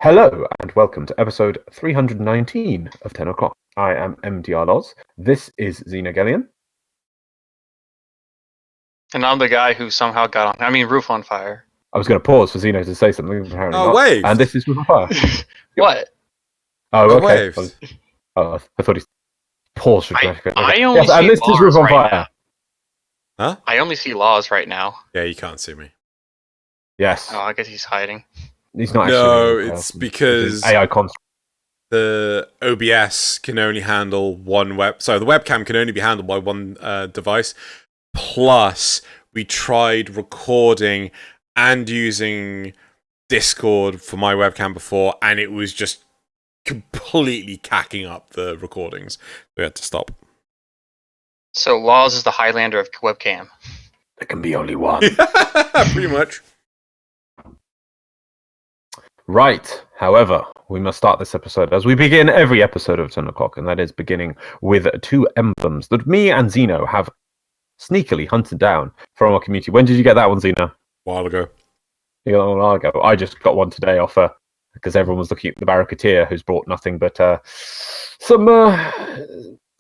Hello and welcome to episode 319 of 10 o'clock. I am MDRLOz. This is Xeno. And I'm the guy who somehow got on. Roof on fire. I was going to pause for Xeno to say something, apparently not. Waved. And this is Roof on Fire. What? Oh, okay. Waved. I thought he paused for dramatic. I only see and this is Roof on right Fire. now. Huh? I only see LYOZ right now. Yeah, you can't see me. Yes. Oh, I guess he's hiding. He's not actually. No, it's because AI construct. the OBS can only handle one web. Sorry, the webcam can only be handled by one device. Plus, we tried recording and using Discord for my webcam before, and it was just completely cacking up the recordings. We had to stop. So LYOZ is the Highlander of webcam. There can be only one. Pretty much. Right. However, we must start this episode as we begin every episode of 10 o'clock, and that is beginning with two emblems that me and Xeno have sneakily hunted down from our community. When did you get that one, Xeno? A while ago. You got one a while ago. I just got one today off because everyone was looking at the Barracuteer, who's brought nothing but some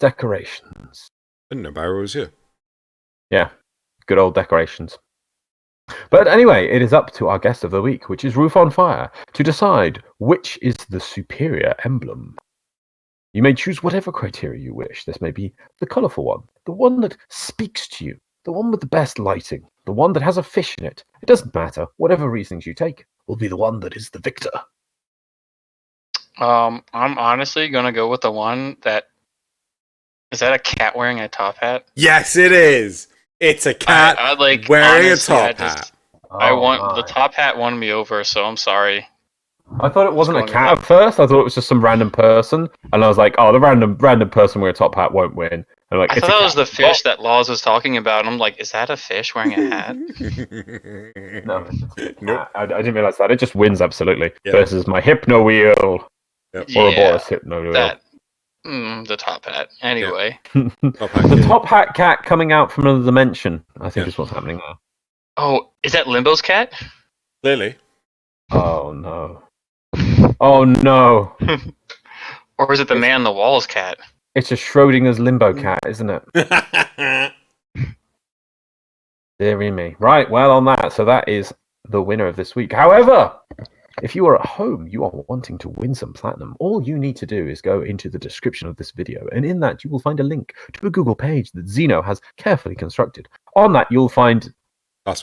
decorations. I didn't know Barrow was here. Yeah, good old decorations. But anyway, it is up to our guest of the week, which is Roof on Fire, to decide which is the superior emblem. You may choose whatever criteria you wish. This may be the colourful one, the one that speaks to you, the one with the best lighting, the one that has a fish in it. It doesn't matter. Whatever reasonings you take will be the one that is the victor. I'm honestly gonna go with the one that is that a cat wearing a top hat? Yes, it is. It's a cat wearing a top hat. The top hat won me over, so I'm sorry. I thought it wasn't a cat at first. I thought it was just some random person, and I was like, "Oh, the random person wearing a top hat won't win." And I thought that was the fish that LYOZ was talking about, and I'm like, "Is that a fish wearing a hat?" No, Nope. I didn't realize that. It just wins absolutely. Yep. Versus my hypno wheel, Ouroboros hypno wheel. The top hat. Anyway, The top hat cat coming out from another dimension, I think is what's happening there. oh, is that Limbo's cat? Clearly. Oh no! Oh no! Or is it the man in the walls cat? It's a Schrodinger's limbo cat, isn't it? Dearie me. Right, well on that. So that is the winner of this week. However, if you are at home, you are wanting to win some platinum, all you need to do is go into the description of this video, and in that you will find a link to a Google page that Xeno has carefully constructed. On that, you'll find last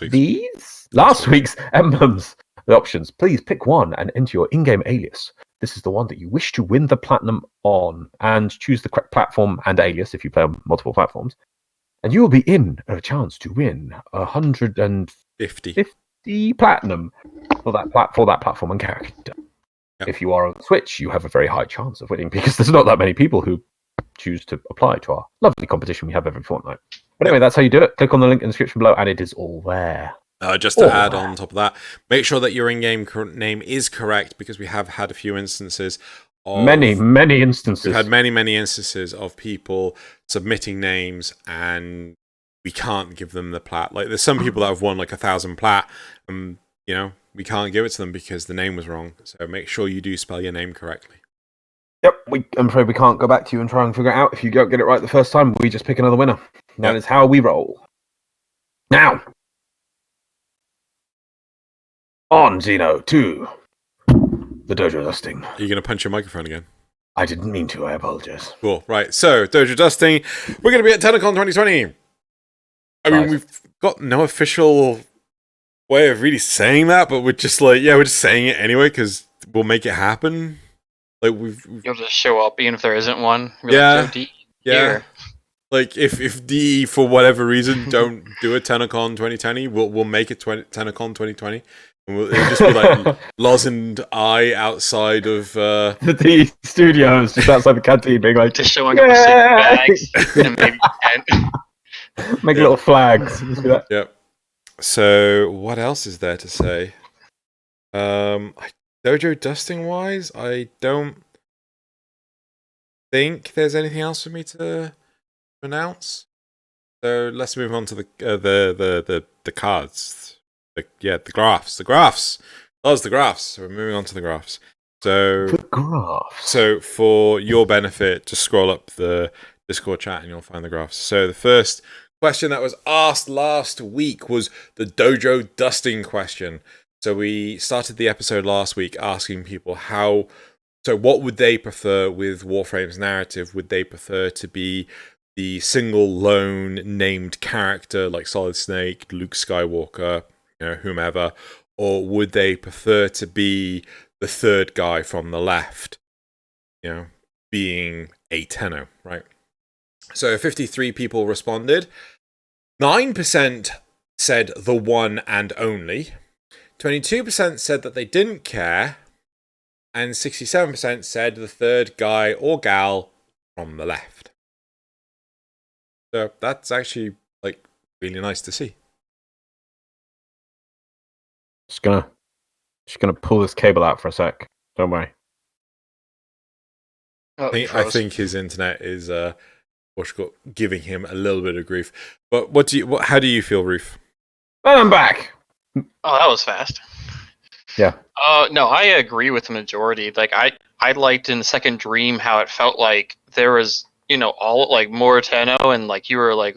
week's emblems, the options. Please pick one and enter your in-game alias. This is the one that you wish to win the platinum on, and choose the correct platform and alias if you play on multiple platforms. And you will be in a chance to win 150 platinum for that platform and character. Yep. If you are on Switch, you have a very high chance of winning because there's not that many people who choose to apply to our lovely competition we have every fortnight. But anyway, that's how you do it. Click on the link in the description below, and it is all there. Just to add on top of that, make sure that your in-game name is correct, because we have had a few instances of... Many instances. We've had many instances of people submitting names and we can't give them the plat. Like, there's some people that have won like 1,000 plat, and we can't give it to them because the name was wrong. So make sure you do spell your name correctly. Yep, I'm afraid we can't go back to you and try and figure it out. If you don't get it right the first time, we just pick another winner. That is how we roll. Now, on Xeno to the dojo dusting. Are you going to punch your microphone again? I didn't mean to, I apologize. Cool, right. So, dojo dusting, we're going to be at TennoCon 2020. We've got no official way of really saying that, but we're just like, we're just saying it anyway because we'll make it happen. Like You'll just show up even if there isn't one. Here. Like if DE for whatever reason don't do a TennoCon 2020, we'll make it TennoCon 2020, and it'll just be like LYOZ and I outside of the studios, just outside the canteen, being like, just showing up with bags and maybe make little flags. Yep. So what else is there to say? Dojo dusting wise, I don't think there's anything else for me to announce. So let's move on to the cards. The graphs. That was the graphs. So we're moving on to the graphs. So The graphs. So for your benefit, just scroll up the Discord chat and you'll find the graphs. So the first question that was asked last week was the dojo dusting question. So we started the episode last week asking people what would they prefer with Warframe's narrative? Would they prefer to be the single lone named character like Solid Snake, Luke Skywalker, whomever, or would they prefer to be the third guy from the left, being a Tenno, right? So 53 people responded. 9% said the one and only. 22% said that they didn't care. And 67% said the third guy or gal from the left. So that's actually really nice to see. Just gonna pull this cable out for a sec. Don't worry. Oh, I think his internet is giving him a little bit of grief. But how do you feel, Roof? And I'm back. Oh, that was fast. Yeah. No, I agree with the majority. Like I liked in the second dream how it felt like there was, all more Tenno, and you were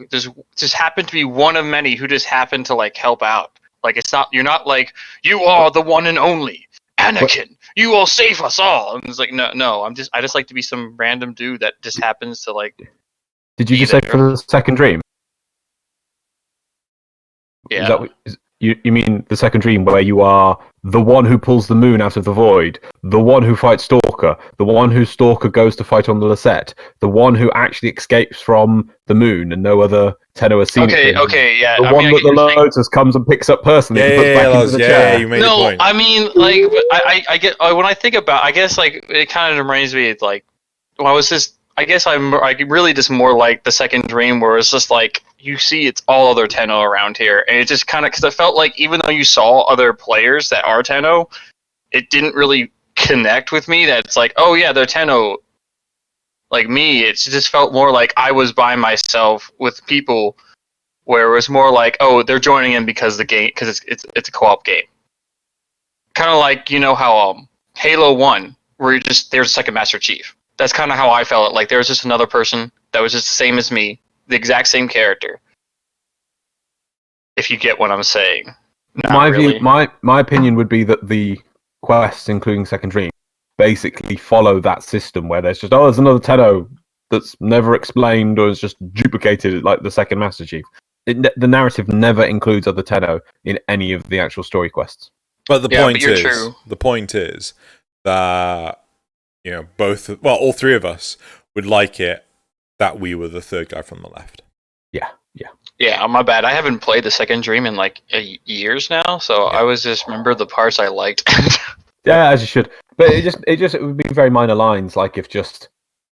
just happened to be one of many who just happened to help out. You're not you are the one and only Anakin. You will save us all. And it's no. I just like to be some random dude that just happens to Did you just say for the second dream? Yeah. Is that what, you mean the second dream where you are the one who pulls the moon out of the void, the one who fights Stalker, the one who Stalker goes to fight on the Lasette, the one who actually escapes from the moon and no other Tenno has seen it. Okay, yeah. The one that the Lotus comes and picks up personally and puts back into the chair. You made a point. I mean, I get when I think about, I guess it kind of reminds me of I guess I really just more like the second dream where it's just you see it's all other Tenno around here, and it just kind of, because I felt like even though you saw other players that are Tenno, it didn't really connect with me that it's oh yeah, they're Tenno like me. It just felt more like I was by myself with people, where it was more oh, they're joining in because the game, because it's a co-op game, kind of how Halo 1 where there's a second Master Chief. That's kind of how I felt. There was just another person that was just the same as me, the exact same character. If you get what I'm saying. My opinion would be that the quests, including Second Dream, basically follow that system where there's just there's another Tenno that's never explained or is just duplicated like the second Master Chief. The narrative never includes other Tenno in any of the actual story quests. But the point is that all three of us would like it that we were the third guy from the left. Yeah, my bad. I haven't played the second dream in years now, so I was just remember the parts I liked. Yeah, as you should. But it would be very minor lines, like if just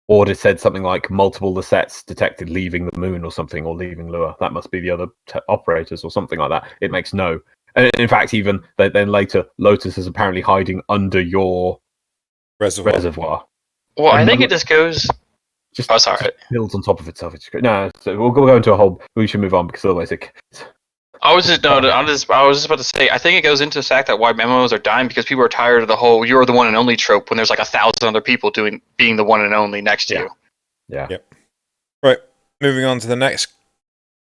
Order said something like multiple Lasettes detected leaving the moon or something, or leaving Lua. That must be the other operators or something like that. It makes no. And in fact, even then later, Lotus is apparently hiding under your reservoir. Well, I think it just goes. Just builds on top of itself. It's great. No, so we'll go into a whole. We should move on because otherwise I was just about to say. I think it goes into the fact that why MMOs are dying because people are tired of the whole "you're the one and only" trope when there's 1,000 other people being the one and only next to you. Yeah. Yep. Right. Moving on to the next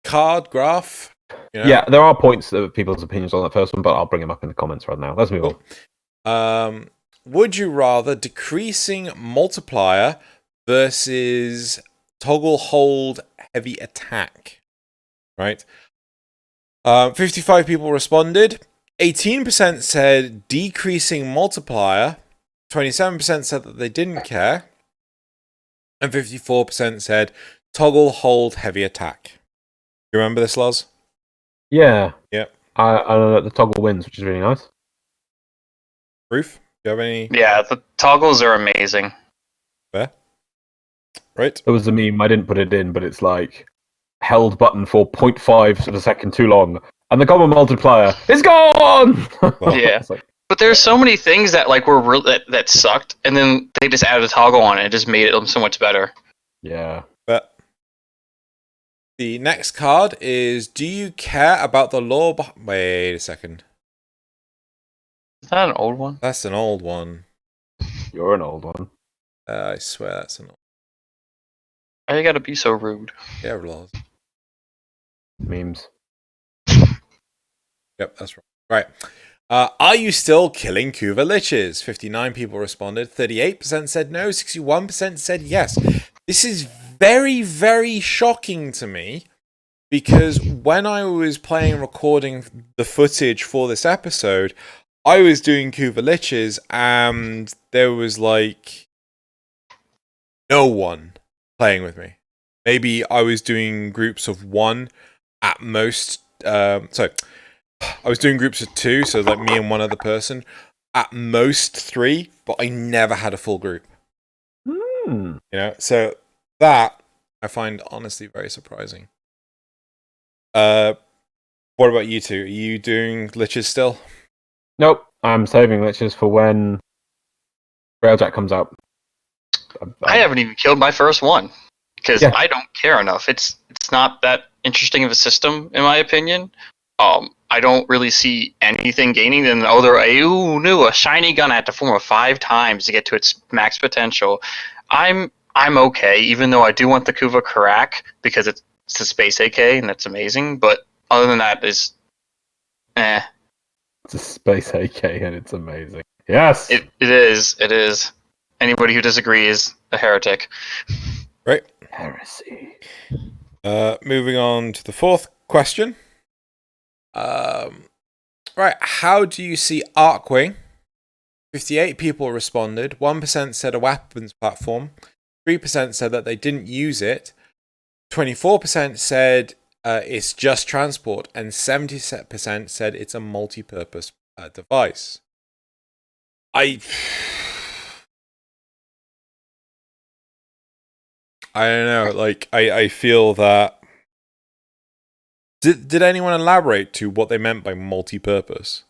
card graph. Yeah, there are points of people's opinions on that first one, but I'll bring them up in the comments right now. Let's move on. Would you rather decreasing multiplier versus toggle hold heavy attack? Right. 55 people responded. 18% said decreasing multiplier. 27% said that they didn't care. And 54% said toggle hold heavy attack. You remember this, Loz? Yeah. Yep. The toggle wins, which is really nice. Roof, do you have any? Yeah, the toggles are amazing. Fair. Right. It was a meme. I didn't put it in, but it's held button for 0.5 of a second too long, and the common multiplier is gone. Yeah. But there's so many things that were that sucked, and then they just added a toggle on it. It just made it so much better. Yeah. But the next card is: do you care about the lore? Wait a second. Is that an old one? That's an old one. You're an old one. I swear that's an old. Why you gotta be so rude? MDRLOz. Memes. Yep, that's right. Right. Are you still killing Kuva liches? 59 people responded. 38% said no. 61% said yes. This is very, very shocking to me because when I was playing and recording the footage for this episode, I was doing Kuva liches and there was like no one playing with me. Maybe I was doing groups of one at most. I was doing groups of two, so like me and one other person. At most 3, but I never had a full group. Hmm. You know, so that I find honestly very surprising. What about you two? Are you doing liches still? Nope. I'm saving liches for when Railjack comes out. I haven't even killed my first one because Yeah. I don't care enough. It's not that interesting of a system, in my opinion. I don't really see anything gaining than a shiny gun I had to form 5 times to get to its max potential. I'm okay, even though I do want the Kuva Karak because it's a space AK and that's amazing. But other than that, is It's a space AK and it's amazing. Yes. It is. Anybody who disagrees a heretic. Right. Heresy. Moving on to the 4th question. Right, how do you see Arcwing? 58 people responded. 1% said a weapons platform. 3% said that they didn't use it. 24% said it's just transport, and 70% said it's a multi-purpose device. I don't know. Like, I feel that. Did anyone elaborate to what they meant by multi-purpose?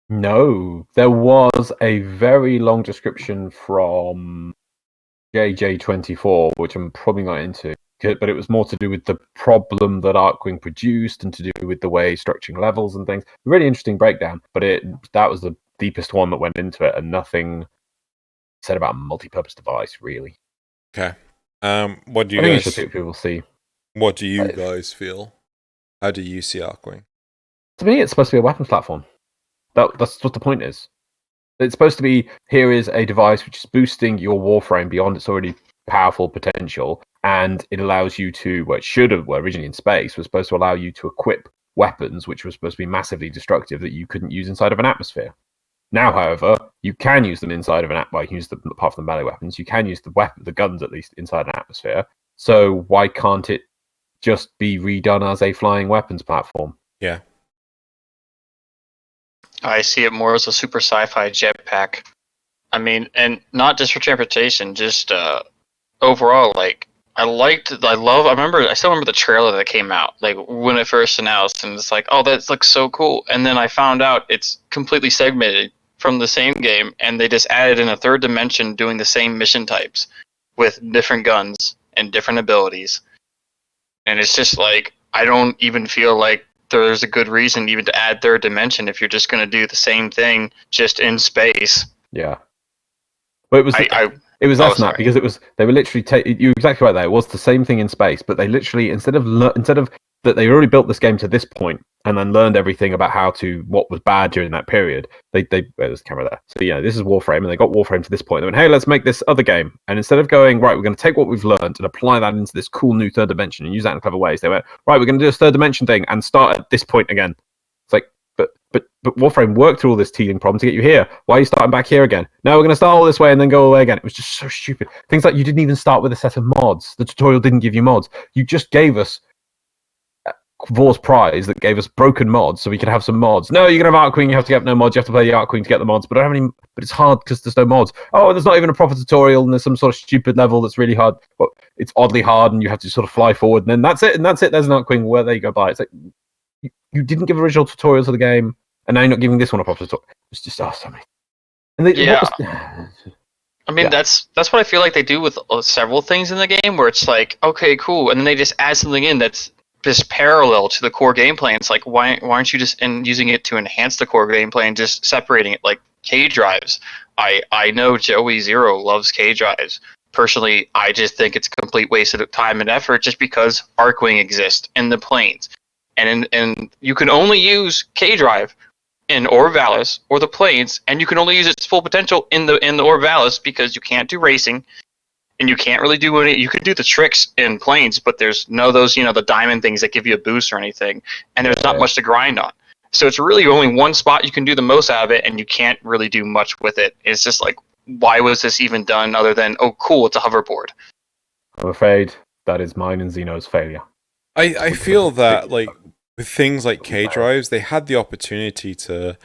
No, there was a very long description from JJ24, which I'm probably not into, but it was more to do with the problem that Arcwing produced and to do with the way structuring levels and things. Really interesting breakdown, but that was the deepest one that went into it, and nothing said about a multi-purpose device, really. Okay. What do you I think guys? it's just what people see. What do you guys feel? How do you see Arcwing? To me, it's supposed to be a weapons platform. That's what the point is. It's supposed to be, here is a device which is boosting your Warframe beyond its already powerful potential, and it allows you to, well, it should have, well, originally in space, was supposed to allow you to equip weapons which were supposed to be massively destructive that you couldn't use inside of an atmosphere. Now, however, you can use them inside of an atmosphere. Well, you can use them, apart from the melee weapons, you can use the guns at least inside an atmosphere. So why can't it just be redone as a flying weapons platform? Yeah. I see it more as a super sci-fi jetpack. I mean, and not just for transportation, just overall. Like, I still remember the trailer that came out, like when it first announced, and it's like, oh, that looks so cool. And then I found out it's completely segmented from the same game, and they just added in a 3rd dimension doing the same mission types with different guns and different abilities. And it's just like, I don't even feel like there's a good reason even to add 3rd dimension if you're just going to do the same thing just in space. Yeah. But it was less than that, because they were literally you're exactly right there. It was the same thing in space, but they literally instead of that they already built this game to this point and then learned everything about what was bad during that period. There's the camera there. So yeah, this is Warframe, and they got Warframe to this point. They went, hey, let's make this other game. And instead of going, right, we're going to take what we've learned and apply that into this cool new 3rd dimension and use that in clever ways, they went, right, we're going to do this 3rd dimension thing and start at this point again. It's like, but Warframe worked through all this teething problem to get you here. Why are you starting back here again? No, we're going to start all this way and then go away again. It was just so stupid. Things like you didn't even start with a set of mods. The tutorial didn't give you mods. You just gave us Vor's prize that gave us broken mods so we could have some mods. No, you're going to have Arcwing, you have to get no mods. You have to play the Arcwing to get the mods. But it's hard because there's no mods. Oh, there's not even a proper tutorial and there's some sort of stupid level that's really hard. But it's oddly hard and you have to sort of fly forward and then that's it. There's an Arcwing. Where there you go by. It's like, you didn't give original tutorials to the game, and now you're not giving this one a proper tutorial. It's just something. I mean, that's what I feel like they do with several things in the game, where it's like, okay, cool, and then they just add something in that's just parallel to the core gameplay. It's like, why aren't you just using it to enhance the core gameplay and just separating it like K drives? I know Joey Zero loves K drives. Personally, I just think it's a complete waste of time and effort just because Arcwing exists in the planes. And you can only use K drive in Orvalis or the planes, and you can only use its full potential in the Orvalis because you can't do racing. And you can't really do any. You can do the tricks in planes, but there's no those the diamond things that give you a boost or anything, and there's not much to grind on. So it's really only one spot you can do the most out of it, and you can't really do much with it. It's just like, why was this even done? Other than, oh, cool, it's a hoverboard. I'm afraid that is mine and Xeno's failure. I feel that like with things like K drives, they had the opportunity to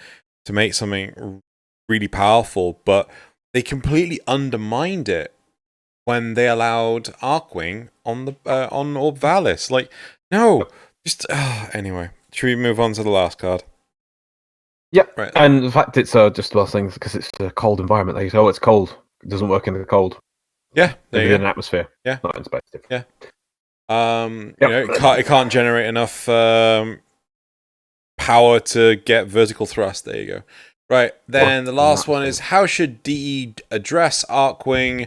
make something really powerful, but they completely undermined it when they allowed Arcwing on the on Orvalis. Like, no, just anyway. Should we move on to the last card? Yeah, right. And the fact it's just the last thing because it's a cold environment. They say, oh, it's cold. It doesn't work in the cold. Yeah, in an atmosphere. Yeah, not in space. Yeah. It can't generate enough power to get vertical thrust. There you go. Right, then the last one is, how should DE address Arcwing?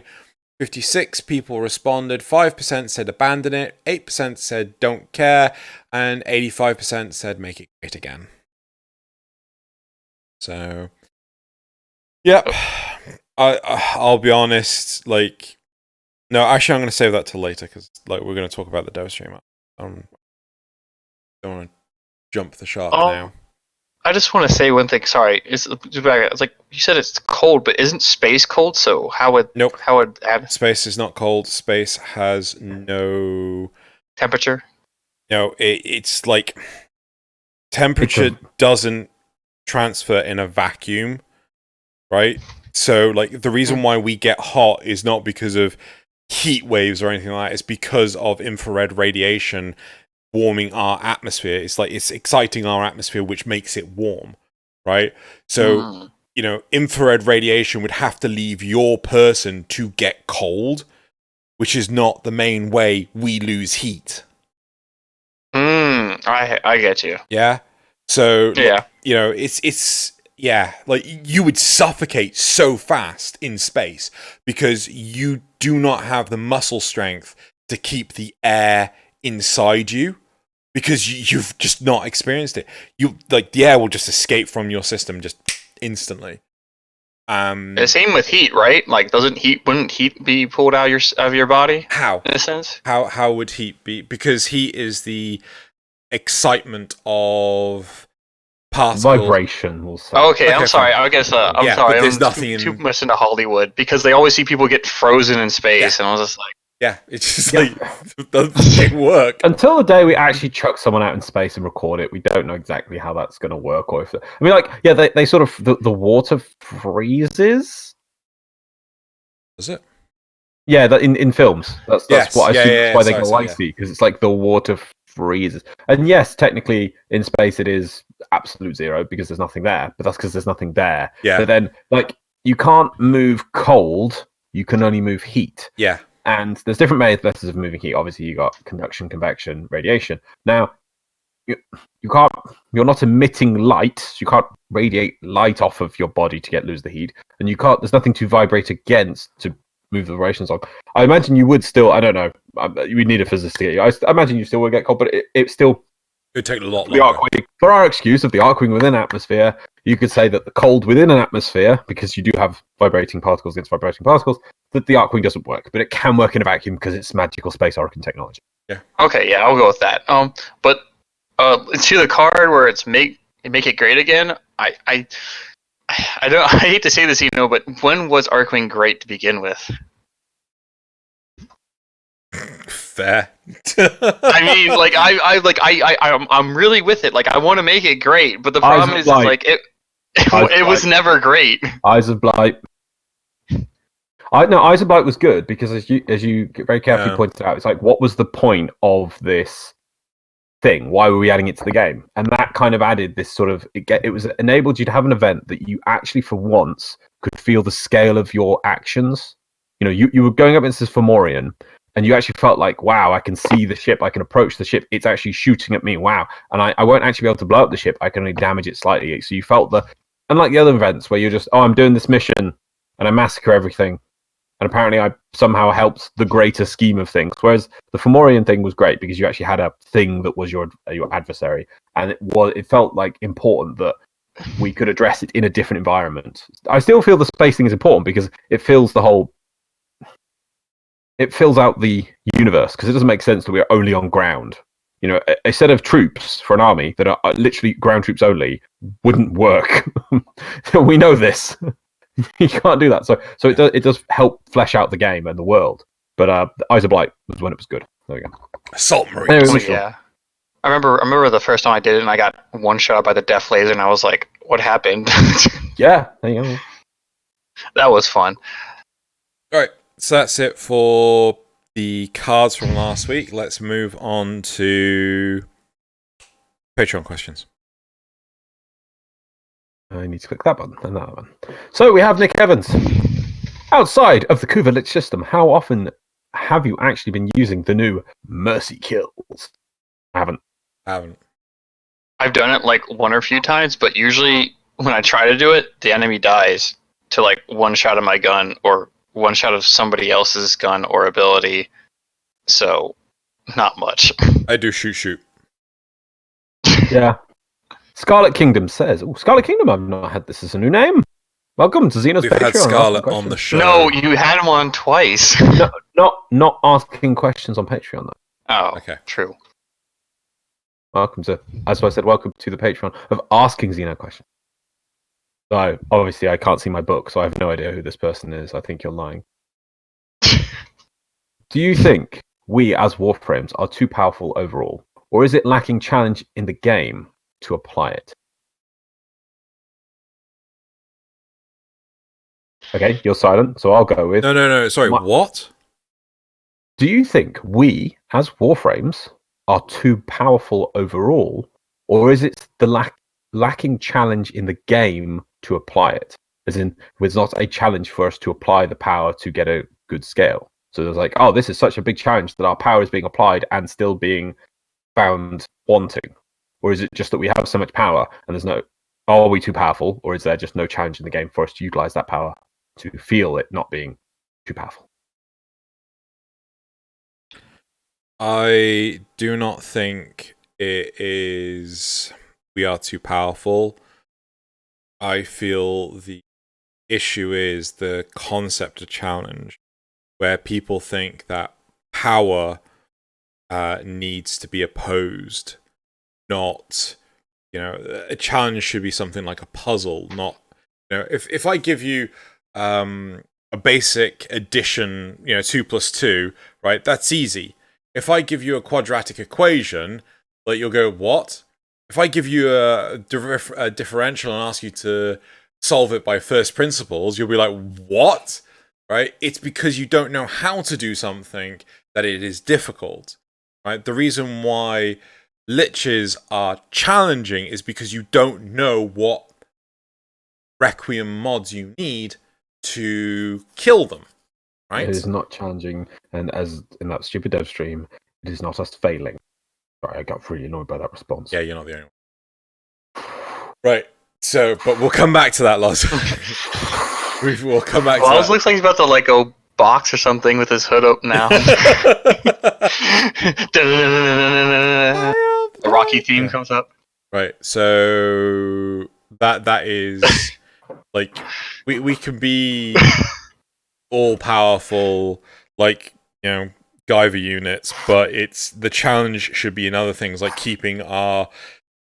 56 people responded, 5% said abandon it, 8% said don't care, and 85% said make it great again. So, yep. I'll be honest, like, no, actually I'm going to save that till later, because like we're going to talk about the Dev stream. Don't want to jump the shark now. I just want to say one thing. Sorry, it's like you said it's cold, but isn't space cold? So how would space is not cold. Space has no temperature. No, it's like temperature doesn't transfer in a vacuum, right? So like the reason why we get hot is not because of heat waves or anything like that. It's because of infrared radiation warming our atmosphere. It's like it's exciting our atmosphere, which makes it warm, right? So infrared radiation would have to leave your person to get cold, which is not the main way we lose heat. I get you. Yeah. So yeah, it's like you would suffocate so fast in space because you do not have the muscle strength to keep the air inside you, because you've just not experienced it. You like the air will just escape from your system just instantly. The same with heat, right? Like, wouldn't heat be pulled out of your body? How? In a sense? How would heat be? Because heat is the excitement of particles. Vibration, we'll say. Okay, I'm sorry. I guess I'm sorry. But there's nothing too much into Hollywood, because they always see people get frozen in space, and I was just like, yeah, it's just like it doesn't work. Until the day we actually chuck someone out in space and record it, we don't know exactly how that's going to work. Or if they sort of the water freezes. Is it? Yeah, in films. That's what I assume. That's why they go icy, because it's like the water freezes. And yes, technically in space it is absolute zero because there's nothing there. But that's because there's nothing there. Yeah. But then you can't move cold. You can only move heat. Yeah. And there's different methods of moving heat. Obviously, you got conduction, convection, radiation. Now, you're not emitting light, so you can't radiate light off of your body to lose the heat, and there's nothing to vibrate against to move the vibrations on. I imagine you would still, I don't know, you would need a physicist to get you. I imagine you still would get cold, but it still... It would take a lot longer. For our excuse of the Arcwing within an atmosphere, you could say that the cold within an atmosphere, because you do have vibrating particles against vibrating particles, that the Arcwing doesn't work, but it can work in a vacuum because it's magical space Arcwing technology. Yeah. Okay, yeah, I'll go with that. But to the card where it's make it great again, I hate to say this, but when was Arcwing great to begin with? Fair. I mean, like I'm really with it. Like, I want to make it great, but the problem is like it was never great. Eyes of Blight. Eyes of Blight was good because as you very carefully pointed out, it's like, what was the point of this thing? Why were we adding it to the game? And that kind of added this sort of it was enabled you to have an event that you actually for once could feel the scale of your actions. You were going up against this Fomorian and you actually felt like, wow, I can see the ship, I can approach the ship, it's actually shooting at me, wow. And I won't actually be able to blow up the ship, I can only damage it slightly. So you felt unlike the other events where you're just, I'm doing this mission and I massacre everything, and apparently I somehow helped the greater scheme of things. Whereas the Fomorian thing was great because you actually had a thing that was your adversary, and it felt like important that we could address it in a different environment. I still feel the space thing is important because it fills out the universe, because it doesn't make sense that we're only on ground. You know, a set of troops for an army that are literally ground troops only wouldn't work. We know this. You can't do that. So it does help flesh out the game and the world. But Eyes of Blight was when it was good. There we go. Assault Marines. Anyway, Yeah. I remember the first time I did it, and I got one shot by the death laser, and I was like, "What happened?" Yeah, there you go. That was fun. All right, so that's it for the cards from last week. Let's move on to Patreon questions. I need to click that button and that one. So we have Nick Evans. Outside of the Kuva Lich system, how often have you actually been using the new Mercy Kills? I haven't. I've done it like one or a few times, but usually when I try to do it, the enemy dies to like one shot of my gun or one shot of somebody else's gun or ability. So, not much. I do shoot. Yeah. Scarlet Kingdom says, Scarlet Kingdom, I've not had this as a new name. Welcome to Xeno's We've Patreon. had Scarlet on the show. No, you had him on twice. No, not asking questions on Patreon, though. Oh, Okay. True. Welcome to, as I said, welcome to the Patreon of asking Xeno questions. So, obviously, I can't see my book, so I have no idea who this person is. I think you're lying. Do you think we, as Warframes, are too powerful overall? Or is it lacking challenge in the game to apply it? Okay, you're silent, so I'll go with... No. Sorry, what? Do you think we, as Warframes, are too powerful overall? Or is it the lacking challenge in the game to apply it? As in, it's not a challenge for us to apply the power to get a good scale. So there's like, this is such a big challenge that our power is being applied and still being found wanting. Or is it just that we have so much power and there's no... Are we too powerful? Or is there just no challenge in the game for us to utilize that power to feel it not being too powerful? I do not think it is we are too powerful. I feel the issue is the concept of challenge, where people think that power needs to be opposed, not, a challenge should be something like a puzzle, not, if I give you a basic addition, 2 plus 2, right, that's easy. If I give you a quadratic equation, like, you'll go, what? If I give you a differential and ask you to solve it by first principles, you'll be like, what? Right? It's because you don't know how to do something that it is difficult. Right? The reason why liches are challenging is because you don't know what Requiem mods you need to kill them. Right? It is not challenging, and as in that stupid dev stream, it is not us failing. Sorry, I got really annoyed by that response. Yeah, you're not the only one. Right. So, but we'll come back to that, Loz. We'll come back to that. Loz looks like he's about to go box or something with his hood up now. The Rocky theme comes up. Right. So that is like we can be all powerful, like, Guyver units, but the challenge should be in other things, like keeping our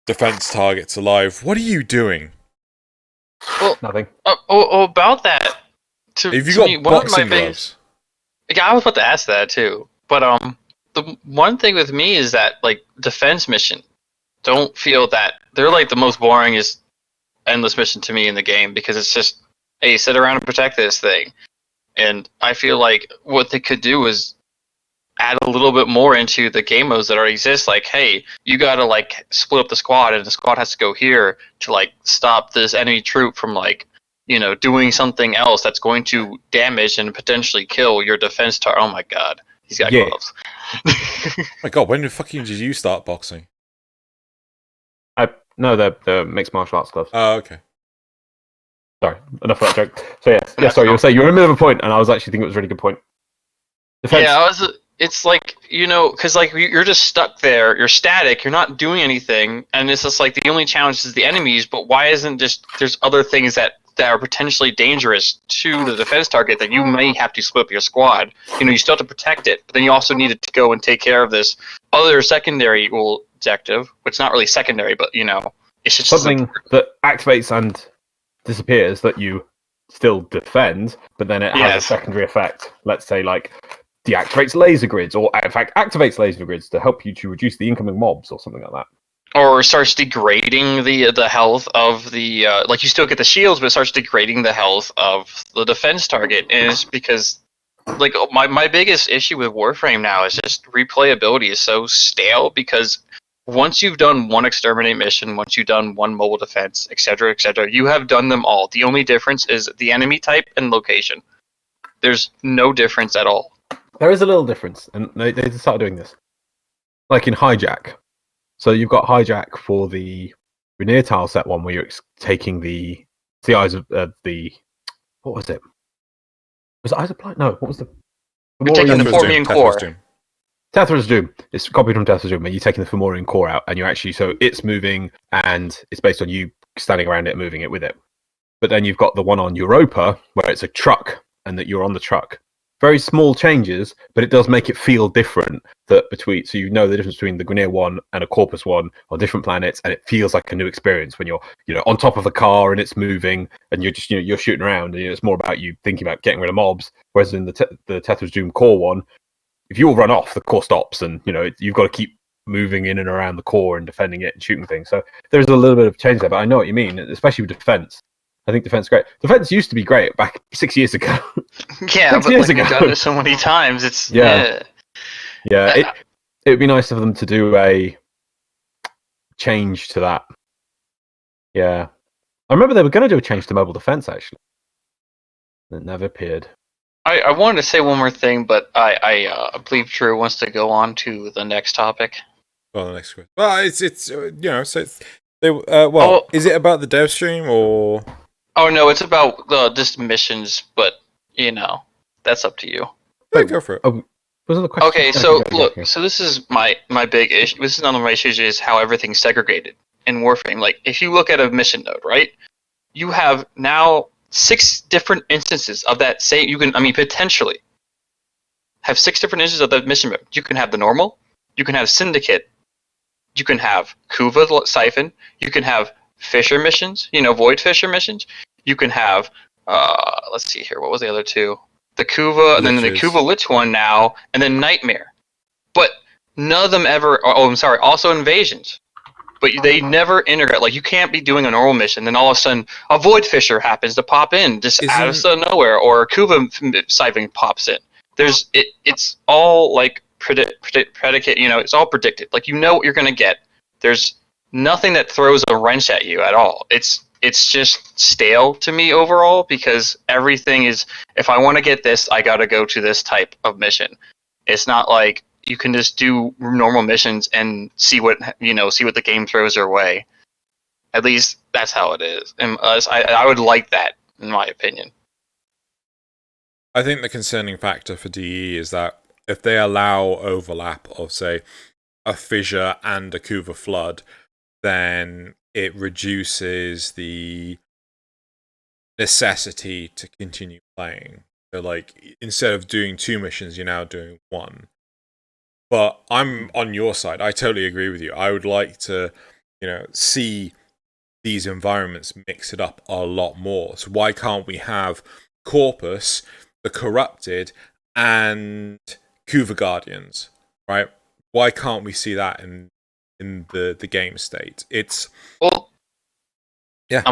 defense targets alive. What are you doing? Well, nothing. About that. Have you got boxing gloves? Yeah, I was about to ask that too. But the one thing with me is that defense mission don't feel that they're the most boringest endless mission to me in the game, because it's just, hey, sit around and protect this thing. And I feel like what they could do is add a little bit more into the game modes that already exist. Like, hey, you gotta split up the squad, and the squad has to go here to stop this enemy troop from doing something else that's going to damage and potentially kill your defense target. Oh my god, He's got Yeah. gloves. My God, when the fucking did you start boxing? No, they're mixed martial arts gloves. Oh, okay. Sorry, enough of that joke. So yeah, sorry, you were saying you were in the middle of a point, and I was actually thinking it was a really good point. Defense. Yeah, it's like, because like you're just stuck there, you're static, you're not doing anything, and it's just like the only challenge is the enemies. But why isn't there's other things that are potentially dangerous to the defense target that you may have to split up your squad. You still have to protect it, but then you also need to go and take care of this other secondary objective, which is not really secondary, but it's just something that activates and disappears that you still defend, but then it has a secondary effect. Let's say like deactivates laser grids, or in fact activates laser grids to help you to reduce the incoming mobs or something like that. Or starts degrading the health of the like you still get the shields, but it starts degrading the health of the defense target. And it's because like my biggest issue with Warframe now is just replayability is so stale, because once you've done one exterminate mission, once you've done one mobile defense, etc., you have done them all. The only difference is the enemy type and location. There's no difference at all. There is a little difference, and they started doing this. Like in Hijack. So you've got Hijack for the Rainier tile set one, where you're taking the eyes of the... What was it? Was it Eyes of Plat? No, what was the... You're taking the Fomorian core. Tethra's Doom. It's copied from Tethra's Doom, and you're taking the Fomorian core out, and you're actually... So it's moving, and it's based on you standing around it and moving it with it. But then you've got the one on Europa, where it's a truck, and that you're on the truck. Very small changes, but it does make it feel different. So you know the difference between the Grineer one and a Corpus one on different planets, and it feels like a new experience when you're on top of the car and it's moving, and you're just you're shooting around, and it's more about you thinking about getting rid of mobs. Whereas in the Tethra's Doom core one, if you all run off, the core stops, and you've got to keep moving in and around the core and defending it and shooting things. So there's a little bit of change there, but I know what you mean, especially with defense. I think defense is great. Defense used to be great back 6 years ago. Yeah, but like we've done it so many times, it's yeah. It would be nice of them to do a change to that. Yeah, I remember they were going to do a change to mobile defense actually. It never appeared. I wanted to say one more thing, but I believe Drew wants to go on to the next topic. Well, the next question. Well, it's so it's is it about the dev stream or? Oh no, it's about just missions, but that's up to you. Yeah, go for it. Oh, was the question? Okay, so look, so this is my big issue. This is another my issue is how everything's segregated in Warframe. Like, if you look at a mission node, right, you have now 6 different instances of that same. You can, potentially have 6 different instances of that mission node. You can have the normal, you can have Syndicate, you can have Kuva Siphon, you can have Fisher missions, Void Fisher missions. You can have, let's see here, what was the other 2? The Kuva, and then the Kuva Lich one now, and then Nightmare. But none of them ever, also Invasions. But they never integrate. Like, you can't be doing a normal mission, then all of a sudden, a Void Fisher happens to pop in, just out of nowhere, or a Kuva Siphon pops in. It's all, like, predicate, it's all predicted. Like, what you're going to get. There's nothing that throws a wrench at you at all. It's just stale to me overall, because everything is, if I want to get this, I got to go to this type of mission. It's not like you can just do normal missions and see what the game throws your way. At least that's how it is. And I would like that, in my opinion. I think the concerning factor for DE is that if they allow overlap of, say, a Fissure and a Kuva Flood, then it reduces the necessity to continue playing. So, like, instead of doing 2 missions, you're now doing 1. But I'm on your side. I totally agree with you. I would like to, see these environments mix it up a lot more. So why can't we have Corpus, the Corrupted, and Kuva Guardians, right? Why can't we see that in the game state? I'm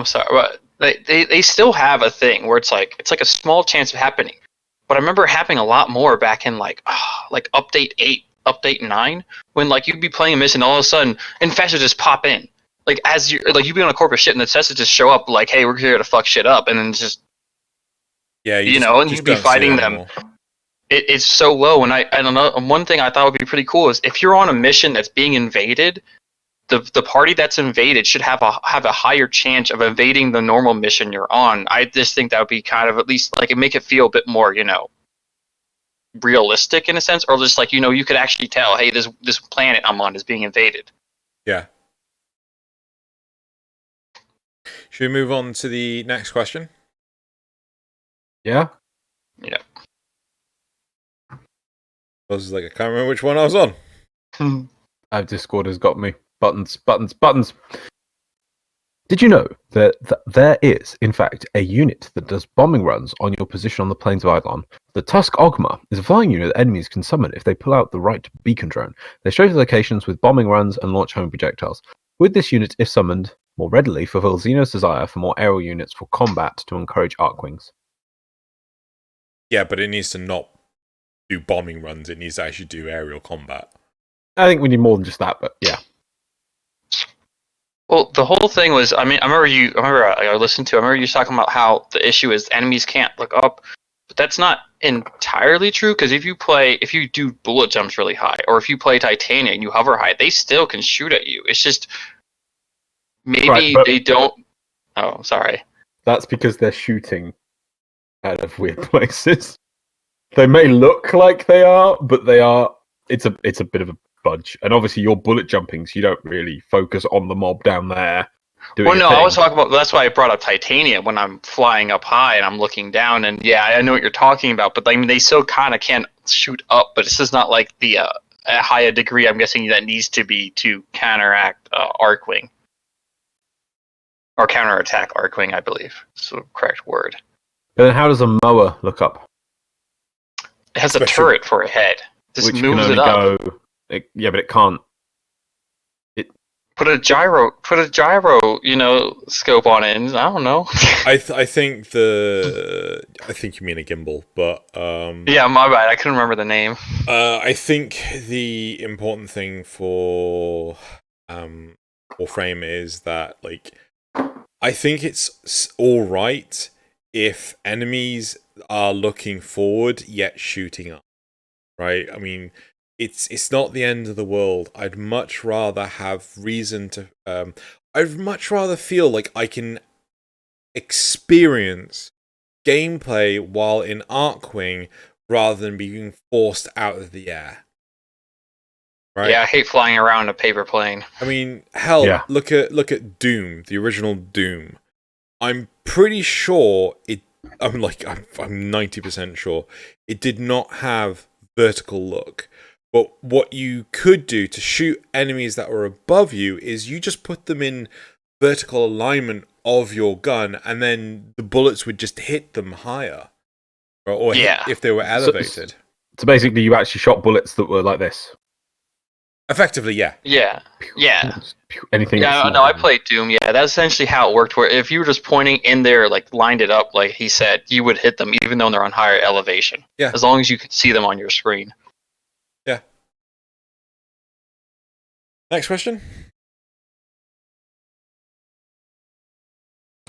sorry, but they still have a thing where it's like a small chance of happening, but I remember it happening a lot more back in like update 8, update 9, when like you'd be playing a mission, all of a sudden infestors just pop in, like as you you'd be on a Corpus ship and the Cessas just show up like, hey, we're here to fuck shit up, and then just and you'd be fighting them. it's so low. And I don't know. And one thing I thought would be pretty cool is if you're on a mission that's being invaded, the party that's invaded should have a higher chance of evading the normal mission you're on. I just think that would be kind of at least like it make it feel a bit more, realistic in a sense, or just like you could actually tell, hey, this planet I'm on is being invaded. Yeah. Should we move on to the next question? Yeah. Yeah. I was like, I can't remember which one I was on. Discord has got me. Buttons. Did you know that there is, in fact, a unit that does bombing runs on your position on the plains of Eidolon? The Tusk Ogma is a flying unit that enemies can summon if they pull out the right beacon drone. They strafe locations with bombing runs and launch home projectiles. With this unit, if summoned more readily, fulfill Xeno's desire for more aerial units for combat to encourage Arcwings. Yeah, but it needs to not do bombing runs. It needs to actually do aerial combat. I think we need more than just that, but yeah. Well, the whole thing was, I remember you talking about how the issue is enemies can't look up, but that's not entirely true, because if you do bullet jumps really high, or if you play Titania and you hover high, they still can shoot at you. It's just, maybe they don't... Oh, sorry. That's because they're shooting out of weird places. They may look like they are, but they are... It's a bit of a budge, and obviously you're bullet jumping, so you don't really focus on the mob down there. Well, no, I was talking about. That's why I brought up Titania when I'm flying up high and I'm looking down, and yeah, I know what you're talking about. But they still kind of can't shoot up, but it's just not like the a higher degree. I'm guessing that needs to be to counteract Arcwing or counterattack Arcwing. I believe is the correct word. But then how does a mower look up? It has a turret for a head. Just Which moves can only it up. Yeah, but it can't. Put a gyro, scope on it. And I don't know. I think you mean a gimbal, but yeah, my bad. I couldn't remember the name. I think the important thing for Warframe is that, like, I think it's all right if enemies are looking forward yet shooting up. Right? I mean, it's not the end of the world. I'd much rather have reason to... I'd much rather feel like I can experience gameplay while in Arcwing rather than being forced out of the air. Right? Yeah, I hate flying around a paper plane. I mean, hell, Yeah. look at Doom, the original Doom. I'm pretty sure I'm 90% sure it did not have vertical look. But what you could do to shoot enemies that were above you is you just put them in vertical alignment of your gun, and then the bullets would just hit them higher. Or hit if they were elevated. So basically you actually shot bullets that were like this. Effectively, yeah. Yeah. Anything. Yeah, no, I played Doom. Yeah, that's essentially how it worked. Where if you were just pointing in there, like lined it up, like he said, you would hit them even though they're on higher elevation. Yeah. As long as you could see them on your screen. Yeah. Next question.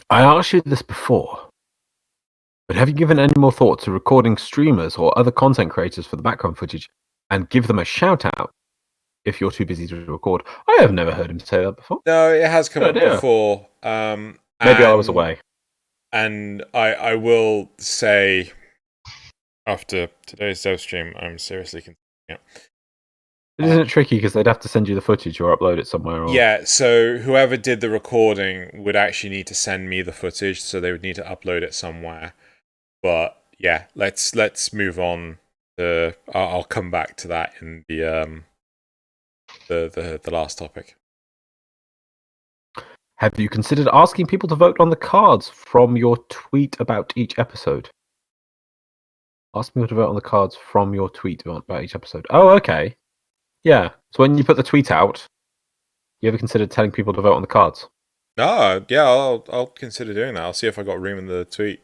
I asked you this before, but have you given any more thought to recording streamers or other content creators for the background footage and give them a shout out if you're too busy to record? I have never heard him say that before. No, it has come up before. Maybe I was away. And I will say, after today's Dev stream, I'm seriously considering it. Isn't it tricky because they'd have to send you the footage or upload it somewhere? Or... Yeah, so whoever did the recording would actually need to send me the footage, so they would need to upload it somewhere. But yeah, let's move on. I'll come back to that in the last topic. Have you considered asking people to vote on the cards from your tweet about each episode? Ask people to vote on the cards from your tweet about each episode. Oh, okay. Yeah. So when you put the tweet out, you ever considered telling people to vote on the cards? Oh, yeah, I'll consider doing that. I'll see if I got room in the tweet.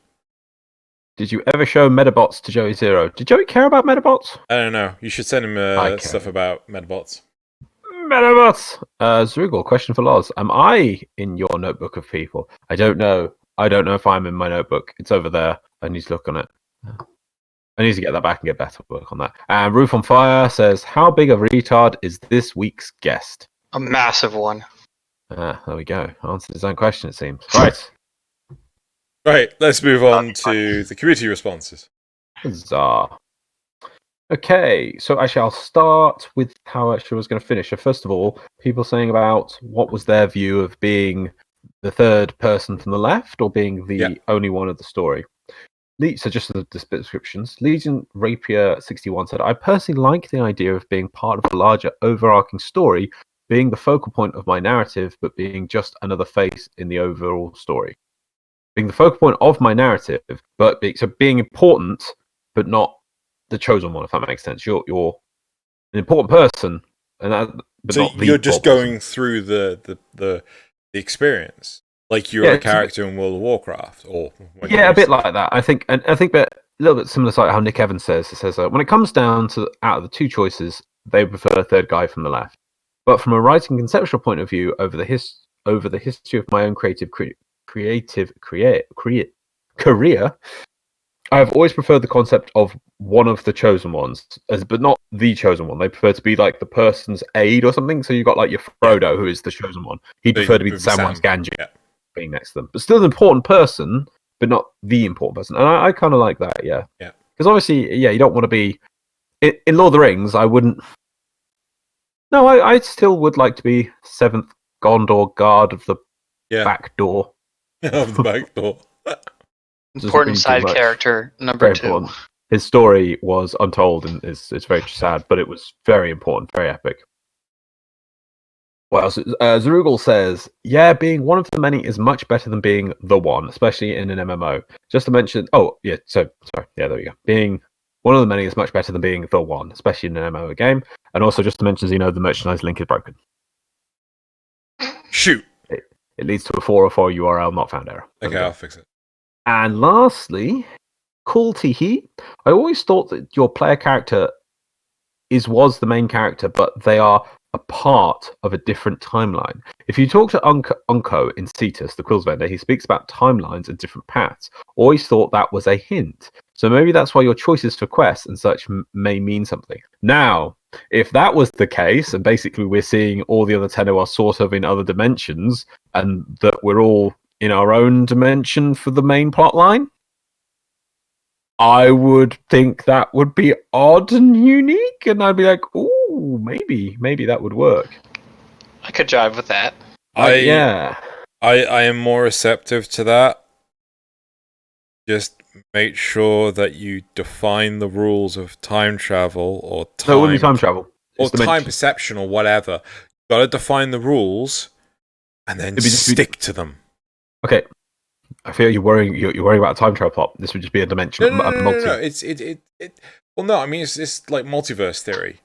Did you ever show Metabots to Joey Zero? Did Joey care about Metabots? I don't know. You should send him stuff about Metabots. Metabots! Zrugal, question for Loz. Am I in your notebook of people? I don't know. I don't know if I'm in my notebook. It's over there. I need to look on it. I need to get that back and get better work on that. And Roof on Fire says, how big a retard is this week's guest? A massive one. There we go. Answered his own question, it seems. Right. Right, let's move on to the community responses. Huzzah. Okay, so actually I'll start with how actually I was going to finish. So first of all, people saying about what was their view of being the third person from the left or being the only one of the story. So just the descriptions. Legion Rapier 61 said, I personally like the idea of being part of a larger overarching story, being the focal point of my narrative, but being just another face in the overall story. Being the focal point of my narrative, but being important, but not the chosen one, if that makes sense. You're an important person, but so not the you're just going person. through the experience, like you're a character in World of Warcraft, or a bit like that. I think that a little bit similar to like how Nick Evans says. It says when it comes down to out of the two choices, they prefer a third guy from the left. But from a writing conceptual point of view, over the history of my own creative career, I have always preferred the concept of one of the chosen ones, but not the chosen one. They prefer to be like the person's aide or something. So you've got like your Frodo, who is the chosen one. He'd prefer to be the Samwise Gamgee being next to them. But still an important person, but not the important person. And I kind of like that, yeah. Because obviously, you don't want to be... In Lord of the Rings, I wouldn't... No, I still would like to be 7th Gondor guard of the back door. Of the back door. Important side character number 2. Important. His story was untold and it's very sad, but it was very important, very epic. What else? Zerugal says, being one of the many is much better than being the one, especially in an MMO. Just to mention, there we go. Being one of the many is much better than being the one, especially in an MMO game. And also just to mention, Xeno, the merchandise link is broken. Shoot. It leads to a 404 URL not found error. Okay, I'll fix it. And lastly, Cool Teehee. I always thought that your player character was the main character, but they are a part of a different timeline. If you talk to Unko in Cetus, the Quills vendor, he speaks about timelines and different paths. Always thought that was a hint. So maybe that's why your choices for quests and such may mean something. Now, if that was the case, and basically we're seeing all the other Tenno are sort of in other dimensions, and that we're all in our own dimension for the main plot line, I would think that would be odd and unique, and I'd be like, ooh, maybe that would work. I could jive with that. I am more receptive to that. Just make sure that you define the rules of time travel or time. No, it wouldn't be time travel. Or time perception or whatever. You've got to define the rules and then stick to them. Okay. I feel you're worrying about a time travel plot. This would just be a dimension. No. Well, no, I mean, it's like multiverse theory.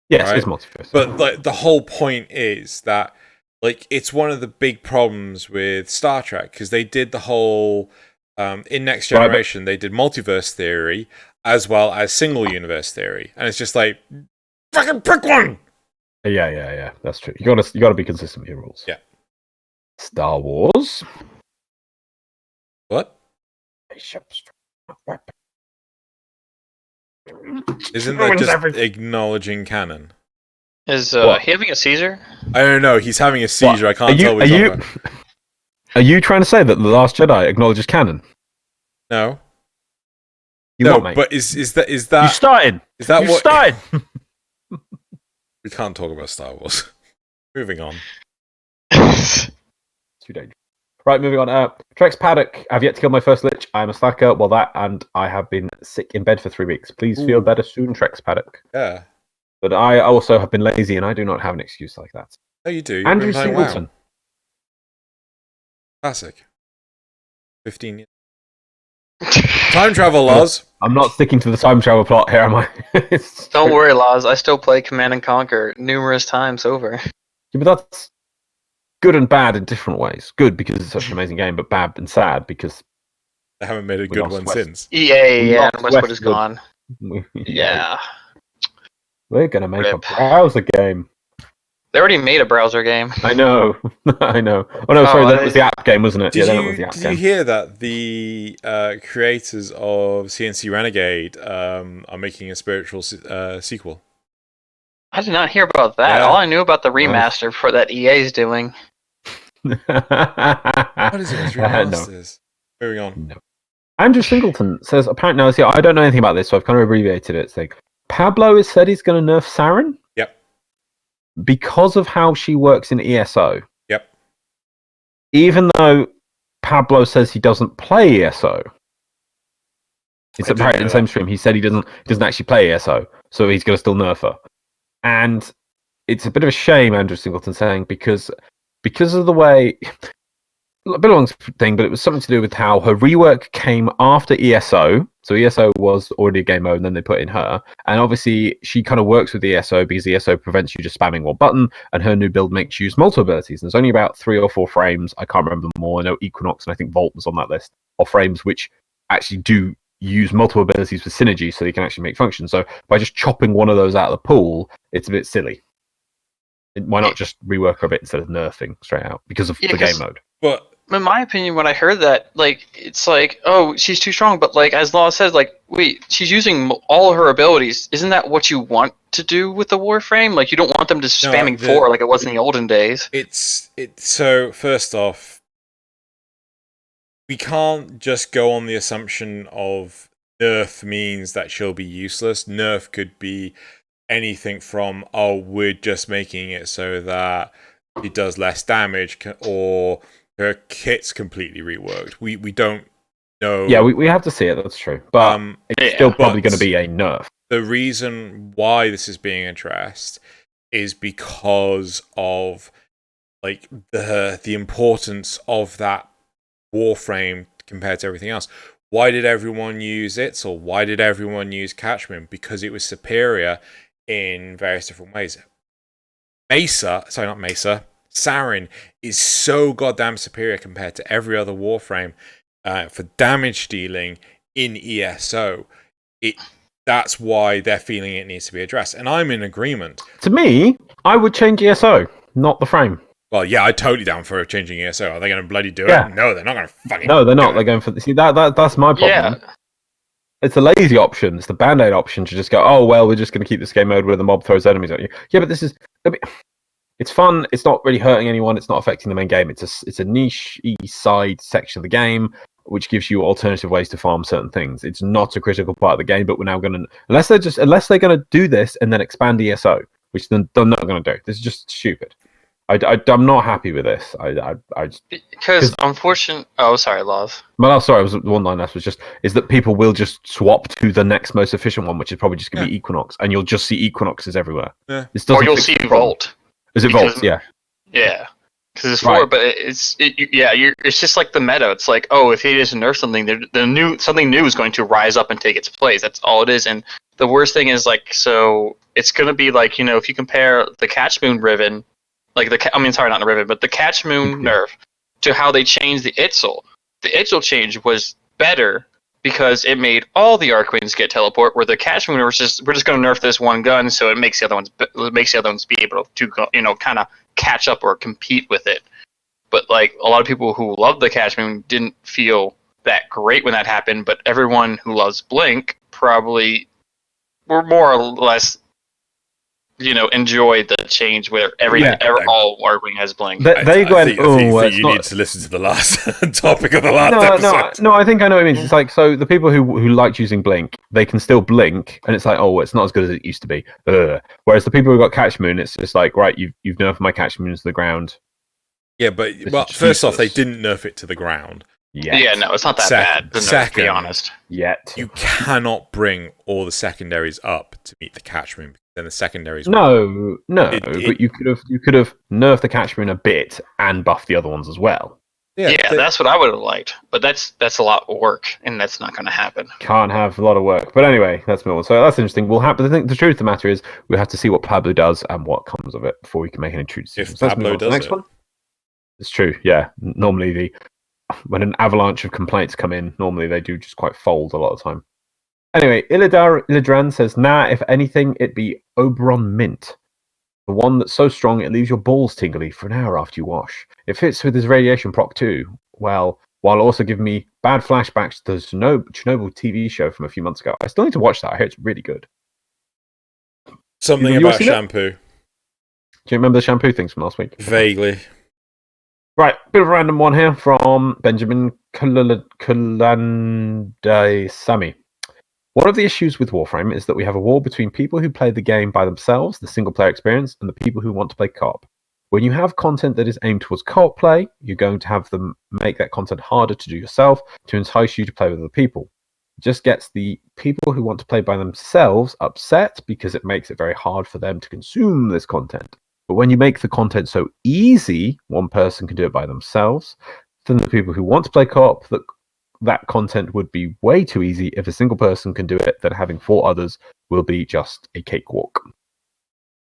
Yes, right? It's multiverse. But like the whole point is that like it's one of the big problems with Star Trek because they did the whole in Next Generation they did multiverse theory as well as single universe theory, and it's just like fucking pick one. Yeah. That's true. You gotta be consistent with your rules. Yeah. Star Wars. What? Isn't that just acknowledging canon? Is he having a seizure? I don't know. He's having a seizure. What? I can't tell what he's talking about. Are you trying to say that The Last Jedi acknowledges canon? No. What, mate? But is that... You started! Is that you started! We can't talk about Star Wars. Moving on. It's too dangerous. Right, moving on. Trex Paddock, I've yet to kill my first lich. I'm a slacker. Well, that and I have been sick in bed for 3 weeks. Please feel better soon, Trex Paddock. Yeah. But I also have been lazy and I do not have an excuse like that. Oh, you do. You've Andrew been playing Singleton. WoW. Classic. 15 years. Time travel, Loz. I'm not sticking to the time travel plot here, am I? Don't worry, Loz. I still play Command and Conquer numerous times over. Yeah, but that's good and bad in different ways. Good because it's such an amazing game, but bad and sad because They haven't made a good one since. EA, and Westwood is gone. Yeah. Yeah. We're going to make a browser game. They already made a browser game. I know. I know. Oh no, sorry, that was the app game, wasn't it? Did that was the app you game. hear that the creators of CNC Renegade are making a spiritual sequel? I did not hear about that. Yeah. All I knew about the remaster for that EA's doing. What is it with remasters? No. Moving on. No. Andrew Singleton says, apparently, now, see, I don't know anything about this, so I've kind of abbreviated it. It's like, Pablo has said he's going to nerf Saren? Yep. Because of how she works in ESO. Yep. Even though Pablo says he doesn't play ESO. It's apparently in the same stream. He said he doesn't actually play ESO, so he's going to still nerf her. And it's a bit of a shame, Andrew Singleton saying, because of the way... A bit of a long thing, but it was something to do with how her rework came after ESO. So ESO was already a game mode, and then they put in her. And obviously, she kind of works with ESO because ESO prevents you just spamming one button, and her new build makes you use multiple abilities. And there's only about 3 or 4 frames. I can't remember them all. I know Equinox and I think Volt was on that list of frames which actually do use multiple abilities for synergy, so they can actually make functions. So by just chopping one of those out of the pool, it's a bit silly. Why not just rework her a bit instead of nerfing straight out because of the game mode? But in my opinion, when I heard that, like, it's like, oh, she's too strong. But like, as Law says, like, wait, she's using all her abilities. Isn't that what you want to do with the Warframe? Like, you don't want them just spamming 4 like it was in the olden days. So first off, we can't just go on the assumption of nerf means that she'll be useless. Nerf could be anything from, oh, we're just making it so that it does less damage, or her kit's completely reworked. We don't know. Yeah, we have to see it, that's true. But it's still probably going to be a nerf. The reason why this is being addressed is because of like the importance of that Warframe compared to everything else. Why did everyone use Itzel? Why did everyone use Catchman? Because it was superior in various different ways. Saren is so goddamn superior compared to every other Warframe for damage dealing in ESO. That's why they're feeling it needs to be addressed. And I'm in agreement. To me, I would change ESO, not the frame. Well, yeah, I'm totally down for changing ESO. Are they going to bloody do Yeah. it? No, they're not going to fucking No, they're not. They're going for... See, that's my problem. Yeah. It's a lazy option. It's the band-aid option to just go, oh, well, we're just going to keep this game mode where the mob throws enemies at you. Yeah, but this is... It's fun. It's not really hurting anyone. It's not affecting the main game. It's a niche-y side section of the game, which gives you alternative ways to farm certain things. It's not a critical part of the game, but we're now going to... Unless they're going to do this and then expand ESO, which they're not going to do. This is just stupid. I'm not happy with this. Because unfortunately, oh, sorry, Laws. Well, sorry, it was one line left. Is that people will just swap to the next most efficient one, which is probably just going to be Equinox, and you'll just see Equinoxes everywhere. Yeah. Or you'll see Volt. Is it Volt? Yeah. Yeah. Because it's 4, but it's just like the meta. It's like, oh, if he doesn't nerf something, something new is going to rise up and take its place. That's all it is. And the worst thing is, like, so it's going to be like, if you compare the Catch Moon Riven. Not the Riven, but the Catch Moon nerf to how they changed the Itzel. The Itzel change was better because it made all the Archwings get teleport, where the Catch Moon was just, we're just going to nerf this one gun, so it makes the other ones be able to kind of catch up or compete with it. But like a lot of people who love the Catch Moon didn't feel that great when that happened, but everyone who loves Blink probably were more or less enjoy the change where all Warwing has Blink. I think you need to listen to the last topic of the last episode. No, I think I know what it means. It's like, so the people who liked using Blink, they can still blink, and it's like, oh, it's not as good as it used to be. Whereas the people who got Catch Moon, it's just like, right, you've nerfed my Catch Moon to the ground. Yeah, but first off, they didn't nerf it to the ground. Yeah, no, it's not that bad. To be honest, you cannot bring all the secondaries up to meet the Catch Moon. Then the secondaries. No, but you could have nerfed the Catch Moon a bit and buffed the other ones as well. Yeah, that's what I would have liked. But that's a lot of work, and that's not going to happen. Can't have a lot of work. But anyway, that's more. So that's interesting. We'll have. I think the truth of the matter is we have to see what Pablo does and what comes of it before we can make any true decisions. If Pablo does next one. It's true. Yeah. Normally when an avalanche of complaints come in, normally they do just quite fold a lot of the time. Anyway, Illidran says, if anything, it'd be Oberon Mint. The one that's so strong it leaves your balls tingly for an hour after you wash. It fits with his radiation proc too. Well, while also giving me bad flashbacks to the Chernobyl TV show from a few months ago. I still need to watch that. I hear it's really good. Something You about shampoo. Do you remember the shampoo things from last week? Vaguely. Right, bit of a random one here from Benjamin Kulandai-Sami. One of the issues with Warframe is that we have a war between people who play the game by themselves, the single-player experience, and the people who want to play co-op. When you have content that is aimed towards co-op play, you're going to have them make that content harder to do yourself to entice you to play with other people. It just gets the people who want to play by themselves upset because it makes it very hard for them to consume this content. But when you make the content so easy, one person can do it by themselves, then the people who want to play co-op, that content would be way too easy. If a single person can do it, then having 4 others will be just a cakewalk.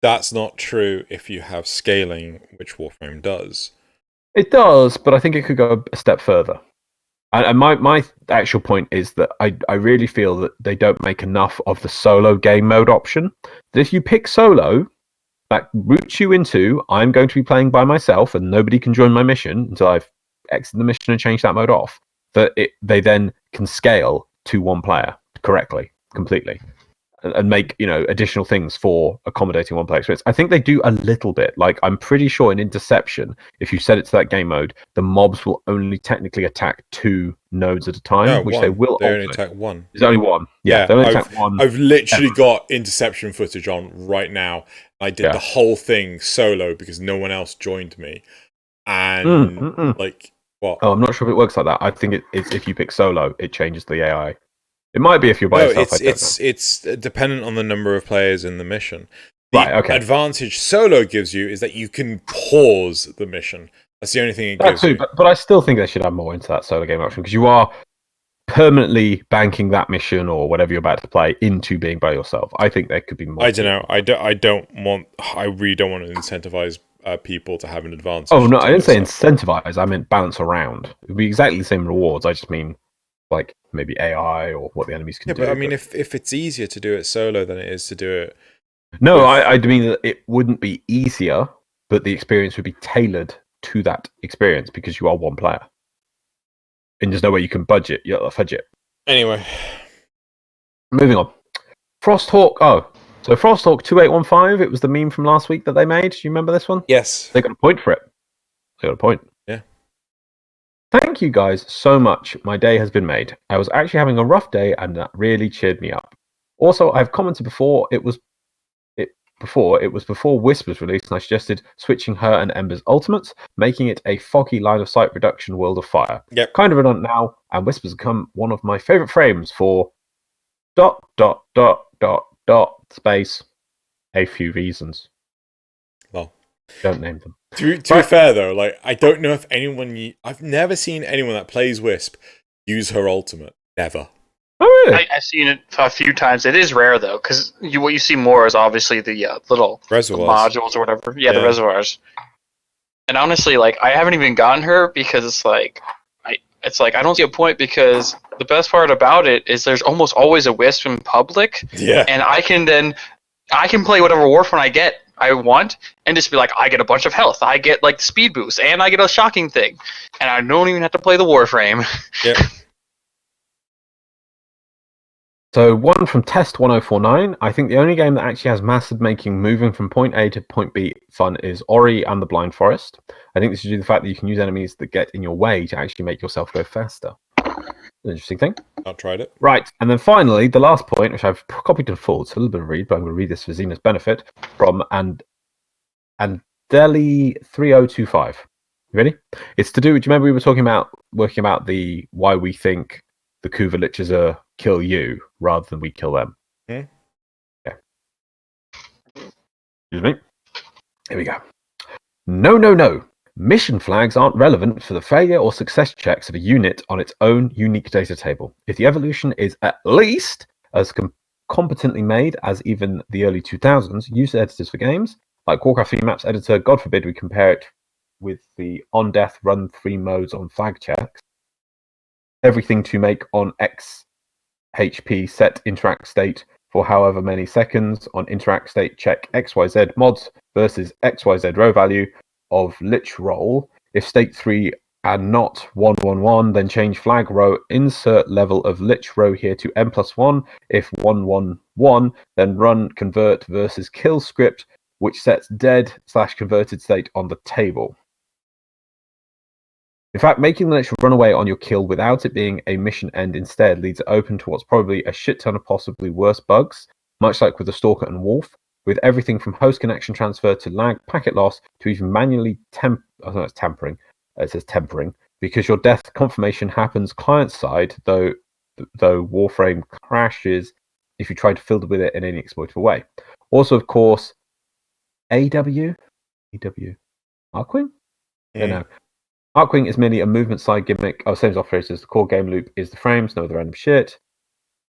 That's not true if you have scaling, which Warframe does. It does, but I think it could go a step further. And my actual point is that I really feel that they don't make enough of the solo game mode option. That if you pick solo, that routes you into, I'm going to be playing by myself and nobody can join my mission until I've exited the mission and changed that mode off. That they then can scale to one player correctly, completely. And make additional things for accommodating one player experience. I think they do a little bit. Like I'm pretty sure in Interception, if you set it to that game mode, the mobs will only technically attack 2 nodes at a time, No, which one. they will. They only attack 1. There's only 1. Yeah, they only attack 1. I've literally got Interception footage on right now. I did the whole thing solo because no one else joined me, and like what? Oh, I'm not sure if it works like that. I think it's if you pick solo, it changes the AI. It might be if you're by yourself. It's dependent on the number of players in the mission. The advantage solo gives you is that you can pause the mission. That's the only thing it gives you. But I still think they should have more into that solo game option because you are permanently banking that mission or whatever you're about to play into being by yourself. I think there could be more. I don't know. I really don't want to incentivize people to have an advantage. Oh no, I didn't say incentivize. I meant balance around. It would be exactly the same rewards. I just mean like maybe AI or what the enemies can do. But I mean, if it's easier to do it solo than it is to do it... No, I mean that it wouldn't be easier, but the experience would be tailored to that experience because you are one player. And there's no way you can fudge it. Anyway. Moving on. Frosthawk. Oh, so Frosthawk 2815, it was the meme from last week that they made. Do you remember this one? Yes. They got a point for it. They got a point. Yeah. Thank you guys so much. My day has been made. I was actually having a rough day and that really cheered me up. Also, I've commented before it was before Wisp was released, and I suggested switching her and Ember's ultimates, making it a foggy line of sight reduction world of fire. Yep. Kind of redundant now, and Wisp has become one of my favourite frames for ... space a few reasons. Well, don't name them. To be fair though, like I don't know if I've never seen anyone that plays Wisp use her ultimate. Never. Oh, really? I've seen it a few times. It is rare though, because what you see more is obviously the little modules or whatever. Yeah, the reservoirs. And honestly, like I haven't even gotten her because it's like I don't see a point because the best part about it is there's almost always a Wisp in public. Yeah. And I can play whatever Warframe I want and just be like, I get a bunch of health, I get like speed boost, and I get a shocking thing, and I don't even have to play the Warframe. Yep. So one from Test 1049. I think the only game that actually has massive making moving from point A to point B fun is Ori and the Blind Forest. I think this is due to the fact that you can use enemies that get in your way to actually make yourself go faster. Interesting thing. I've tried it. Right, and then finally, the last point, which I've copied in full, it's a little bit of a read, but I'm going to read this for Xeno's benefit, from Andeli3025. You ready? It's to do, do you remember we were working about the why we think the Kuva Lichers kill you rather than we kill them? Hmm? Yeah. Excuse me. Here we go. No. Mission flags aren't relevant for the failure or success checks of a unit on its own unique data table. If the evolution is at least as competently made as even the early 2000s, user editors for games, like Warcraft 3 Maps editor, God forbid we compare it with the on-death run 3 modes on flag checks, everything to make on XHP set interact state for however many seconds on interact state check XYZ mods versus XYZ row value of lich roll. If state 3 and not 111, then change flag row, insert level of lich row here to n+1. If 111, then run convert versus kill script, which sets dead/converted state on the table. In fact, making the lich run away on your kill without it being a mission end instead leaves it open to what's probably a shit ton of possibly worse bugs, much like with the Stalker and Wolf, with everything from host connection transfer to lag, packet loss, to even manually tempering, because your death confirmation happens client side, though Warframe crashes if you try to fiddle with it in any exploitable way. Also, of course, Arcwing? I don't know. Arcwing is merely a movement side gimmick. Same as operators. The core game loop is the frames, no other random shit.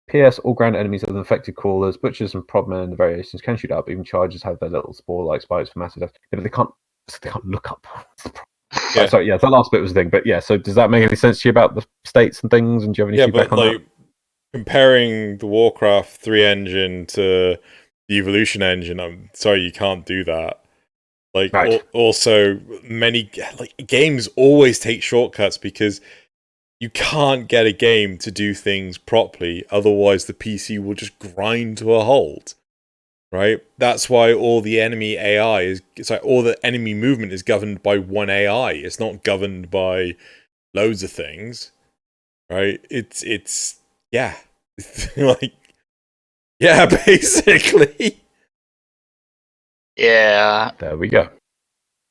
PS, all ground enemies other than affected crawlers, butchers and progmen, the variations can shoot up. Even chargers have their little spore-like spikes for massive death. Yeah, but they can't look up. Yeah. Sorry, yeah, that last bit was the thing. But yeah, so does that make any sense to you about the states and things? And do you have any feedback on that? Comparing the Warcraft 3 engine to the Evolution engine, I'm sorry, you can't do that. Also, many games always take shortcuts because you can't get a game to do things properly. Otherwise, the PC will just grind to a halt. Right? That's why all the enemy AI all the enemy movement is governed by one AI. It's not governed by loads of things. Right? It's yeah. Basically. Yeah. There we go.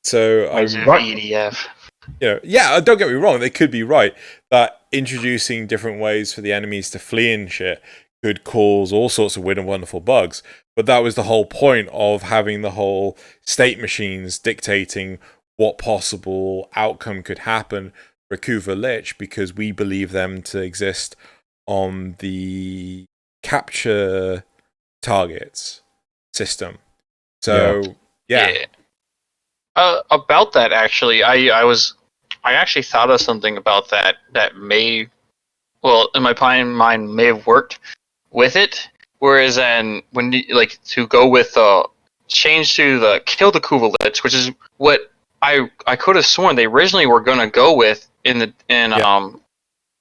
So EDF. Don't get me wrong, they could be right that introducing different ways for the enemies to flee and shit could cause all sorts of weird and wonderful bugs. But that was the whole point of having the whole state machines dictating what possible outcome could happen for Kuva Lich, because we believe them to exist on the capture targets system. So yeah. About that, actually, I actually thought of something about that may, well, in my mind, may have worked with it. Whereas then, when you to go with change to the kill the Kuva Lich, which is what I could have sworn they originally were gonna go with in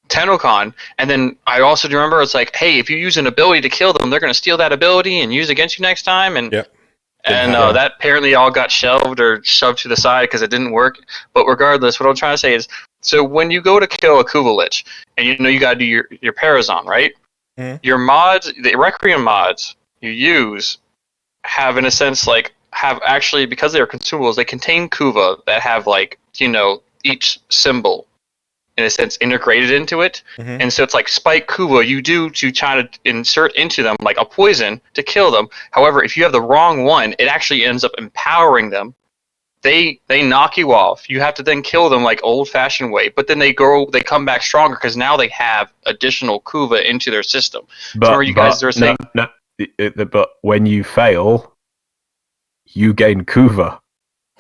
TennoCon, and then I also do remember it's like, hey, if you use an ability to kill them, they're gonna steal that ability and use it against you next time, and. Yep. And that apparently all got shelved or shoved to the side because it didn't work. But regardless, what I'm trying to say is, so when you go to kill a Kuva Lich, and you got to do your Parazon, right? Mm-hmm. Your mods, the Requiem mods you use, have in a sense have actually, because they are consumables, they contain Kuva that have each symbol in a sense integrated into it. Mm-hmm. And so it's like spike Kuva you do to try to insert into them like a poison to kill them. However, if you have the wrong one, it actually ends up empowering them. They knock you off. You have to then kill them like old-fashioned way, but then they come back stronger because now they have additional Kuva into their system. But you guys were saying but when you fail, you gain Kuva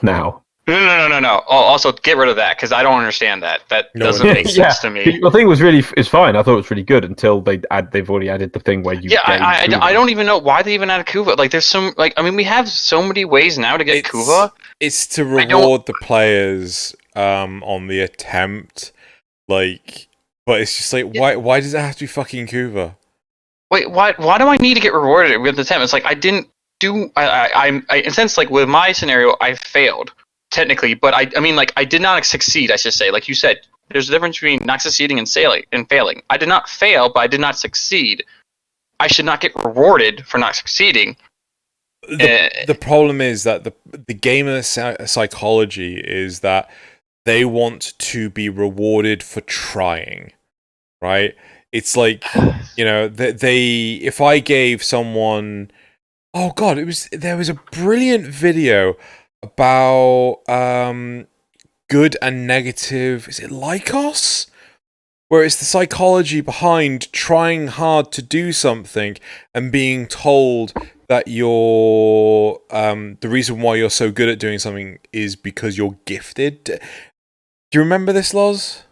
now. No. Also, get rid of that because I don't understand that. That doesn't make sense to me. The thing is fine. I thought it was really good until they've already added the thing where you. I don't even know why they even added Kuva. There's some we have so many ways now to get Kuva. It's to reward the players on the attempt, but it's just why does it have to be fucking Kuva? Wait, why do I need to get rewarded with the attempt? It's like I didn't do. I in a sense with my scenario I failed. Technically, but I did not succeed. I should say, like you said, there's a difference between not succeeding and failing. I did not fail, but I did not succeed. I should not get rewarded for not succeeding. The problem is that the gamer psychology is that they want to be rewarded for trying, right? It's like if I gave someone, oh god, there was a brilliant video about good and negative, is it Lycos? Where it's the psychology behind trying hard to do something and being told that you're the reason why you're so good at doing something is because you're gifted. Do you remember this, Loz?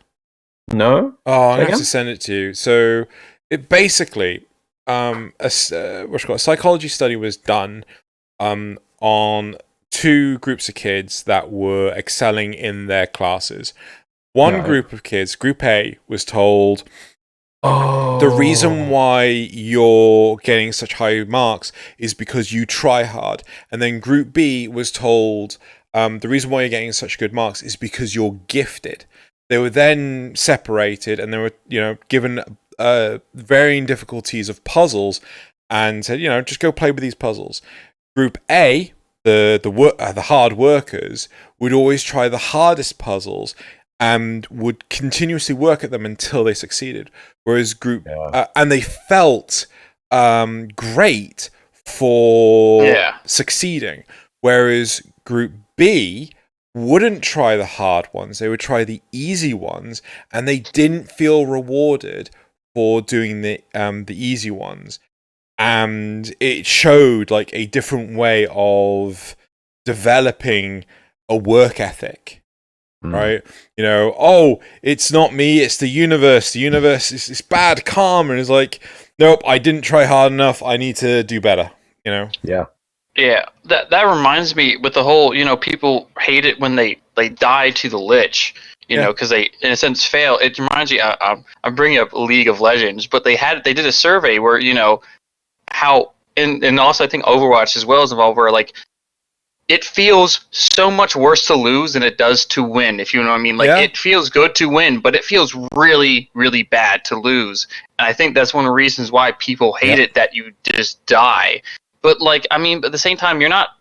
No. Oh, I'm going to have to send it to you. So it basically a psychology study was done on two groups of kids that were excelling in their classes. One group of kids, Group A, was told, the reason why you're getting such high marks is because you try hard. And then Group B was told, the reason why you're getting such good marks is because you're gifted. They were then separated, and they were, given varying difficulties of puzzles, and said, just go play with these puzzles. Group A, the hard workers, would always try the hardest puzzles and would continuously work at them until they succeeded. Whereas and they felt great for succeeding. Whereas Group B wouldn't try the hard ones; they would try the easy ones, and they didn't feel rewarded for doing the easy ones. And it showed like a different way of developing a work ethic. Right? It's not me, it's the universe. The universe is bad karma, and it's like, nope, I didn't try hard enough. I need to do better. Yeah. Yeah. That reminds me with the whole, people hate it when they die to the Lich, because they, in a sense, fail. It reminds me, I'm bringing up League of Legends, but they did a survey where, how, and also I think Overwatch as well is involved, where like, it feels so much worse to lose than it does to win, if you know what I mean. Like, it feels good to win, but it feels really, really bad to lose. And I think that's one of the reasons why people hate it, that you just die. But, like, I mean, at the same time, you're not...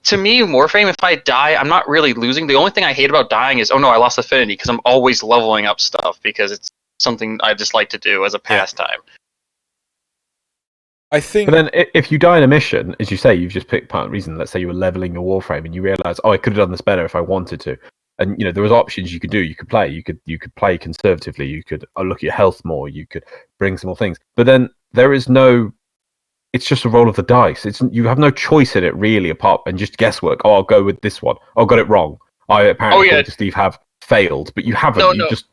to me, Warframe, if I die, I'm not really losing. The only thing I hate about dying is, oh no, I lost affinity, because I'm always leveling up stuff, because it's something I just like to do as a pastime. I think. But then, if you die in a mission, as you say, you've just picked part of the reason. Let's say you were leveling your Warframe, and you realise, I could have done this better if I wanted to. And there was options you could do. You could play. You could play conservatively. You could look at your health more. You could bring some more things. But then there is no. It's just a roll of the dice. You have no choice in it really, apart and just guesswork. Oh, I'll go with this one. Oh, got it wrong. I apparently, according to Steve, have failed, but you haven't. No. Just.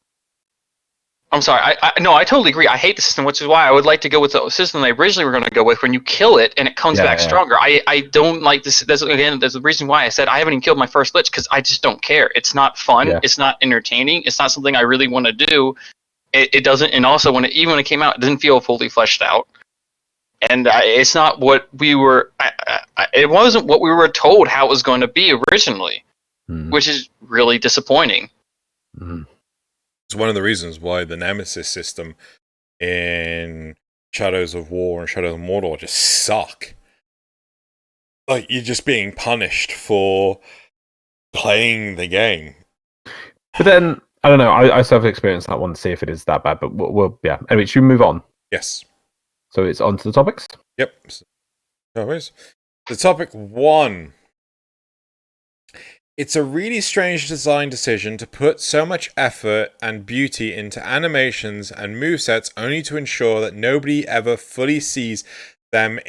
I'm sorry. I totally agree. I hate the system, which is why I would like to go with the system they originally were going to go with, when you kill it and it comes back stronger. I don't like this. There's the reason why I said I haven't even killed my first Lich, because I just don't care. It's not fun. Yeah. It's not entertaining. It's not something I really want to do. It doesn't. And also, when it came out, it didn't feel fully fleshed out. And it's not what we were. It wasn't what we were told how it was going to be originally, which is really disappointing. It's one of the reasons why the Nemesis system in Shadows of War and Shadows of Mordor just suck. Like, you're just being punished for playing the game. But then, I don't know, I still have experienced that one to see if it is that bad, but we'll yeah. Anyway, should we move on? Yes. So it's on to the topics? Yep. Always. The topic 1. It's a really strange design decision to put so much effort and beauty into animations and movesets only to ensure that nobody ever fully sees them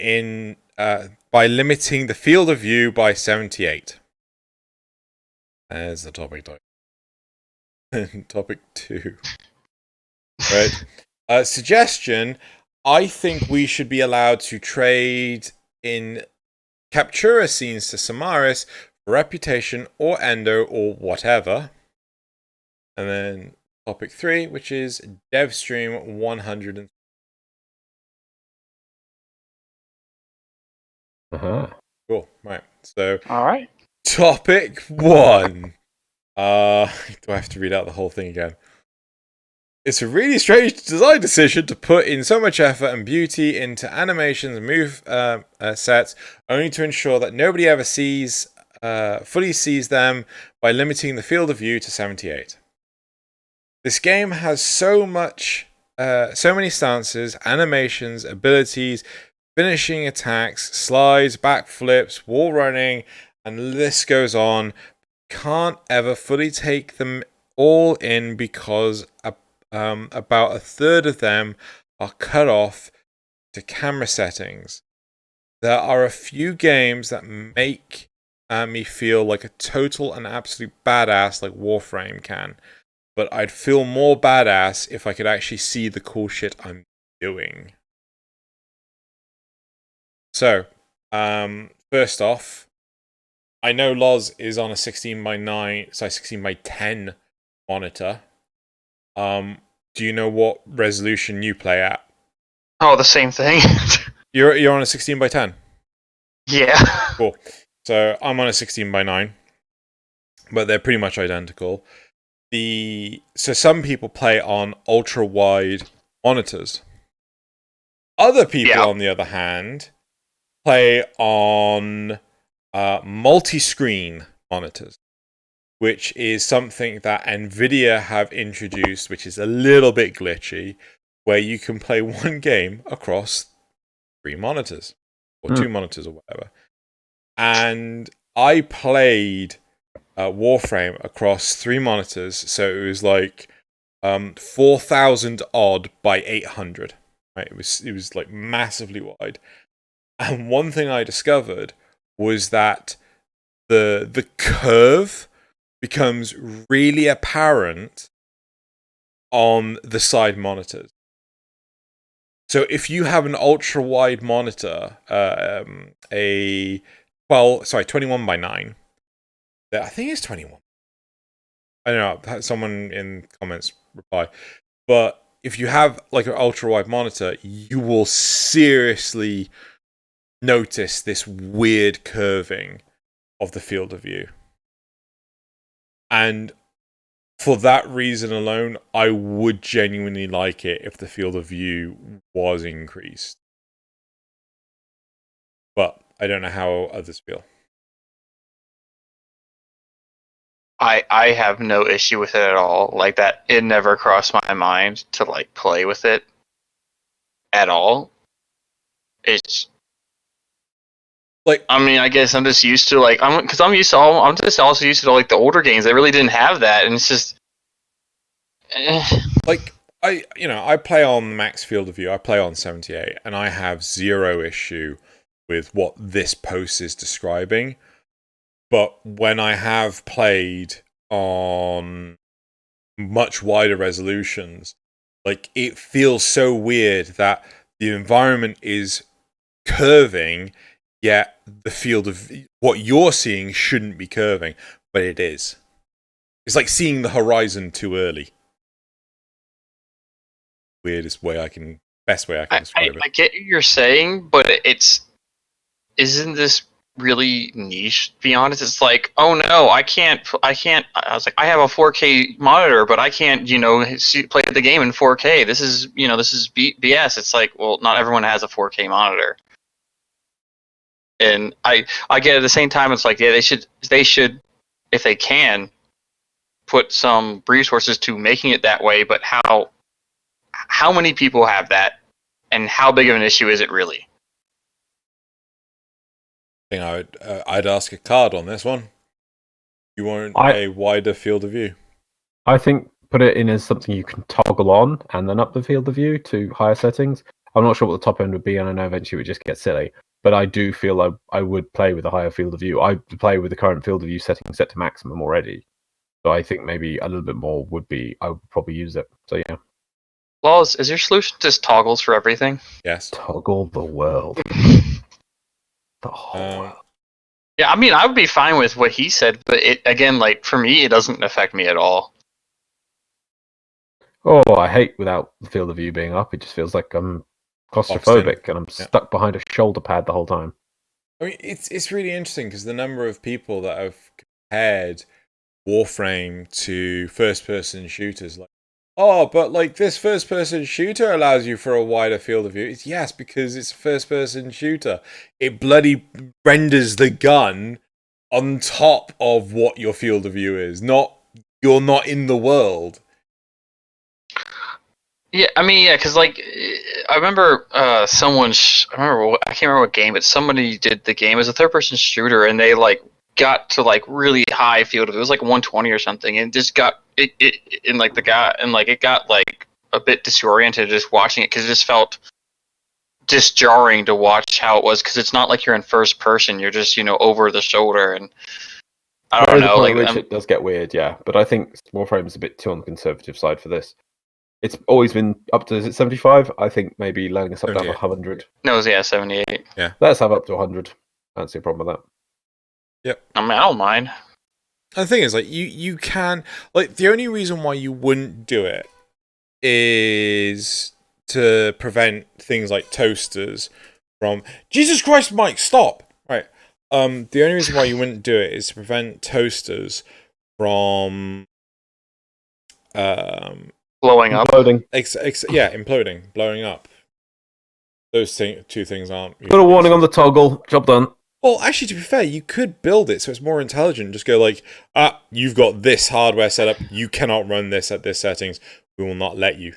by limiting the field of view by 78. There's the topic. Topic 2. Right. Suggestion. I think we should be allowed to trade in Captura scenes to Samaris, Reputation or Endo or whatever. And then topic 3, which is DevStream 100. Cool. Right. So all right. Topic 1. Do I have to read out the whole thing again? It's a really strange design decision to put in so much effort and beauty into animations and move sets only to ensure that nobody ever fully sees them by limiting the field of view to 78. This game has so many stances, animations, abilities, finishing attacks, slides, backflips, wall running, and the list goes on. Can't ever fully take them all in because about a third of them are cut off to camera settings. There are a few games that make me feel like a total and absolute badass like Warframe can, but I'd feel more badass if I could actually see the cool shit I'm doing. So, first off, I know Loz is on a 16:10 monitor. Do you know what resolution you play at? Oh, the same thing. You're on a 16:10. Yeah. Cool. So I'm on a 16:9, but they're pretty much identical. So some people play on ultra wide monitors. Other people, on the other hand, play on multi-screen monitors, which is something that Nvidia have introduced, which is a little bit glitchy, where you can play one game across 3 monitors, or 2 monitors, or whatever. And I played Warframe across 3 monitors, so it was like 4,000 odd by 800. Right? It was like massively wide. And one thing I discovered was that the curve becomes really apparent on the side monitors. So if you have an ultra wide monitor, a 21:9, I think it's 21. I don't know. Someone in comments reply, but if you have like an ultra wide monitor, you will seriously notice this weird curving of the field of view. And for that reason alone, I would genuinely like it if the field of view was increased. But I don't know how others feel. I have no issue with it at all. Like that, it never crossed my mind to like play with it at all. It's like, I mean, I guess I'm just used to like I'm just also used to like the older games. They really didn't have that, and it's just like I play on max field of view. I play on 78, and I have zero issue with what this post is describing. But when I have played on much wider resolutions, like it feels so weird that the environment is curving, yet the field of what you're seeing shouldn't be curving, but it is. It's like seeing the horizon too early. Best way I can describe it. I get what you're saying, but isn't this really niche, to be honest? It's like, oh no, I can't, I was like, I have a 4K monitor, but I can't, play the game in 4K. This is BS. It's like, well, not everyone has a 4K monitor. And I get at the same time, it's like, yeah, they should, if they can, put some resources to making it that way, but how many people have that, and how big of an issue is it really? I think I'd ask a card on this one. You want a wider field of view? I think put it in as something you can toggle on and then up the field of view to higher settings. I'm not sure what the top end would be, and I know eventually it would just get silly. But I do feel I would play with a higher field of view. I play with the current field of view setting set to maximum already. So I think maybe a little bit more I would probably use it. So yeah. Loz, is your solution just toggles for everything? Yes. Toggle the world. The whole world. Yeah, I mean, I would be fine with what he said, but for me, it doesn't affect me at all. Oh, I hate without the field of view being up. It just feels like I'm claustrophobic and I'm stuck behind a shoulder pad the whole time. I mean, it's really interesting because the number of people that have compared Warframe to first-person shooters, like, oh, but like this first-person shooter allows you for a wider field of view. Yes, because it's a first-person shooter. It bloody renders the gun on top of what your field of view is. You're not in the world. Yeah, I mean, because like I remember I can't remember what game, but somebody did the game as a third-person shooter, and they like got to like really high field of view. It was like 120 or something, and just got it got like a bit disoriented just watching it because it just felt just jarring to watch how it was, because it's not like you're in first person, you're just over the shoulder, and I don't know, like it does get weird, yeah. But I think Warframe is a bit too on the conservative side for this. It's always been up to, is it 75? I think maybe letting us up to have 100. No, yeah, 78. Yeah. Let's have up to 100. I don't see a problem with that. Yep. I mean, I don't mind. And the thing is, like, you can, like, the only reason why you wouldn't do it is to prevent things like toasters from, Jesus Christ, Mike, stop! Right. The only reason why you wouldn't do it is to prevent toasters from blowing up. Imploding. Imploding, blowing up. Those two things aren't. Put a warning on the toggle. Job done. Well, actually, to be fair, you could build it so it's more intelligent. Just go like, you've got this hardware set up. You cannot run this at this settings. We will not let you.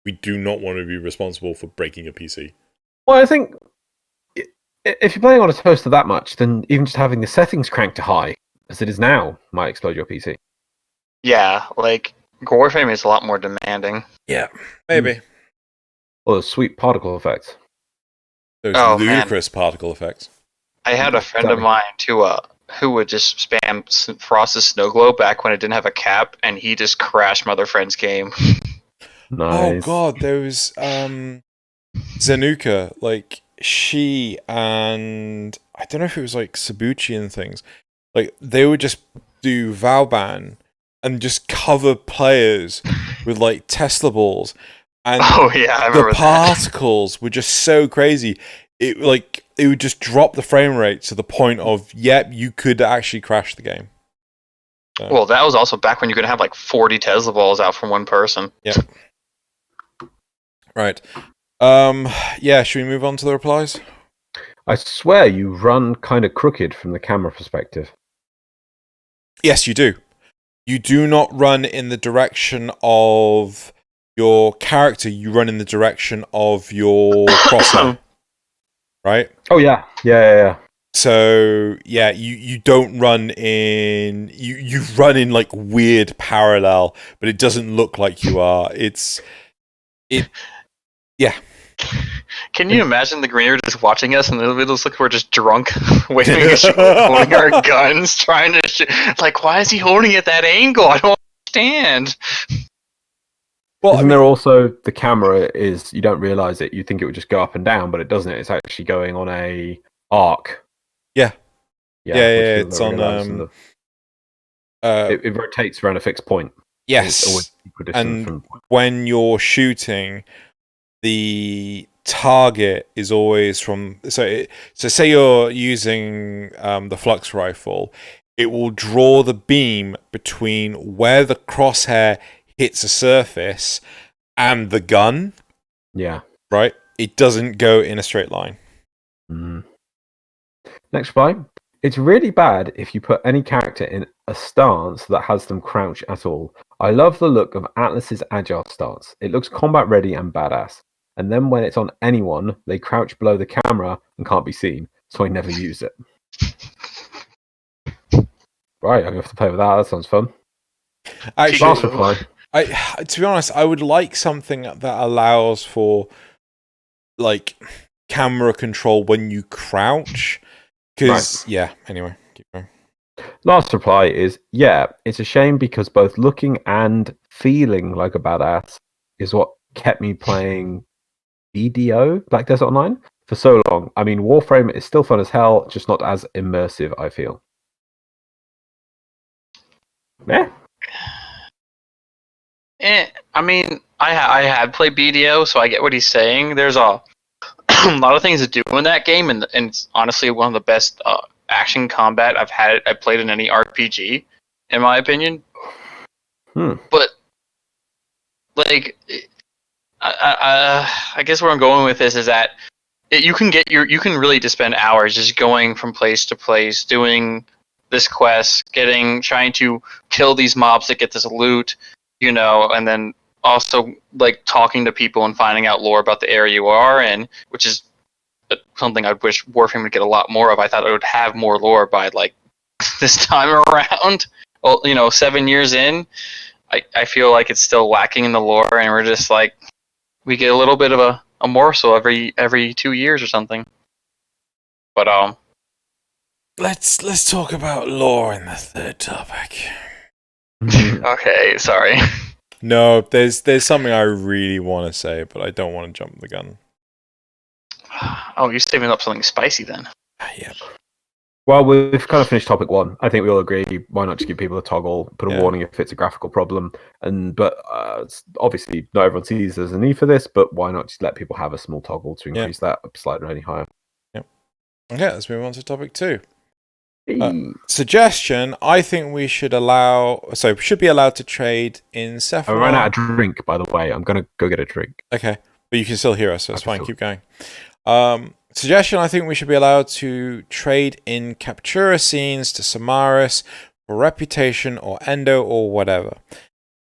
We do not want to be responsible for breaking a PC. Well, I think if you're playing on a toaster that much, then even just having the settings cranked to high, as it is now, might explode your PC. Yeah, like, Warframe is a lot more demanding. Yeah, maybe. Or the sweet particle effects. Those ludicrous particle effects. I had a friend of mine who would just spam Frost's Snow Globe back when it didn't have a cap, and he just crashed my other friend's game. Nice. Oh god, there was Zanuka, like, she and I don't know if it was like Sabuchi and things, like, they would just do Valban and just cover players with like Tesla balls, and oh yeah, I remember the particles were just so crazy. It would just drop the frame rate to the point of, you could actually crash the game. So. Well, that was also back when you could have like 40 Tesla balls out from one person. Yep. Right. Should we move on to the replies? I swear you run kind of crooked from the camera perspective. Yes, you do. You do not run in the direction of your character, you run in the direction of your crosshair. Right? Oh, yeah. Yeah. So, you don't run in... You run in, like, weird parallel, but it doesn't look like you are. Yeah. Can you imagine the greener just watching us and it looks like we're just drunk, waving holding our guns, trying to shoot. Like, why is he holding it at that angle? I don't understand. Well, isn't there also the camera is, you don't realize it, you think it would just go up and down, but it doesn't. It's actually going on a arc. Yeah, it's on... it rotates around a fixed point. Yes, and when you're shooting, the target is always from... So say you're using the flux rifle, it will draw the beam between where the crosshair hits a surface and the gun. Yeah. Right? It doesn't go in a straight line. Mm. Next reply. It's really bad if you put any character in a stance that has them crouch at all. I love the look of Atlas's agile stance. It looks combat ready and badass. And then when it's on anyone, they crouch below the camera and can't be seen, so I never use it. Right, I'm going to have to play with that. That sounds fun. Actually, last reply. To be honest, I would like something that allows for, like, camera control when you crouch. Because, anyway, keep going. Last reply is, it's a shame because both looking and feeling like a badass is what kept me playing BDO, Black Desert Online, for so long. I mean, Warframe is still fun as hell, just not as immersive, I feel. Yeah. I mean, I had played BDO, so I get what he's saying. There's a lot of things to do in that game, and it's honestly one of the best action combat I played in any RPG, in my opinion. But like, I guess where I'm going with this is that you can really just spend hours just going from place to place, doing this quest, trying to kill these mobs to get this loot, and then also like talking to people and finding out lore about the area you are in, which is something I wish Warframe would get a lot more of. I thought it would have more lore by like this time around. Well, 7 years in, I feel like it's still lacking in the lore, and we're just like, we get a little bit of a morsel every 2 years or something. But let's talk about lore in the third topic. Okay, sorry. No, there's something I really want to say, but I don't want to jump the gun. Oh, you're saving up something spicy then. Yeah. Well, we've kind of finished topic 1. I think we all agree. Why not just give people a toggle, put a Yeah. warning if it's a graphical problem, but obviously not everyone sees there's a need for this. But why not just let people have a small toggle to increase that slightly any higher? Yep. Okay, let's move on to topic 2. Suggestion: I think we should be allowed to trade in Cephalon. I ran out of drink, by the way. I'm gonna go get a drink. Okay, but you can still hear us, so it's fine. Keep going. Suggestion: I think we should be allowed to trade in Captura scenes to Samaris for reputation or endo or whatever.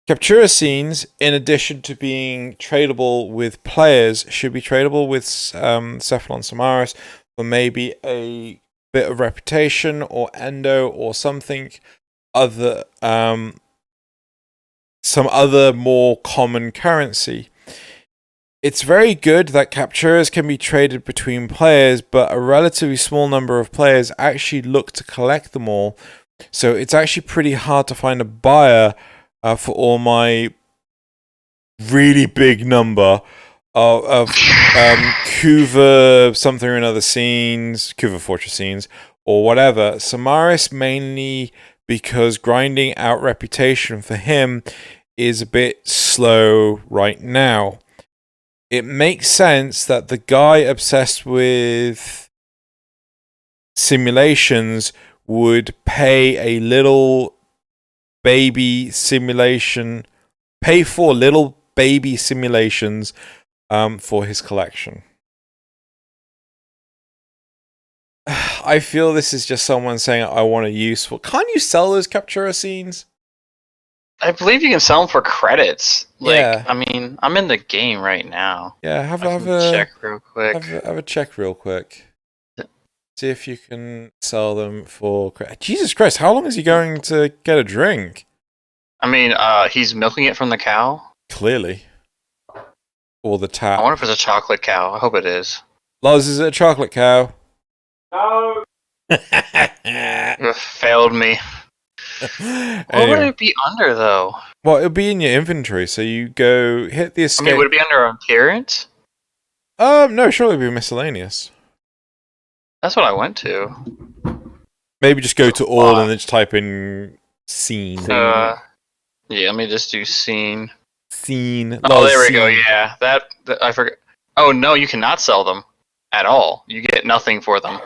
Captura scenes, in addition to being tradable with players, should be tradable with Cephalon Samaris for maybe a bit of reputation or endo or something other, some other more common currency. It's very good that capturas can be traded between players, but a relatively small number of players actually look to collect them all. So it's actually pretty hard to find a buyer for all my really big number of Kuva something or another scenes, Kuva Fortress scenes, or whatever. Samaris mainly because grinding out reputation for him is a bit slow right now. It makes sense that the guy obsessed with simulations would pay a little baby simulation, pay for little baby simulations for his collection. I feel this is just someone saying, I want a useful... Can't you sell those Captura scenes? I believe you can sell them for credits. Yeah. I mean, I'm in the game right now. Yeah, have a check real quick. Have a check real quick. See if you can sell them for credit. Jesus Christ, how long is he going to get a drink? I mean, he's milking it from the cow. Clearly. Or the tap. I wonder if it's a chocolate cow. I hope it is. Loz, is it a chocolate cow? No. It failed me. What would it be under, though? Well, it'll be in your inventory, so you go hit the escape. I mean, would it be under appearance? No, surely it'll be miscellaneous. That's what I went to. Maybe just go to all and then just type in scene. Yeah, let me just do scene. Scene. Oh, there we go. Yeah, that I forgot. Oh no, you cannot sell them at all. You get nothing for them.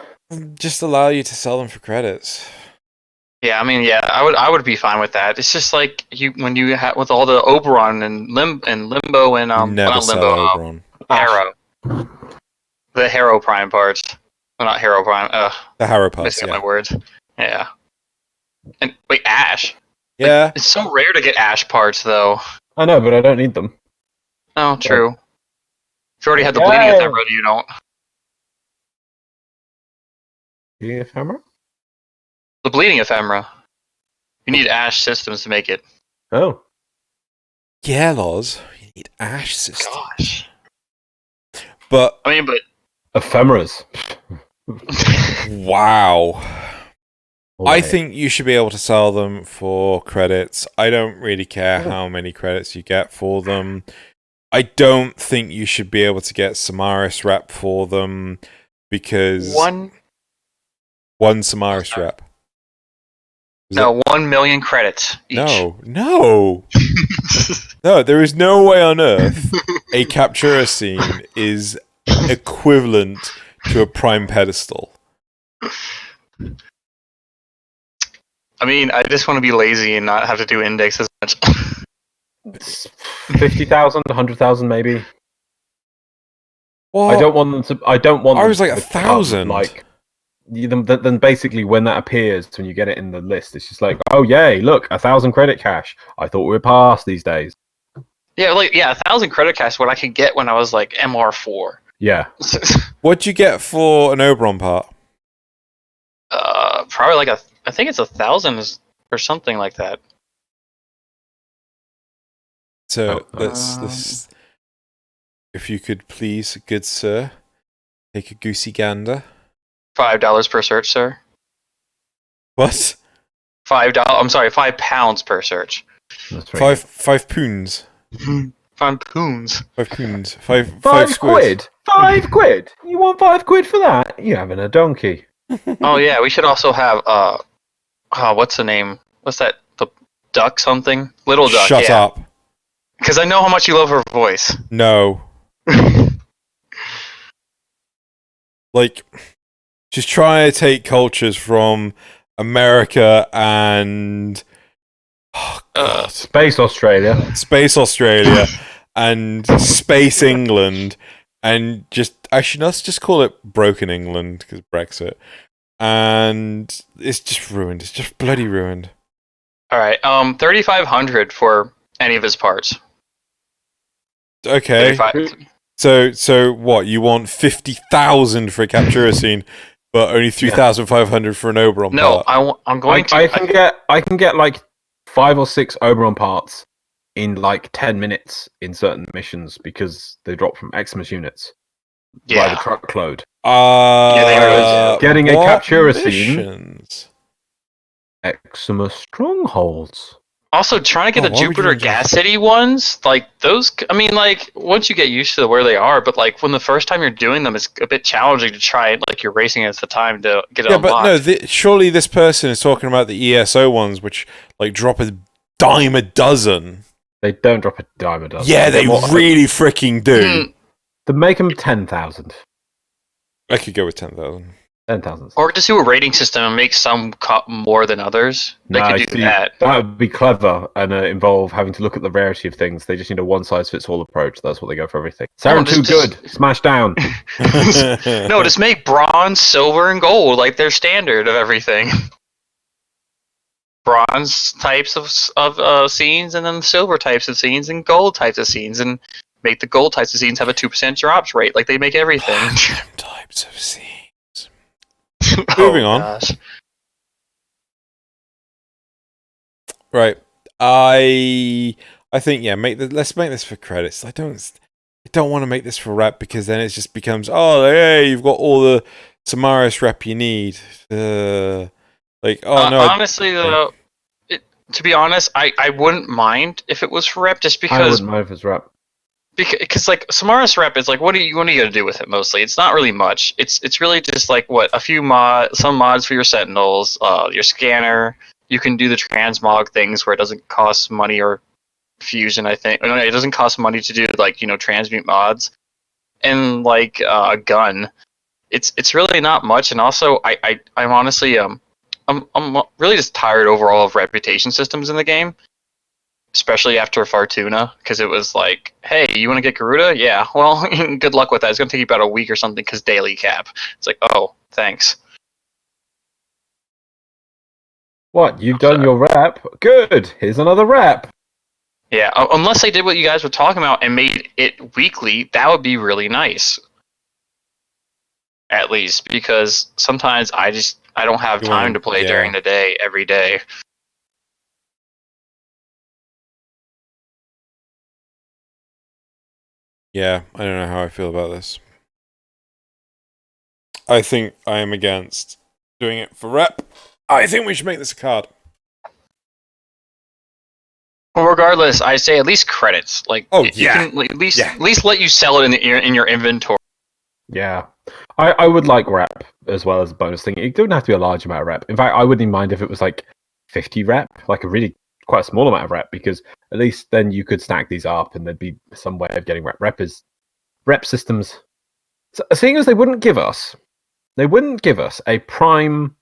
Just allow you to sell them for credits. Yeah, I mean, yeah, I would be fine with that. It's just like when you have with all the Oberon and Limbo and Never not sell Limbo, Oberon. Harrow, the Harrow Prime parts. Well, not Harrow Prime. The Harrow parts. Missing my words. Yeah. And wait, Ash. Yeah. Like, it's so rare to get Ash parts, though. I know, but I don't need them. Oh, true. If you already have the bleeding ephemera, you don't. The ephemera? The bleeding ephemera. You need Ash systems to make it. Oh. Yeah, Loz. You need Ash systems. Gosh. But I mean, but Ephemeras. wow. I Right. think you should be able to sell them for credits. I don't really care how many credits you get for them. I don't think you should be able to get Samaris rep for them because one Samaris rep. No, 1 million credits each. No. No, there is no way on earth a Captura scene is equivalent to a prime pedestal. I mean, I just want to be lazy and not have to do index as much. 50,000, 100,000 maybe. Well, I don't want them to. I don't want. I them was like to 1,000. Like, then basically when that appears, when you get it in the list, it's just like, oh yay, look, 1,000 credit cash. I thought we were past these days. Yeah, 1,000 credit cash. What I could get when I was like MR4. Yeah. What'd you get for an Oberon part? Probably I think it's 1,000 or something like that. So let's. If you could please, good sir, take a goosey gander. $5 per search, sir. What? $5. I'm sorry, £5 per search. That's very good. Five poons. 5 poons. 5 poons. Five £5 squids. £5? You want £5 for that? You're having a donkey. Oh yeah, we should also have what's the name? What's that? The duck something? Little duck. Shut up. Because I know how much you love her voice. No. Like, just try to take cultures from America and Space Australia. Space Australia and Space England, and just actually let's just call it Broken England because Brexit, and it's just ruined. It's just bloody ruined. All right, 3,500 for any of his parts. Okay. 35. So what? You want 50,000 for a Captura scene, but only 3,500 for an Oberon No, part? I'm going to. I can get like 5 or 6 Oberon parts in like 10 minutes in certain missions because they drop from Xmas units by the truckload. Yeah, they are. Getting a what Captura scene. missions? Xmas strongholds. Also, trying to get the why would you Jupiter do Gas City ones, like those. I mean, like once you get used to where they are, but like when the first time you're doing them, it's a bit challenging to try it. Like you're racing against the time to get it Yeah, unlocked. but no. Surely this person is talking about the ESO ones, which like drop a dime a dozen. They don't drop a dime a dozen. Yeah, they really freaking do. To make them 10,000. I could go with 10,000. 10,000. Or just do a rating system and make some cut more than others. They could do that. That would be clever and involve having to look at the rarity of things. They just need a one-size-fits-all approach. That's what they go for everything. Saren, too good. Smash down. No, just make bronze, silver, and gold like their standard of everything. Bronze types of scenes, and then silver types of scenes, and gold types of scenes, and make the gold types of scenes have a 2% drops rate like they make everything. Types of scenes. Moving on. Gosh. Right. I think let's make this for credits. I don't want to make this for rep because then it just becomes hey, you've got all the Samaris rep you need. No. Honestly though, to be honest, I wouldn't mind if it was for rep just I because wouldn't mind if it's rep. Because like Samaris rep is like what are you gonna do with it mostly? It's not really much. It's really just like a few some mods for your sentinels, your scanner. You can do the transmog things where it doesn't cost money or fusion. I think it doesn't cost money to do transmute mods, and like a gun. It's really not much. And also I'm honestly I'm really just tired overall of reputation systems in the game. Especially after Fortuna, because it was like, hey, you want to get Garuda? Yeah, well, good luck with that. It's going to take you about a week or something, because daily cap. It's like, oh, thanks. What? You've done your rep? Good. Here's another rep. Yeah, unless they did what you guys were talking about and made it weekly, that would be really nice. At least, because sometimes I don't have time to play during the day, every day. Yeah, I don't know how I feel about this. I think I am against doing it for rep. I think we should make this a card. Well, regardless, I say at least credits. Like, you can at least let you sell it in your inventory. Yeah, I would like rep as well as a bonus thing. It doesn't have to be a large amount of rep. In fact, I wouldn't mind if it was like 50 rep, like a really quite a small amount of rep, because at least then you could stack these up and there'd be some way of getting rep systems. So, seeing as they wouldn't give us a prime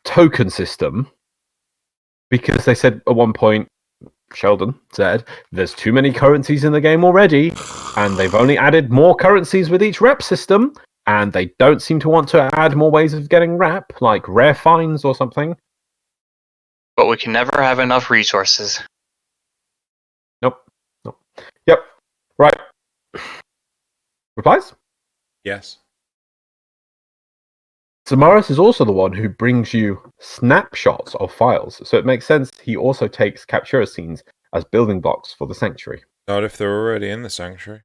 token system, because they said at one point, Sheldon said, there's too many currencies in the game already, and they've only added more currencies with each rep system, and they don't seem to want to add more ways of getting rep, like rare finds or something. But we can never have enough resources. Nope. Yep. Right. Replies? Yes. Samaris is also the one who brings you snapshots of files, so it makes sense he also takes Captura scenes as building blocks for the Sanctuary. Not if they're already in the Sanctuary.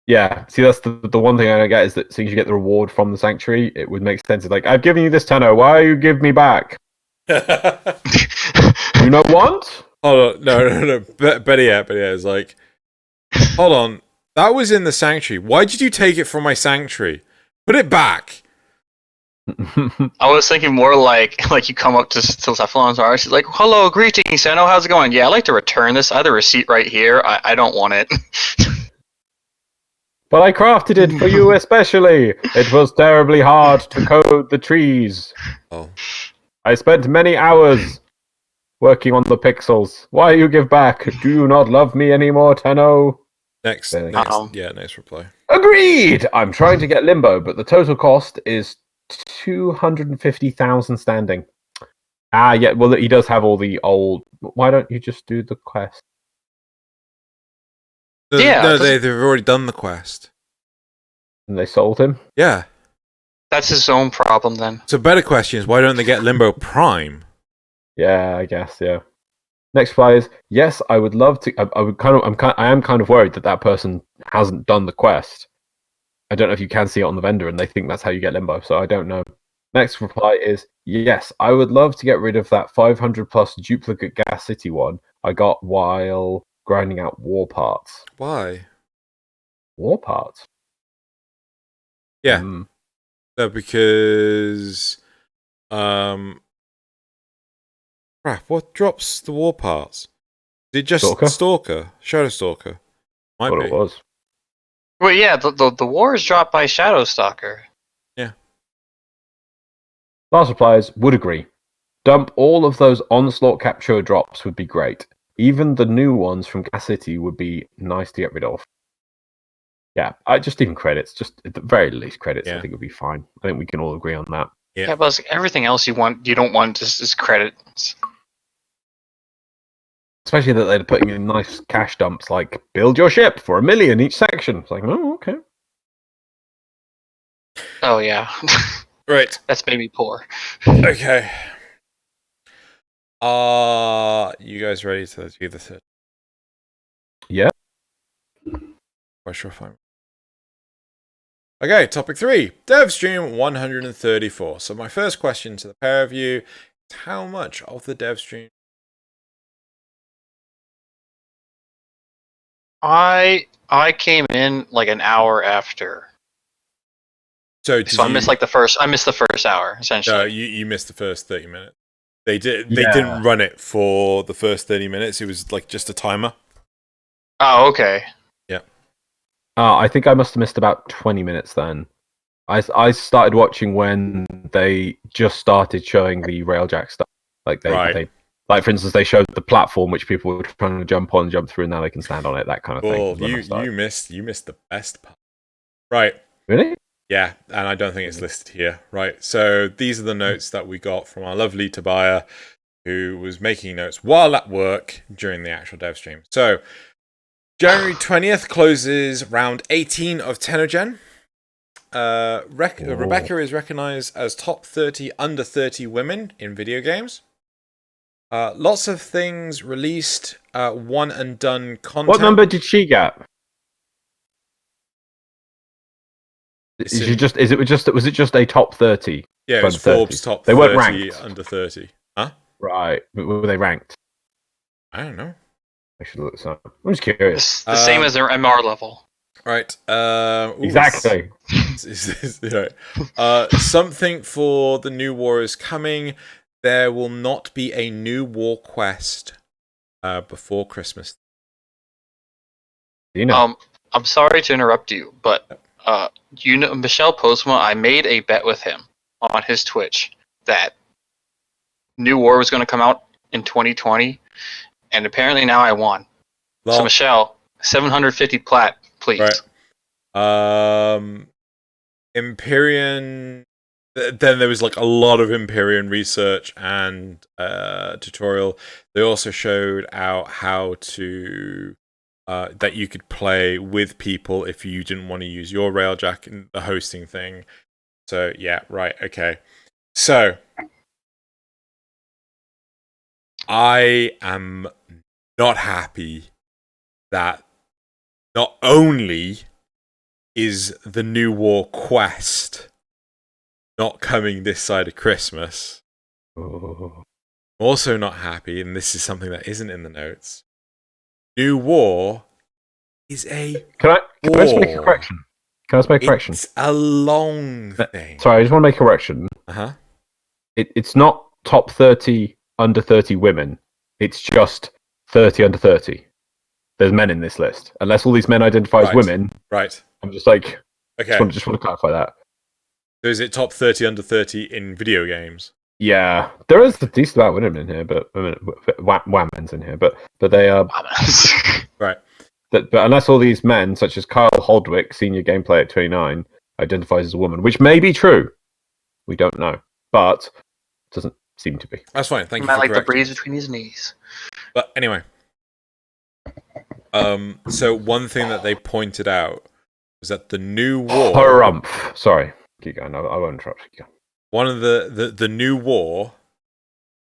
Yeah, see, that's the one thing I don't get is that since you get the reward from the Sanctuary, it would make sense. It's like, I've given you this Tenno, why you give me back? You know what? Hold on, no. Better yet, it's like, hold on, that was in the sanctuary. Why did you take it from my sanctuary? Put it back. I was thinking more like you come up to Cephalon's house. She's like, "Hello, greetings, Xeno. How's it going? Yeah, I'd like to return this. I have the receipt right here. I don't want it." But I crafted it for you especially. It was terribly hard to code the trees. Oh. I spent many hours working on the pixels. Why you give back? Do you not love me anymore, Tenno? Next reply. Agreed! I'm trying to get Limbo, but the total cost is 250,000 standing. Yeah, well, he does have all the old... Why don't you just do the quest? No, they've already done the quest. And they sold him? Yeah. That's his own problem then. So better question is, why don't they get Limbo Prime? Yeah, I guess, yeah. Next reply is, yes, I would love to... I am kind of worried that person hasn't done the quest. I don't know if you can see it on the vendor and they think that's how you get Limbo, so I don't know. Next reply is, yes, I would love to get rid of that 500 plus duplicate Gas City one I got while grinding out war parts. Why? War parts? Yeah. No, because... Crap, what drops the war parts? Is it just Stalker? Shadow Stalker? Might be. It was. Well, yeah, the war is dropped by Shadow Stalker. Yeah. Last replies would agree. Dump all of those Onslaught Capture drops would be great. Even the new ones from Gas City would be nice to get rid of. Yeah, just even credits, just at the very least credits, I think would be fine. I think we can all agree on that. Yeah, but everything else you don't want is credits. Especially that they're putting in nice cash dumps like build your ship for $1 million each section. It's like, oh, okay. Oh yeah. Right. That's maybe poor. Okay. You guys ready to do this? Yeah. Quite sure if I'm... Okay, topic 3. DevStream 134. So my first question to the pair of you is, how much of the DevStream... I came in like an hour after. So I missed like the first hour, essentially. No, you missed the first 30 minutes. They didn't run it for the first 30 minutes. It was like just a timer. Oh, okay. Yeah. I think I must have missed about 20 minutes then. I started watching when they just started showing the Railjack stuff. Like they like for instance, they showed the platform which people were trying to jump through, and now they can stand on it. That kind of thing. You missed the best part. Right. Really? Yeah, and I don't think it's listed here. Right. So these are the notes that we got from our lovely Tobiah, who was making notes while at work during the actual dev stream. So January 20th closes round 18 of Tennogen. Rebecca is recognized as top 30 under 30 women in video games. Lots of things released, one and done content. What number did she get? Was it just a top 30? Yeah, it was Forbes top 30. They weren't ranked under 30. Huh? Right. Were they ranked? I don't know. I should look this up. I'm just curious. It's the same as their MR level. Right. Exactly. Something for the new war is coming. There will not be a new war quest before Christmas. I'm sorry to interrupt you, but Michelle Postma, I made a bet with him on his Twitch that New War was going to come out in 2020, and apparently now I won. So Michelle, 750 Plat, please. Right. Empyrean. Then there was like a lot of Empyrean research and tutorial. They also showed out how to that you could play with people if you didn't want to use your Railjack and the hosting thing. So yeah, right, okay. So I am not happy that not only is the New War quest not coming this side of Christmas, Also not happy, and this is something that isn't in the notes. New War is a Can I just make a war. correction? Can I just make a correction? It's a long thing. Sorry, I just want to make a correction. Uh-huh. It's not top 30 under 30 women. It's just 30 under 30. There's men in this list. Unless all these men identify as women. Right. I'm just like, okay. Just want to clarify that. So is it top 30 under 30 in video games? Yeah, there is a decent amount of women in here, but women's in here, but they are right. But unless all these men, such as Kyle Holdwick, senior gameplay at 29, identifies as a woman, which may be true, we don't know, but it doesn't seem to be. That's fine. Thank you. Might like the breeze between his knees. But anyway, so one thing that they pointed out was that the new war. Harumph. Sorry, keep going. I won't interrupt you. One of the new war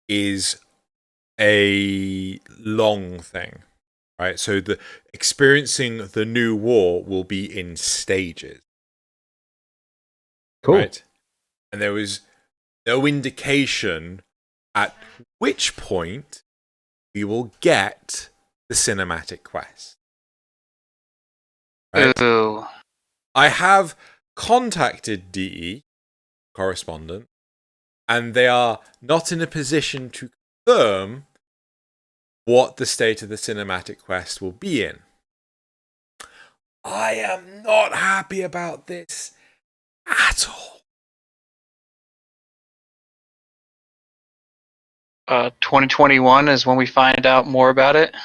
is a long thing, right? So the experiencing the new war will be in stages. Cool. Right? And there was no indication at which point we will get the cinematic quest. Right? Ooh. I have contacted DE correspondent, and they are not in a position to confirm what the state of the cinematic quest will be in. I am not happy about this at all. 2021 is when we find out more about it.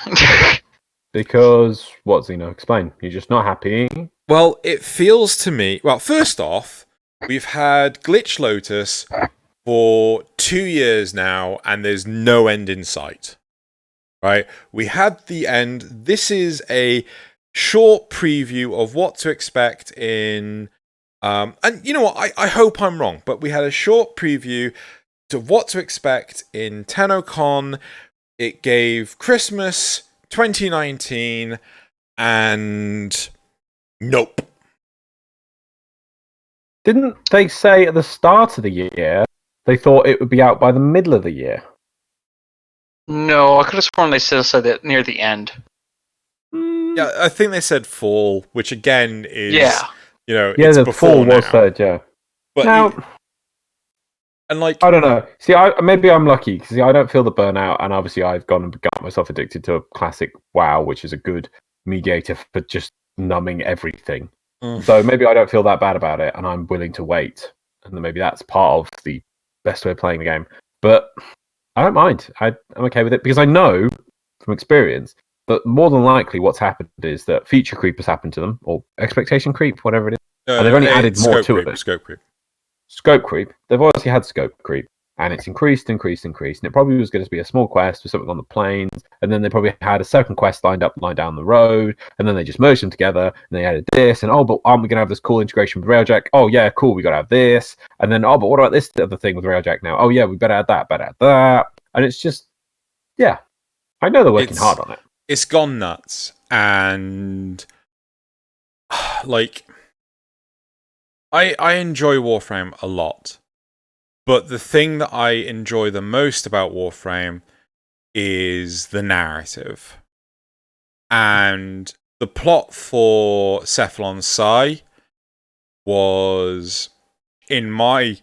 Because what, Xeno? Explain. You're just not happy? Well, it feels to me... Well, first off, we've had Glitch Lotus for 2 years now, and there's no end in sight. Right? We had the end. This is a short preview of what to expect in... and you know what? I hope I'm wrong, but we had a short preview to what to expect in TennoCon. It gave Christmas 2019, and nope. Didn't they say at the start of the year they thought it would be out by the middle of the year? No, I could have sworn they still said that near the end. Yeah, I think they said fall, which again is you know, yeah, it's the before fall now. was said, yeah. But now, and like I don't know. See, maybe I'm lucky because I don't feel the burnout, and obviously I've gone and got myself addicted to a classic WoW, which is a good mediator for just numbing everything. So maybe I don't feel that bad about it, and I'm willing to wait, and then maybe that's part of the best way of playing the game. But I don't mind. I'm okay with it because I know from experience that more than likely what's happened is that feature creep has happened to them, or expectation creep, whatever it is, and they've only added more to it. Scope creep. Scope creep. They've obviously had scope creep, and it's increased, and it probably was going to be a small quest with something on the plains, and then they probably had a second quest lined down the road, and then they just merged them together, and they added this, and oh, but aren't we going to have this cool integration with Railjack? Oh yeah, cool, we got to have this, and then oh, but what about this other thing with Railjack now? Oh yeah, we better add that, and it's just, yeah, I know they're working hard on it. It's gone nuts, and like I enjoy Warframe a lot. But the thing that I enjoy the most about Warframe is the narrative. And the plot for Cephalon Psi was, in my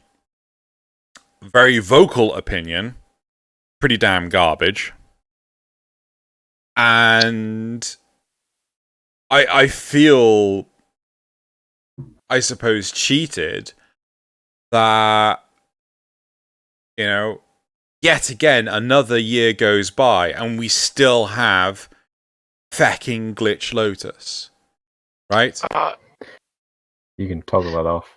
very vocal opinion, pretty damn garbage. And I feel, I suppose, cheated that, you know, yet again, another year goes by and we still have fecking Glitch Lotus. Right? You can toggle that off.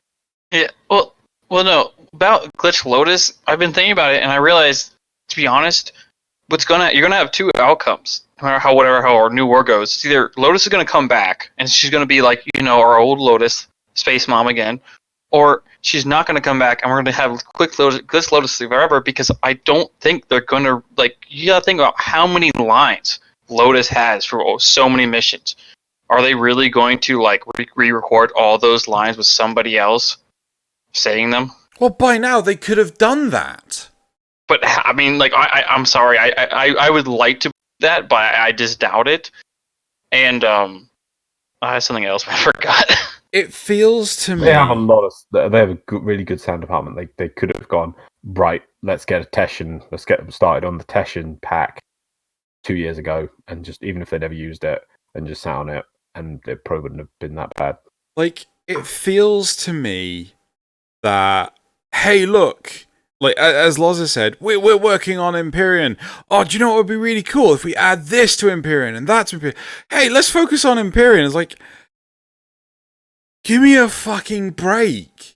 Yeah, well, no. About Glitch Lotus, I've been thinking about it, and I realized, to be honest, you're gonna have two outcomes, no matter how our new war goes. It's either Lotus is gonna come back, and she's gonna be like, you know, our old Lotus, Space Mom again, or she's not going to come back, and we're going to have Glitch Lotus forever, because I don't think they're going to, like, you got to think about how many lines Lotus has for so many missions. Are they really going to, like, re-record all those lines with somebody else saying them? Well, by now they could have done that. But I mean, like, I'm sorry. I would like to do that, but I just doubt it. And I had something else, but I forgot. It feels to me They have a lot of. They have a really good sound department. They could have gone right. Let's get let's get them started on the Teshin pack 2 years ago, and just even if they never used it, and just sat on it, and it probably wouldn't have been that bad. like it feels to me that, hey, look, like as Loza said, we're working on Empyrean. Oh, do you know what would be really cool if we add this to Empyrean and that to Empyrean? Hey, let's focus on Empyrean. It's like, give me a fucking break,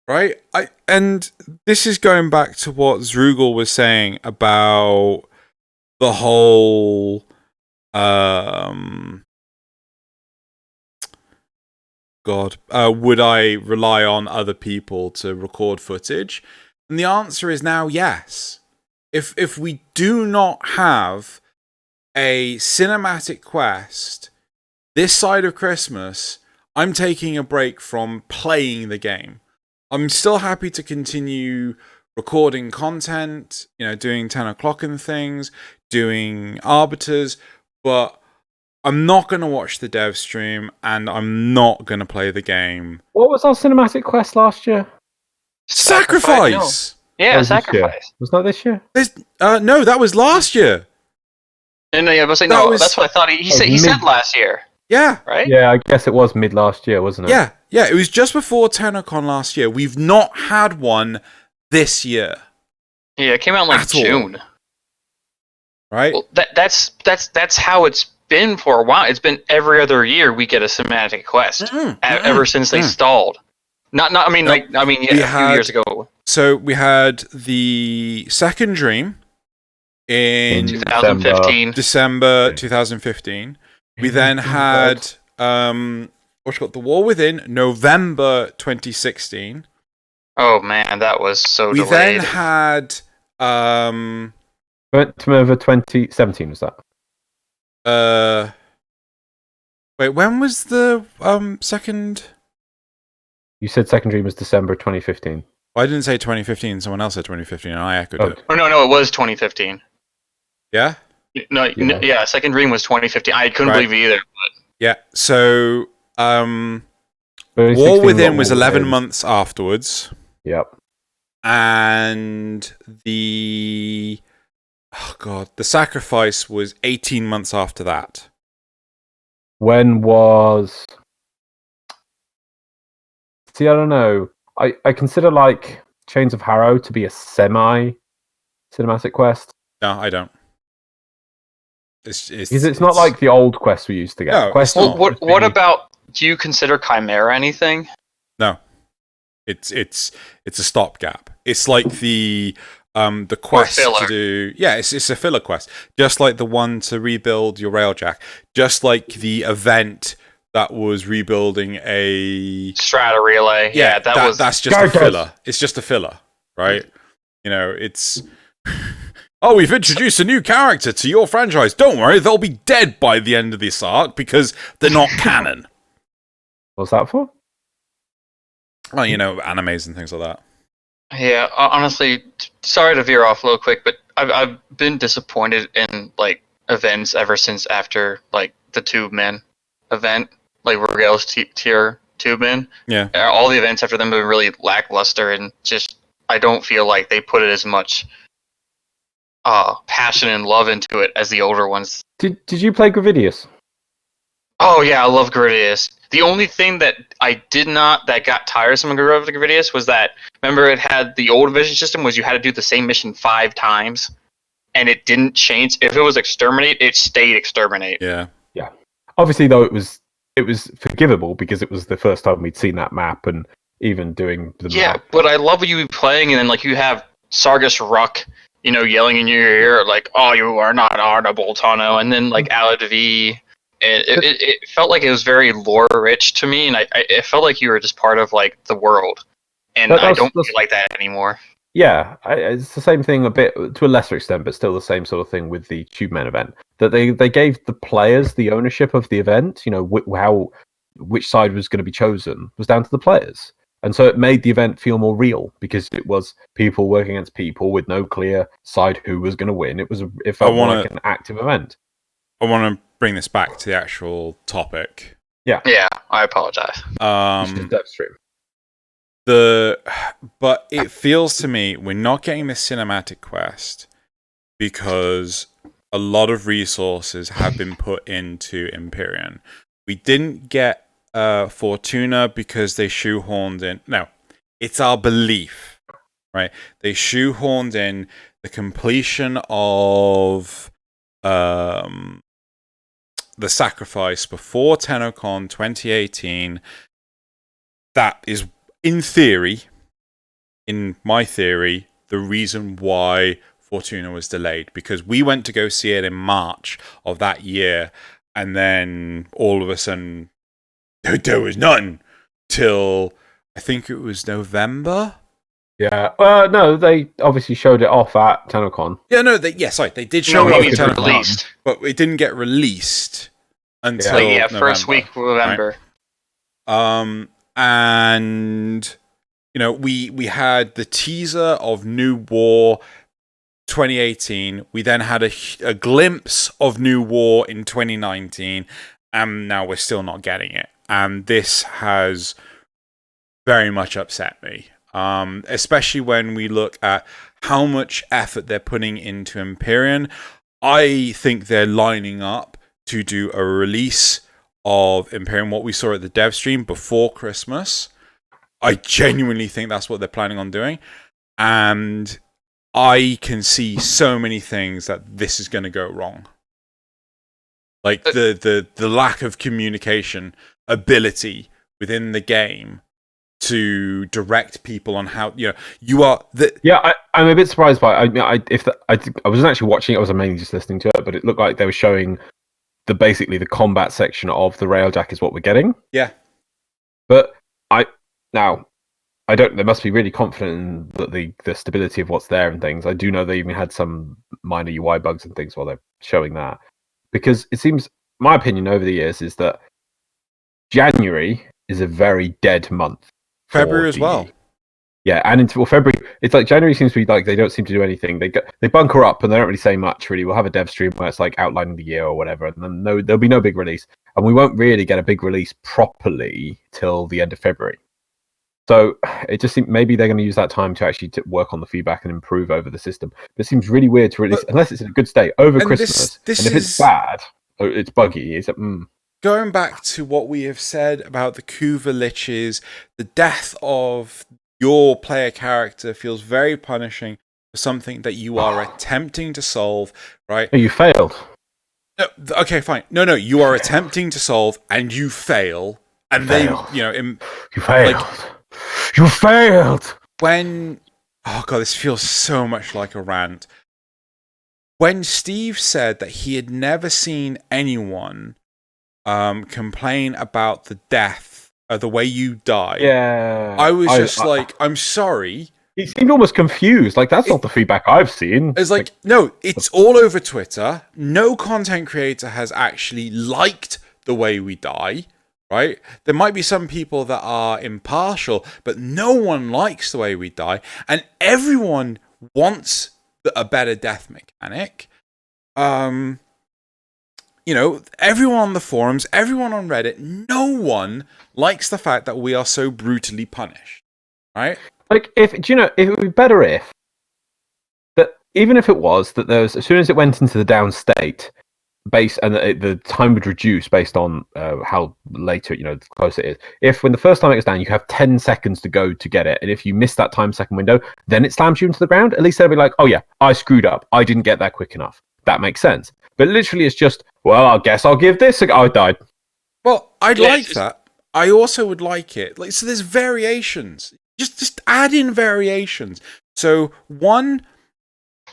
right? And this is going back to what Zrugel was saying about the whole would I rely on other people to record footage? And the answer is now yes. If we do not have a cinematic quest this side of Christmas, I'm taking a break from playing the game. I'm still happy to continue recording content, doing 10 o'clock and things, doing arbiters, but I'm not going to watch the dev stream, and I'm not going to play the game. What was our cinematic quest last year? Sacrifice! No. Yeah, Sacrifice. Was that this year? No, that was last year. And I was like, no, that's what I thought. He said last year. Yeah. Right? Yeah, I guess it was mid last year, wasn't it? Yeah, it was just before TennoCon last year. We've not had one this year. Yeah, it came out in like June. Right? Well, that's how it's been for a while. It's been every other year we get a cinematic quest ever since they stalled. A few years ago. So we had the second dream in 2015. December 2015. We then had the War Within, November 2016. Oh man, that was so delayed. We then had November 2017 was that? Wait, when was the second? You said second dream was December 2015. Well, I didn't say 2015. Someone else said 2015, and I echoed it. Oh no, it was 2015. Yeah. No, second dream was 2015. I couldn't believe it either. But... Yeah. So, War Within was 11 months afterwards. Yep. And the Sacrifice was 18 months after that. When was... See, I don't know. I consider like Chains of Harrow to be a semi-cinematic quest. No, I don't. It's not like the old quests we used to get. No, what about? Do you consider Chimera anything? No, it's a stopgap. It's like the quest to do. Yeah, it's a filler quest, just like the one to rebuild your railjack, just like the event that was rebuilding a Strata Relay. Yeah, that's just a filler. It's just a filler, right? It's. Oh, we've introduced a new character to your franchise. Don't worry, they'll be dead by the end of this arc because they're not canon. What's that for? Oh, animes and things like that. Yeah, honestly, sorry to veer off a little quick, but I've been disappointed in like events ever since after like the Tube Men event, like Regal's tier Tube Men. Yeah. All the events after them have been really lackluster, and just I don't feel like they put it as much passion and love into it as the older ones. Did you play Gravidius? Oh yeah, I love Gravidius. The only thing that that got tiresome in Gravidius was that, remember, it had the old vision system was you had to do the same mission 5 times, and it didn't change. If it was exterminate, it stayed exterminate. Yeah. Yeah. Obviously, though, it was forgivable because it was the first time we'd seen that map, and even doing the map. But I love you playing, and then like you have Sargus Ruck, yelling in your ear like, "Oh, you are not honorable, Tano," and then like Alad V. It felt like it was very lore rich to me, and it felt like you were just part of like the world, and I don't feel like that anymore. Yeah, it's the same thing a bit to a lesser extent, but still the same sort of thing with the Tube Men event. That they gave the players the ownership of the event. Which side was going to be chosen was down to the players, And so it made the event feel more real because it was people working against people with no clear side who was going to win. It felt more like an active event. I want to bring this back to the actual topic. Yeah, I apologize. Dev stream. But it feels to me we're not getting the cinematic quest because a lot of resources have been put into Empyrean. We didn't get Fortuna because they shoehorned in. No, it's our belief, right? They shoehorned in the completion of the sacrifice before TennoCon 2018. That is, in theory, in my theory, the reason why Fortuna was delayed, because we went to go see it in March of that year, and then all of a sudden there was none till I think it was November. Yeah. No, they obviously showed it off at TennoCon. Yeah, no, they did show it off at TennoCon, released, but it didn't get released until November, first week of November. Right? And you know, we had the teaser of New War 2018. We then had a glimpse of New War in 2019, and now we're still not getting it. And this has very much upset me, especially when we look at how much effort they're putting into Empyrean. I think they're lining up to do a release of Empyrean, what we saw at the dev stream, before Christmas. I genuinely think that's what they're planning on doing. And I can see so many things that this is going to go wrong. Like the lack of communication ability within the game to direct people on how, you know, you are the. Yeah, I'm a bit surprised by it. I wasn't actually watching it, I was mainly just listening to it, but it looked like they were showing basically the combat section of the Railjack is what we're getting. Yeah. But they must be really confident in the stability of what's there and things. I do know they even had some minor UI bugs and things while they're showing that. Because it seems, my opinion over the years is that January is a very dead month. February as well. Yeah, and until February, it's like January seems to be like they don't seem to do anything. They bunker up and they don't really say much, really. We'll have a dev stream where it's like outlining the year or whatever, and then there'll be no big release. And we won't really get a big release properly till the end of February. So it just seems maybe they're going to use that time to actually work on the feedback and improve over the system. But it seems really weird to release, unless it's in a good state, over Christmas. And if it's bad, or it's buggy, it's Going back to what we have said about the Kuva liches, the death of your player character feels very punishing for something that you are attempting to solve, right? No, you failed. No, okay, fine. No, you are attempting to solve and you fail. And they, you know... you failed. You failed! Oh god, this feels so much like a rant. When Steve said that he had never seen anyone complain about the death, the way you die, I was just like, I'm sorry. He seemed almost confused. Like, that's not the feedback I've seen. It's like, no, it's all over Twitter. No content creator has actually liked the way we die. Right? There might be some people that are impartial, but no one likes the way we die, and everyone wants a better death mechanic. You know, everyone on the forums, everyone on Reddit, no one likes the fact that we are so brutally punished. Right? Like, it would be better if that, even if it was that there was, as soon as it went into the down state, and the time would reduce based on how later, the closer it is. If when the first time it goes down, you have 10 seconds to go to get it, and if you miss that time second window, then it slams you into the ground, at least they'll be like, oh yeah, I screwed up. I didn't get that quick enough. That makes sense. But literally it's just, well, I guess I'll give this a go. I died. Well, I'd like that. I also would like it. Like, so there's variations. Just add in variations. So, one,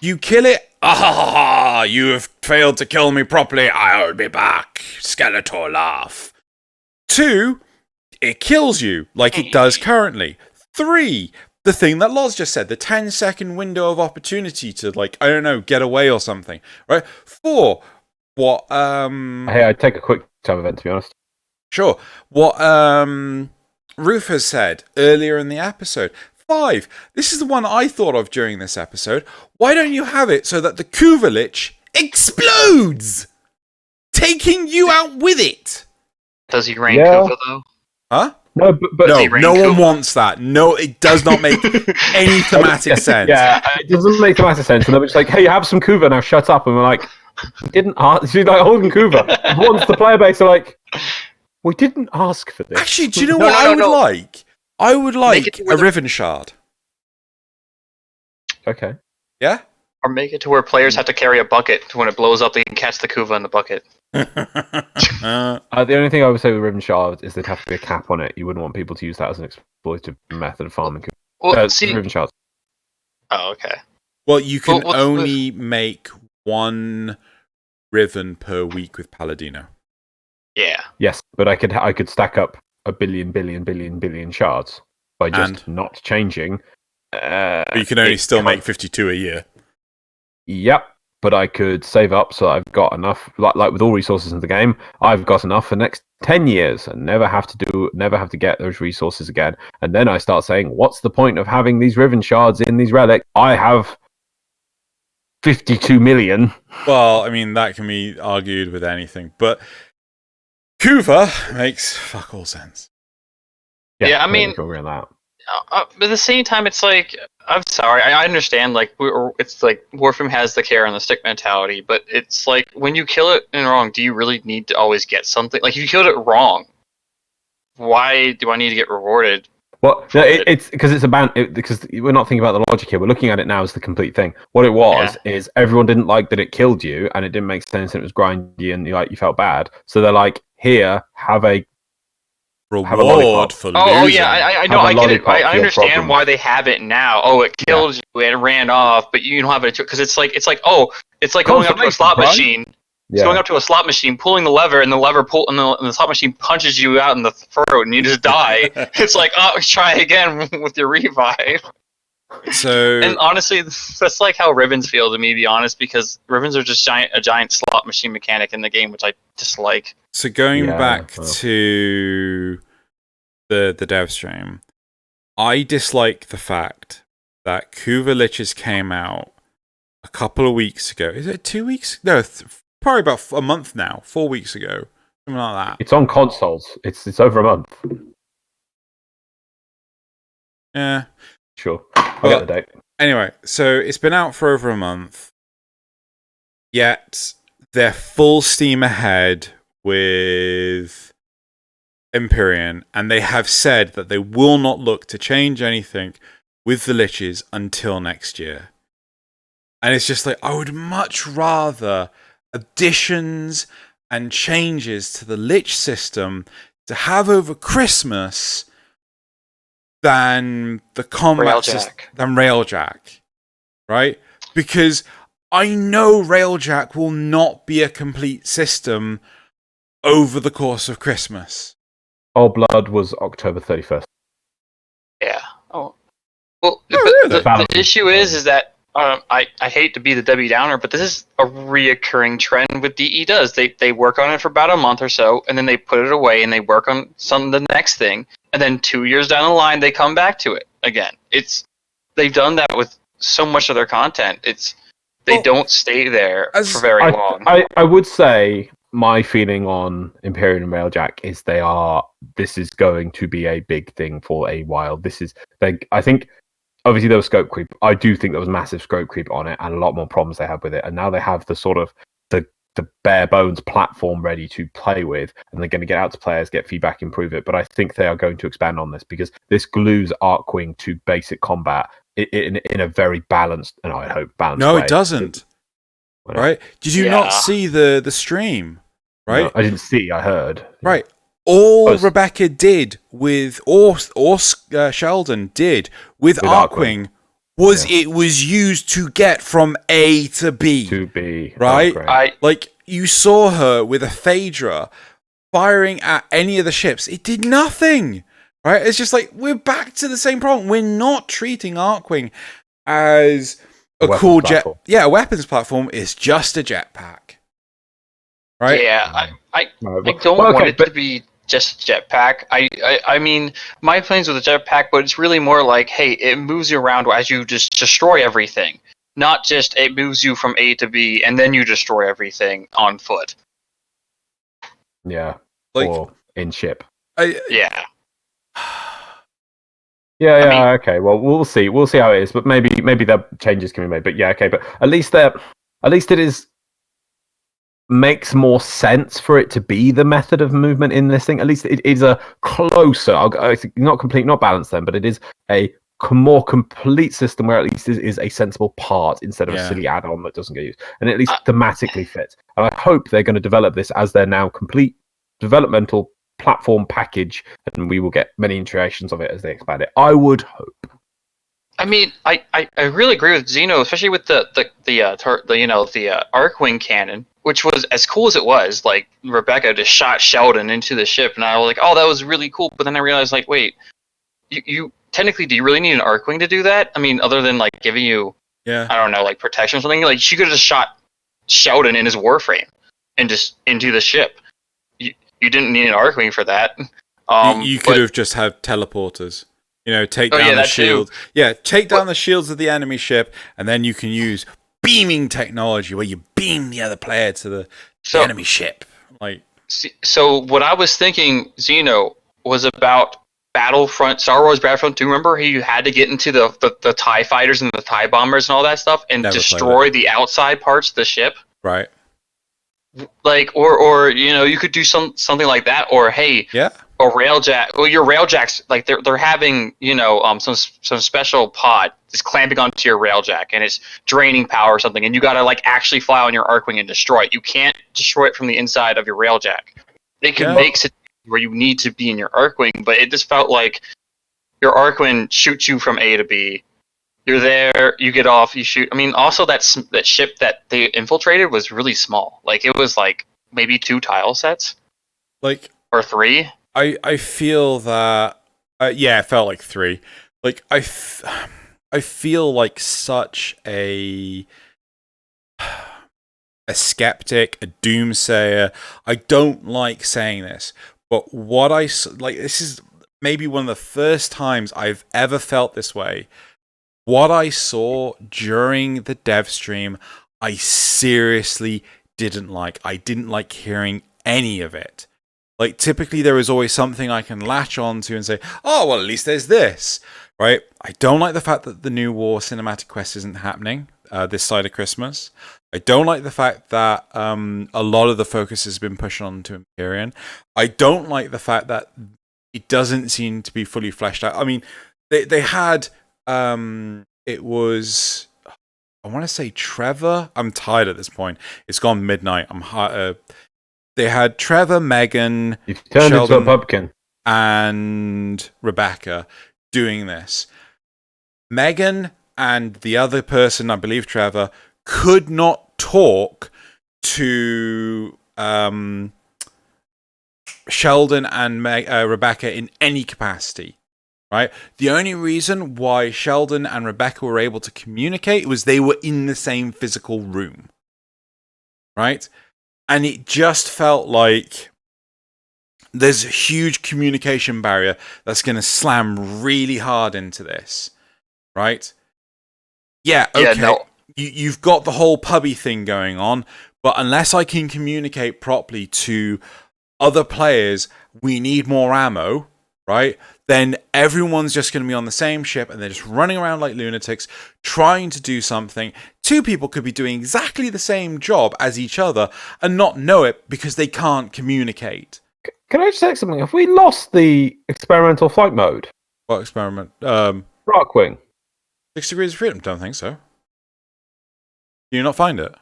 you kill it. You have failed to kill me properly. I'll be back. Skeletor laugh. 2, it kills you like it does currently. 3, the thing that Loz just said, the 10-second window of opportunity to, like, I don't know, get away or something. Right? 4, what, Hey, I'd take a quick time event, to be honest. Sure. What Ruth has said earlier in the episode. 5. This is the one I thought of during this episode. Why don't you have it so that the Kuva Lich explodes, taking you out with it? Does he rain Kuva though? Huh? No, but no one wants that. No, it does not make any thematic sense. Yeah, it doesn't make thematic sense. And they're just like, hey, you have some Kuva now, shut up. And we're like, we didn't ask. She's like, holding Kuva. Once the player base are like, we didn't ask for this. Actually, do you know what I would like? I would like a Riven Shard. Okay. Yeah? Or make it to where players have to carry a bucket. When it blows up, they can catch the Kuva in the bucket. The only thing I would say with Riven Shard is there'd have to be a cap on it. You wouldn't want people to use that as an exploitive method of farming. Well, see, Riven Shards. Oh, okay. Well, you can only make 1 Riven per week with Paladino. Yeah. Yes, but I could stack up a billion shards by just not changing. But you can only still make 52 a year. Yep, but I could save up so I've got enough. Like with all resources in the game, I've got enough for the next 10 years and never have to get those resources again. And then I start saying, what's the point of having these Riven Shards in these relics? I have 52 million. Well, I mean, that can be argued with anything, but Kuva makes fuck all sense. Yeah, I mean, that. But at the same time, it's like, I'm sorry, I understand, like, it's like Warframe has the care and the stick mentality, but it's like, when you kill it in wrong, do you really need to always get something? Like, if you killed it wrong, why do I need to get rewarded? Well, no, it's because because we're not thinking about the logic here. We're looking at it now as the complete thing. What it was is everyone didn't like that it killed you, and it didn't make sense, and it was grindy, and you felt bad. So they're like, here, have a reward for losing. Oh yeah, I know, I get it. I understand why they have it now. Oh, it killed you and it ran off, but you don't have it because it's like going up to a slot machine. It's going up to a slot machine, pulling the lever, and the lever and the slot machine punches you out in the throat, and you just die. It's like, oh, try again with your revive. So, and honestly, that's like how Rivens feel to me, to be honest, because Rivens are just a giant slot machine mechanic in the game, which I dislike. So going back to the dev stream, I dislike the fact that Kuva Liches came out a couple of weeks ago. Is it 2 weeks? No, probably about a month now. 4 weeks ago, something like that. It's on consoles. It's over a month. Yeah. Sure. I'll get the date. Anyway, so it's been out for over a month. Yet they're full steam ahead with Empyrean, and they have said that they will not look to change anything with the Liches until next year. And it's just like, I would much rather additions and changes to the Lich system to have over Christmas than the combat system, than Railjack, right? Because I know Railjack will not be a complete system over the course of Christmas. Old Blood was October 31st. Yeah. Oh. Well, the issue is that I hate to be the Debbie Downer, but this is a reoccurring trend with DE does. They work on it for about a month or so, and then they put it away, and they work on the next thing, and then 2 years down the line, they come back to it again. They've done that with so much of their content. They don't stay there for very long. I would say my feeling on Empyrean and Railjack is this is going to be a big thing for a while. I think obviously there was scope creep. I do think there was massive scope creep on it and a lot more problems they have with it. And now they have the sort of the bare bones platform ready to play with, and they're going to get out to players, get feedback, improve it. But I think they are going to expand on this because this glues Arcwing to basic combat in a very balanced, and I hope balanced way. No, it doesn't. Right? Did you not see the stream? Right? No, I didn't see. I heard. Right. All Rebecca did with, or Sheldon did with Arcwing was it was used to get from A to B. To B. Right? Like, you saw her with a Phaedra firing at any of the ships. It did nothing. Right? It's just like, we're back to the same problem. We're not treating Arcwing as a cool platform. A weapons platform is just a jetpack. Right? Yeah, I don't want it to be just jetpack. I mean, my plane's with a jetpack, but it's really more like, hey, it moves you around as you just destroy everything. Not just it moves you from A to B and then you destroy everything on foot. Yeah. Like, or in ship. Yeah. Yeah, I mean, okay. Well, we'll see. We'll see how it is. But maybe the changes can be made. But yeah, okay. But at least it is makes more sense for it to be the method of movement in this thing. At least it is a closer, not complete, not balanced then, but it is a more complete system where at least is a sensible part instead of a silly add-on that doesn't get used, and at least thematically fits. And I hope they're going to develop this as their now complete developmental platform package, and we will get many iterations of it as they expand it. I would hope. I mean, I really agree with Xeno, especially with the Arcwing cannon, which was as cool as it was. Like, Rebecca just shot Sheldon into the ship, and I was like, oh, that was really cool. But then I realized, like, wait, you technically, do you really need an Arcwing to do that? I mean, other than like giving you, I don't know, like protection or something. Like, she could have just shot Sheldon in his Warframe and just into the ship. You didn't need an Arcwing for that. You could have just had teleporters. You know, take down the shield. Too. Yeah, take down the shields of the enemy ship, and then you can use beaming technology where you beam the other player to the enemy ship. Like, so what I was thinking, Xeno, was about Battlefront, Star Wars Battlefront 2. Remember how you had to get into the TIE fighters and the TIE bombers and all that stuff and destroy the outside parts of the ship? Right. Like, or you could do something like that, or hey, a railjack. Well, your railjacks, like they're having some special pod is clamping onto your railjack and it's draining power or something, and you gotta like actually fly on your Arcwing and destroy it. You can't destroy it from the inside of your railjack. They can make situations where you need to be in your Arcwing, but it just felt like your Arcwing shoots you from A to B. You're there, you get off, you shoot. I mean, also that ship that they infiltrated was really small. Like, it was like maybe 2 tile sets, like, or 3. I feel that it felt like 3. Like, I feel like such a skeptic, a doomsayer. I don't like saying this, but what this is maybe one of the first times I've ever felt this way. What I saw during the dev stream, I seriously didn't like. I didn't like hearing any of it. Like, typically there is always something I can latch onto and say, oh, well, at least there's this, right? I don't like the fact that the new War cinematic quest isn't happening this side of Christmas. I don't like the fact that a lot of the focus has been pushed on to Empyrean. I don't like the fact that it doesn't seem to be fully fleshed out. I mean, they had... it was, I want to say Trevor. I'm tired at this point. It's gone midnight. They had Trevor, Megan, You've turned Sheldon, into a pumpkin, and Rebecca doing this. Megan and the other person, I believe Trevor, could not talk to Sheldon and Rebecca in any capacity. Right? The only reason why Sheldon and Rebecca were able to communicate was they were in the same physical room. Right? And it just felt like there's a huge communication barrier that's going to slam really hard into this. Right? Yeah, okay. Yeah, no. You've got the whole pubby thing going on, but unless I can communicate properly to other players, we need more ammo, right? Then everyone's just going to be on the same ship and they're just running around like lunatics trying to do something. 2 people could be doing exactly the same job as each other and not know it because they can't communicate. Can I just say something? Have we lost the experimental flight mode? What experiment? Arcwing. 6 Degrees of Freedom? Don't think so. Do you not find it?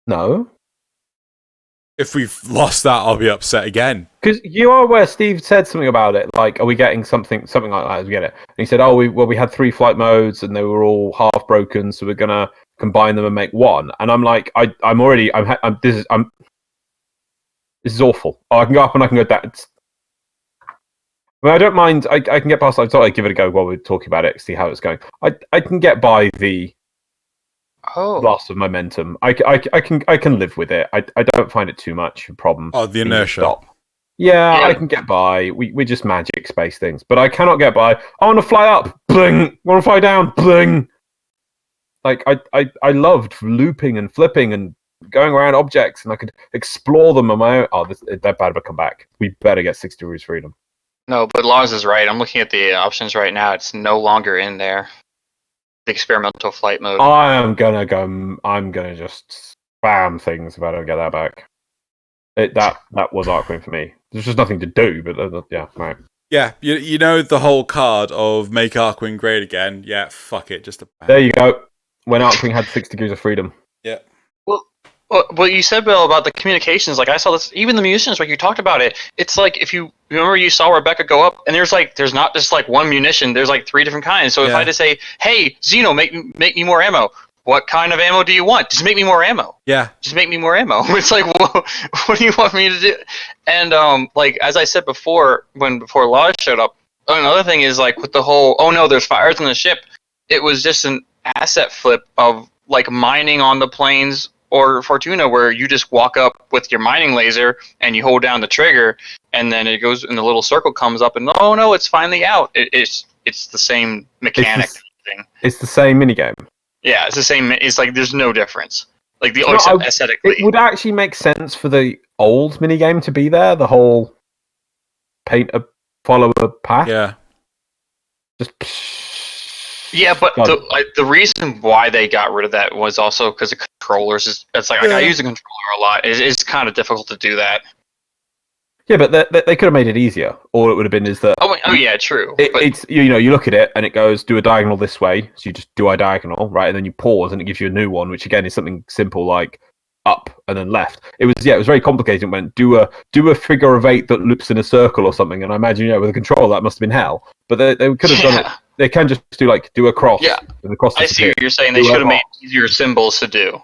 No. If we've lost that, I'll be upset again. Because you are aware Steve said something about it, like, are we getting something like that as we get it? And he said, we had 3 flight modes and they were all half broken, so we're gonna combine them and make one. And I'm like, this is awful. Oh, I can go up and I can go down. I mean, I don't mind. I can get past. I thought I'd give it a go while we're talking about it, see how it's going. I can get by the loss of momentum. I can live with it. I don't find it too much of a problem. Oh, the inertia. Stop. Yeah, Yeah. I can get by. We just magic space things, but I cannot get by. I want to fly up, bling. I want to fly down, bling. Like I loved looping and flipping and going around objects, and I could explore them on my own. Oh, that better come back. We better get 6 degrees freedom. No, but Loz is right. I'm looking at the options right now. It's no longer in there. The experimental flight mode. I'm gonna just spam things if I don't get that back. That was Arcwing for me. There's just nothing to do, but yeah, right. Yeah, you know the whole card of make Arcwing great again. Yeah, fuck it, just a bam. There you go. When Arcwing had 6 degrees of freedom. Yeah. Well, you said, Bill, about the communications. Like I saw this, even the munitions. Like you talked about it. It's like if you remember, you saw Rebecca go up, and there's not just like one munition. There's like 3 different kinds. So if I had to say, "Hey, Xeno, make me more ammo," what kind of ammo do you want? Just make me more ammo. Yeah. Just make me more ammo. It's like, what do you want me to do? And like as I said before, before Loz showed up, another thing is like with the whole, oh no, there's fires on the ship. It was just an asset flip of like mining on the planes or Fortuna, where you just walk up with your mining laser and you hold down the trigger, and then it goes and the little circle comes up, and oh no, it's finally out. It's the same mechanic thing. It's the same minigame. Yeah, it's the same. It's like there's no difference. Like the aesthetically, it would actually make sense for the old minigame to be there. The whole paint a follow a path. Yeah. Just. Yeah, but the reason why they got rid of that was also because the controllers. It's like I use a controller a lot. It's kind of difficult to do that. Yeah, but they could have made it easier. All it would have been is that. Oh yeah, true. It's you look at it and it goes do a diagonal this way, so you just do a diagonal, right, and then you pause and it gives you a new one, which again is something simple like up and then left. It was very complicated. It went do a figure of 8 that loops in a circle or something, and I imagine with a controller that must have been hell. But they could have done it. They can just do a cross. Yeah, and the cross I see what you're saying. They should have made easier symbols to do.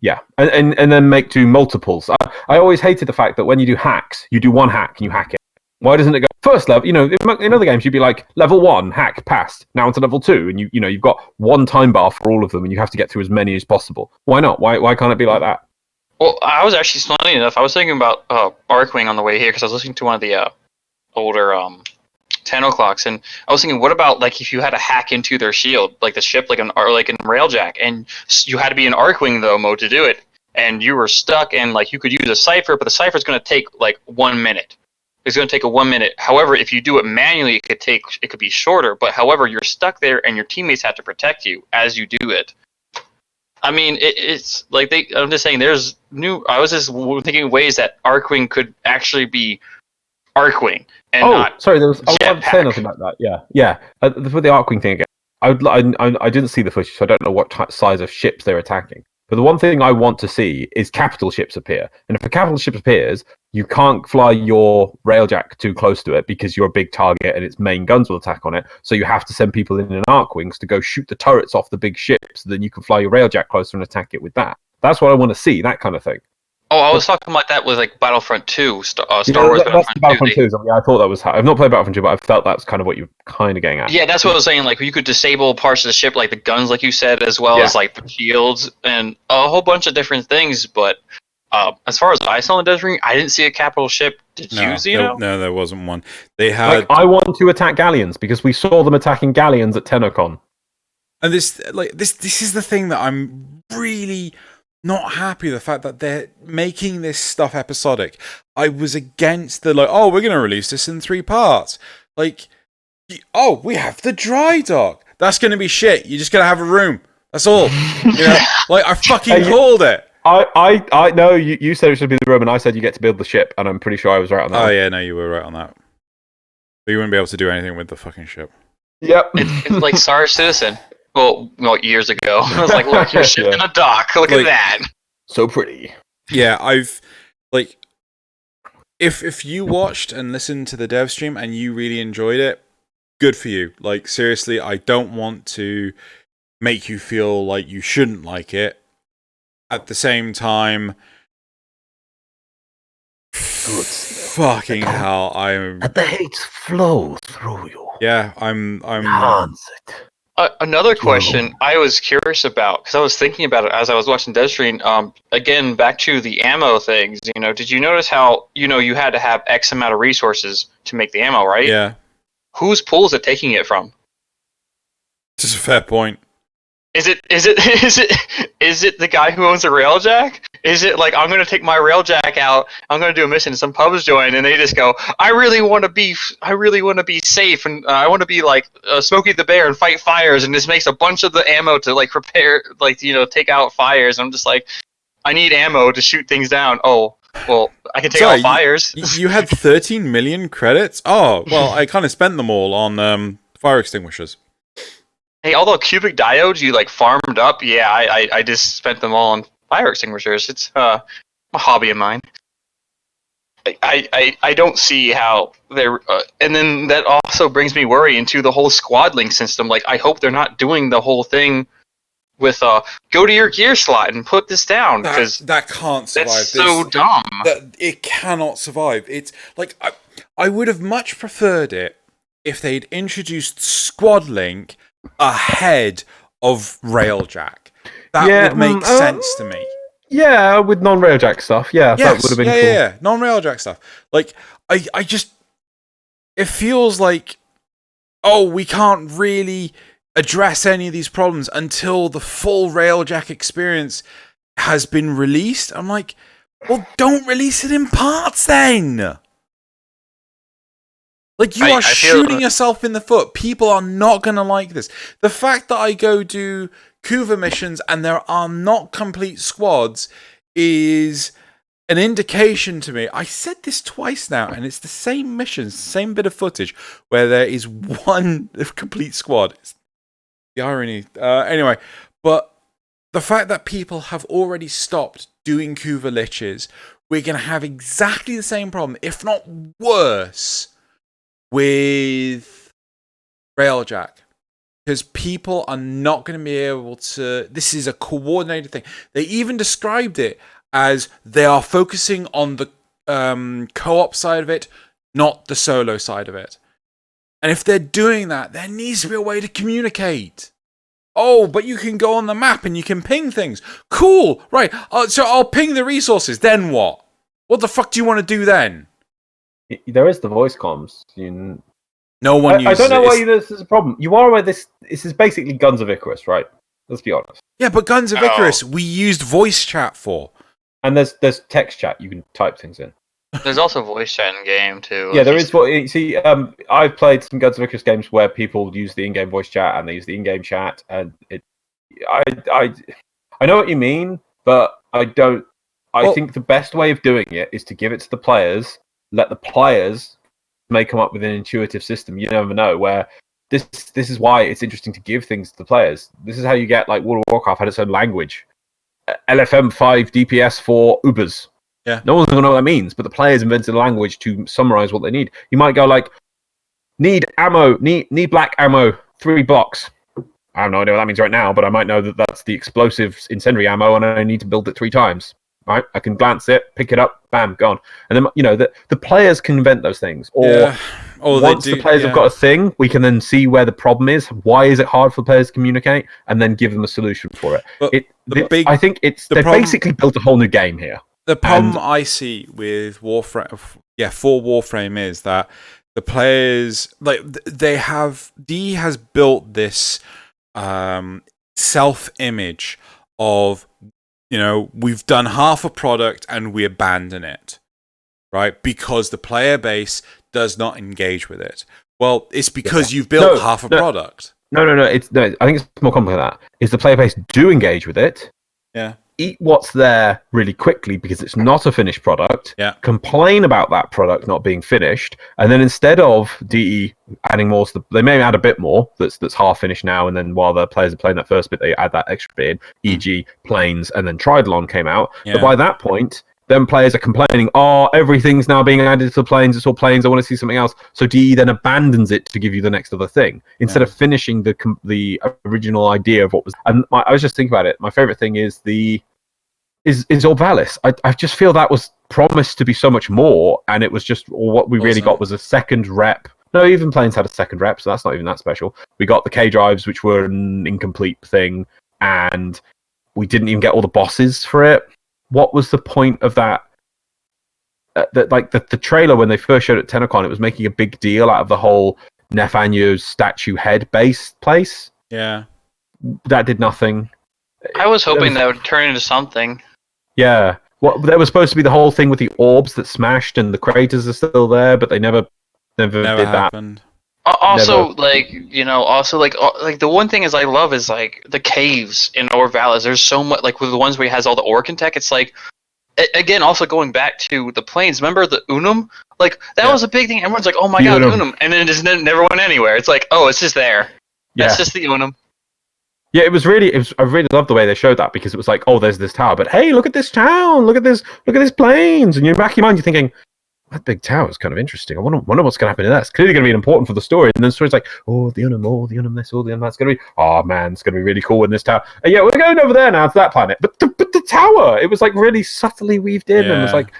Yeah, and then do multiples. I always hated the fact that when you do hacks, you do one hack and you hack it. Why doesn't it go first level? In other games you'd be like level 1 hack passed, now into level 2, and you've got one time bar for all of them, and you have to get through as many as possible. Why not? Why can't it be like that? Well, I was actually funny enough. I was thinking about Arcwing on the way here because I was listening to one of the older Tenno clocks, and I was thinking, what about like if you had to hack into their shield, like the ship, like in Railjack, and you had to be in Arcwing though mode to do it, and you were stuck, and like you could use a cipher, but the cipher is going to take like 1 minute. It's going to take 1 minute. However, if you do it manually, it could be shorter. But however, you're stuck there, and your teammates have to protect you as you do it. I mean, it's like I'm just saying, there's new. I was just thinking ways that Arcwing could actually be Arcwing and not. Sorry, I wanted to say nothing like that. Yeah. For the Arcwing thing again, I didn't see the footage, so I don't know what size of ships they're attacking. But the one thing I want to see is capital ships appear. And if a capital ship appears, you can't fly your Railjack too close to it because you're a big target and its main guns will attack on it. So you have to send people in Arcwings to go shoot the turrets off the big ships, so then you can fly your Railjack closer and attack it with that. That's what I want to see, that kind of thing. Oh, I was talking about that with like Battlefront 2, Star Wars Battlefront 2. Yeah, I thought that was. I've not played Battlefront 2, but I felt that's kind of what you're kind of getting at. Yeah, that's what I was saying. Like you could disable parts of the ship, like the guns, like you said, as well as like the shields and a whole bunch of different things. But as far as I saw in the Desert Ring, I didn't see a capital ship. Did you, Xeno? No, there wasn't one. They had. I want to attack galleons because we saw them attacking galleons at TennoCon. And this is the thing that I'm really not happy, the fact that they're making this stuff episodic. I was against the we're going to release this in 3 parts. Like, we have the dry dock. That's going to be shit. You're just going to have a room. That's all. I fucking called it. I know you said it should be the room, and I said you get to build the ship, and I'm pretty sure I was right on that. Oh yeah, no, you were right on that. But you wouldn't be able to do anything with the fucking ship. Yep. It's like Star Citizen. Well, years ago. I was like, look, you're shipping a dock. Look at that. So pretty. Yeah, I've if you watched and listened to the dev stream and you really enjoyed it, good for you. Like, seriously, I don't want to make you feel like you shouldn't like it. At the same time, fucking hell, the hate flows through you. Yeah, I'm Enhance it. Another question I was curious about, because I was thinking about it as I was watching Deadstream. Again, back to the ammo things. Did you notice how you had to have X amount of resources to make the ammo, right? Yeah. Whose pool is it taking it from? This is a fair point. Is it the guy who owns a railjack? Is it like, I'm gonna take my railjack out, I'm gonna do a mission, some pubs join, and they just go, I really want to be safe, and I want to be like Smokey the Bear and fight fires, and this makes a bunch of the ammo to like prepare, like take out fires. I'm just like, I need ammo to shoot things down. Oh, well, I can take out fires. You had 13 million credits? Oh, well, I kind of spent them all on fire extinguishers. Hey, all the cubic diodes you like farmed up, yeah, I just spent them all on fire extinguishers. It's a hobby of mine. I don't see how they're... and then that also brings me worry into the whole squad link system. Like, I hope they're not doing the whole thing with go to your gear slot and put this down, because that can't survive. That's so dumb. It cannot survive. It's like I would have much preferred it if they'd introduced squad link ahead of railjack. That would make sense to me. Yeah, with non-railjack stuff. Yeah, yes, that would have been cool. Yeah, non-railjack stuff. Like, I just... It feels like, we can't really address any of these problems until the full railjack experience has been released. I'm like, well, don't release it in parts then! Like, you are shooting yourself in the foot. People are not going to like this. The fact that I go do Kuva missions and there are not complete squads is an indication to me. I said this twice now, and it's the same missions, same bit of footage, where there is one complete squad. It's the irony. Anyway, but the fact that people have already stopped doing Kuva liches, we're going to have exactly the same problem, if not worse, with railjack, because people are not going to be able to... This is a coordinated thing. They even described it as they are focusing on the co-op side of it, not the solo side of it. And if they're doing that, there needs to be a way to communicate. Oh, but you can go on the map and you can ping things. Cool, right. So I'll ping the resources. Then what? What the fuck do you want to do then? There is the voice comms. No one uses it. I don't know why this is a problem. You are aware this is basically Guns of Icarus, right? Let's be honest. Yeah, but Guns of Icarus, we used voice chat for. And there's text chat. You can type things in. There's also voice chat in game too. Yeah, there is. See, I've played some Guns of Icarus games where people use the in-game voice chat and they use the in-game chat, and I know what you mean, but I don't. I think the best way of doing it is to give it to the players. Let the players may come up with an intuitive system. You never know. Where this is why it's interesting to give things to the players. This is how you get, like, World of Warcraft had its own language. LFM 5 DPS for Ubers. Yeah. No one's gonna know what that means, but the players invented a language to summarize what they need. You might go like, need ammo, need black ammo, 3 blocks. I have no idea what that means right now, but I might know that that's the explosive incendiary ammo, and I need to build it 3 times. Right? I can glance it, pick it up, bam, gone. And then, the players can invent those things. Or once the players have got a thing, we can then see where the problem is. Why is it hard for players to communicate? And then give them a solution for it. I think they basically built a whole new game here. The problem I see with Warframe, for Warframe, is that the players, like, DE has built this self-image of, we've done half a product and we abandon it, right? Because the player base does not engage with it. Well, it's because you've built half a product. No. I think it's more complex than that. Is the player base do engage with it? Yeah. Eat what's there really quickly because it's not a finished product. Yeah. Complain about that product not being finished, and then instead of DE adding more, they may add a bit more that's half finished now, and then while the players are playing that first bit, they add that extra bit in. E.g., Planes, and then Tridalon came out. Yeah. But by that point, then players are complaining, everything's now being added to the Planes. It's all Planes. I want to see something else. So DE then abandons it to give you the next other thing instead of finishing the original idea of what was. And I was just thinking about it. My favorite thing is Orvalis. I just feel that was promised to be so much more, and it was just what we really got was a second rep. No, even Plains had a second rep, so that's not even that special. We got the K drives, which were an incomplete thing, and we didn't even get all the bosses for it. What was the point of that? The trailer when they first showed it at TennoCon, it was making a big deal out of the whole Nefanyo's statue head base place. Yeah. That did nothing. I was hoping that would turn into something. Yeah. Well, there was supposed to be the whole thing with the orbs that smashed and the craters are still there, but they never did happened. that. Also, the one thing I love is like the caves in Orvalis. There's so much, like with the ones where he has all the Orkin tech. It's like, again, also going back to the planes. Remember the Unum? Like that was a big thing. Everyone's like, "Oh my god, Unum!" And then it just never went anywhere. It's like, oh, it's just there. Yeah. That's just the Unum. Yeah, I really loved the way they showed that, because it was like, oh, there's this tower, but hey, look at this town, look at this plains, and you're back in your mind, you're thinking, that big tower is kind of interesting. I wonder what's going to happen to that. It's clearly going to be important for the story. And then the story's like, oh, the Unum this, oh, the Unum that's going to be, oh man, it's going to be really cool in this tower. And yeah, we're going over there now to that planet. But the tower, it was like really subtly weaved in, and it was like.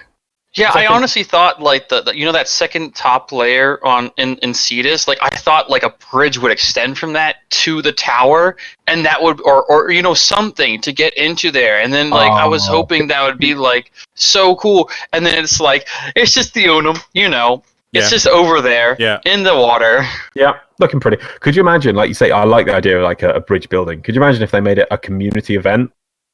Yeah, I honestly thought like the that second top layer in Cetus, like I thought like a bridge would extend from that to the tower, and that would or something to get into there, and then like I was hoping that would be like so cool, and then it's like it's just the Unum, it's just over there in the water. Yeah, looking pretty. Could you imagine, like you say, I like the idea of like a bridge building. Could you imagine if they made it a community event,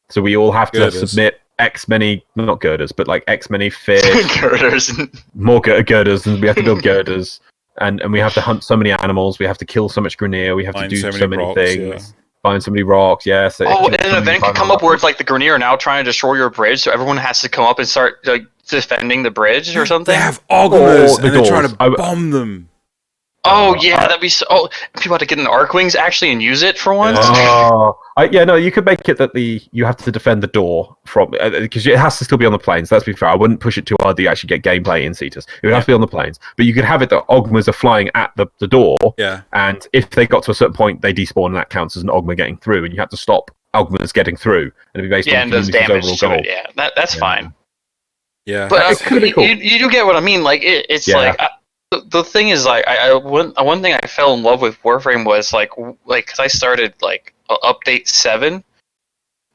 so we all have to submit X many, not girders, but like X many fish. Girders. More girders, and we have to build girders. And we have to hunt so many animals, we have to kill so much Grineer, we have to do so many rocks, things. Find so many rocks, yes. And an event could come up where it's like the Grineer are now trying to destroy your bridge, so everyone has to come up and start like defending the bridge or something. They have augmers, and they're trying to bomb them. Oh yeah, that'd be so. Oh, people have to get an Arcwings actually and use it for once. You could make it that you have to defend the door from, because it has to still be on the plains. Let's be fair. I wouldn't push it too hard to actually get gameplay in Cetus. It would have to be on the plains, but you could have it that Ogmers are flying at the door. Yeah. And if they got to a certain point, they despawn, and that counts as an Ogmer getting through, and you have to stop Ogmers getting through, and it'd be based on the community's overall goal. Yeah, that's fine. Yeah, but it could be cool. You do get what I mean. Like it's like. The thing is, like, one thing I fell in love with Warframe was like, because I started like update 7,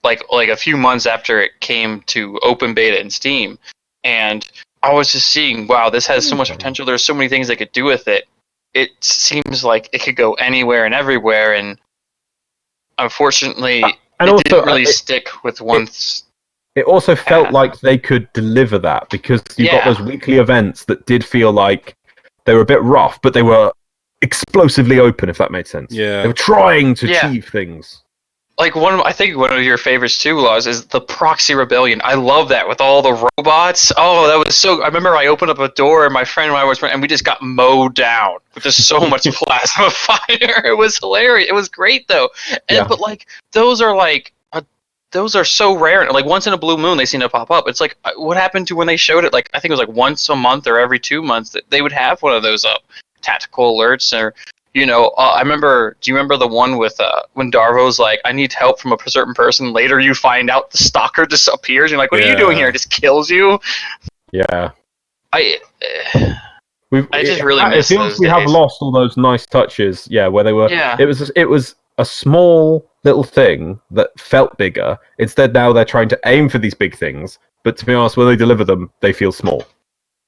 like a few months after it came to open beta in Steam, and I was just seeing, wow, this has so much potential. There's so many things they could do with it. It seems like it could go anywhere and everywhere, and unfortunately, it didn't really stick with one. It also felt like they could deliver that, because you got those weekly events that did feel like they were a bit rough, but they were explosively open, if that made sense. Yeah. They were trying to achieve things. Like I think one of your favorites too, Loz, is the Proxy Rebellion. I love that with all the robots. Oh, that was so. I remember I opened up a door, and my friend and I was, and we just got mowed down with just so much plasma fire. It was hilarious. It was great though. But like those are so rare. Like once in a blue moon, they seem to pop up. It's like, what happened to when they showed it? Like I think it was like once a month or every 2 months that they would have one of those tactical alerts. Or I remember. Do you remember the one with when Darvo's like, I need help from a certain person? Later, you find out the stalker disappears. You're like, what are you doing here? It just kills you. Yeah. I just really miss it feels those we days. have lost all those nice touches. Yeah, where they were. Yeah. It was a small little thing that felt bigger. Instead, now they're trying to aim for these big things, but to be honest, when they deliver them, they feel small.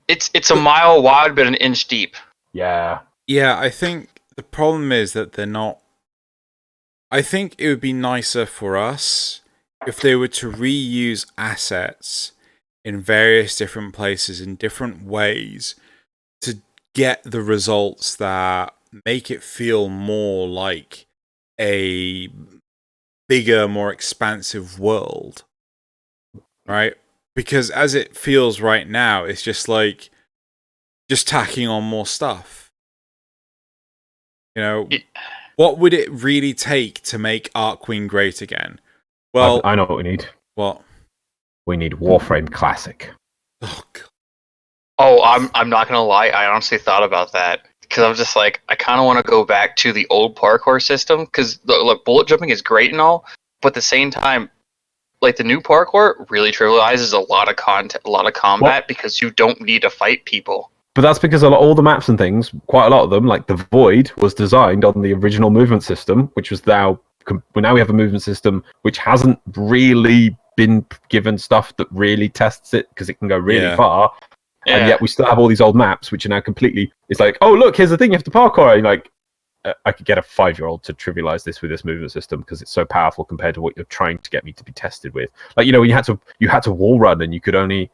It's a mile wide but an inch deep. Yeah. Yeah, I think the problem is that they're not. I think it would be nicer for us if they were to reuse assets in various different places in different ways to get the results that make it feel more like a bigger, more expansive world, right? Because as it feels right now, it's just like tacking on more stuff. What would it really take to make Arcwing great again? Well, I know what we need. What? We need Warframe Classic. Oh God. Oh, I'm not gonna lie. I honestly thought about that. Because I was just like, I kind of want to go back to the old parkour system. Because look, bullet jumping is great and all, but at the same time, like the new parkour really trivializes a lot of combat because you don't need to fight people. But that's because all the maps and things, quite a lot of them, like the Void, was designed on the original movement system, which was now we have a movement system which hasn't really been given stuff that really tests it because it can go really far. Yeah. And yet we still have all these old maps which are now completely. It's like, oh look, here's the thing you have to parkour. And like, I could get a 5-year-old to trivialize this with this movement system because it's so powerful compared to what you're trying to get me to be tested with. Like, when you had to wall run and you could only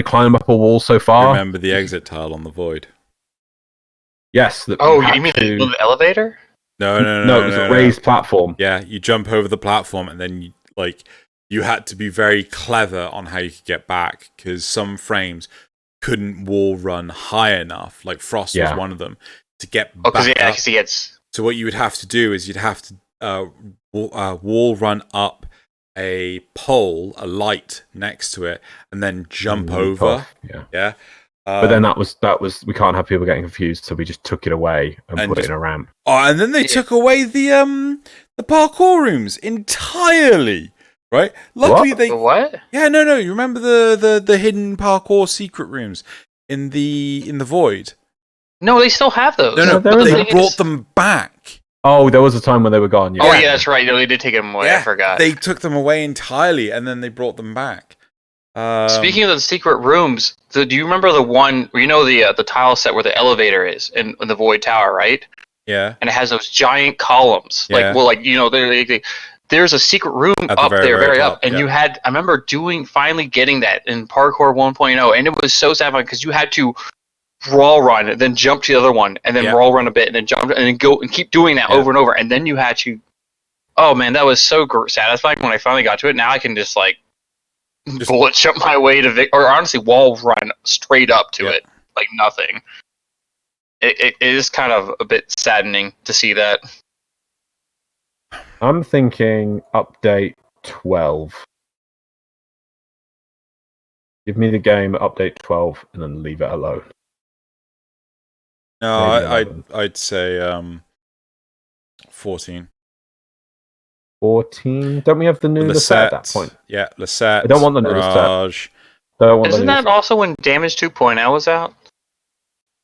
climb up a wall so far. Remember the exit tile on the Void? Yes. You mean the elevator? No. It was a raised platform. Yeah, you jump over the platform and then you had to be very clever on how you could get back because some frames couldn't wall run high enough. Like Frost was one of them to get back up. So what you would have to do is you'd have to wall run up a pole, a light next to it, and then jump over. Yeah. But then that was we can't have people getting confused, so we just took it away and put it in a ramp. Oh, and then they took away the parkour rooms entirely, right? Luckily they what? Yeah, no. You remember the hidden parkour secret rooms in the Void? No, they still have those. No, but they brought them back. Oh, there was a time when they were gone. Yeah. Oh, yeah, that's right. No, they did take them away. I forgot. They took them away entirely, and then they brought them back. Speaking of the secret rooms, do you remember the one where the tile set where the elevator is in the Void Tower, right? Yeah. And it has those giant columns. Yeah. There's a secret room up there, very up, and you had. I remember finally getting that in Parkour 1.0, and it was so satisfying because you had to wall run, and then jump to the other one, and then wall run a bit, and then jump, and then go and keep doing that over and over, and then you had to. Oh man, that was so satisfying when I finally got to it. Now I can just bullet jump my way to or honestly wall run straight up to it like nothing. It is kind of a bit saddening to see that. I'm thinking update 12. Give me the game update 12 and then leave it alone. No, I'd say 14. 14? Don't we have the new Lisette at that point? Yeah, Lisette. I don't want the new Lisette. Isn't that also when Damage 2.0 was out?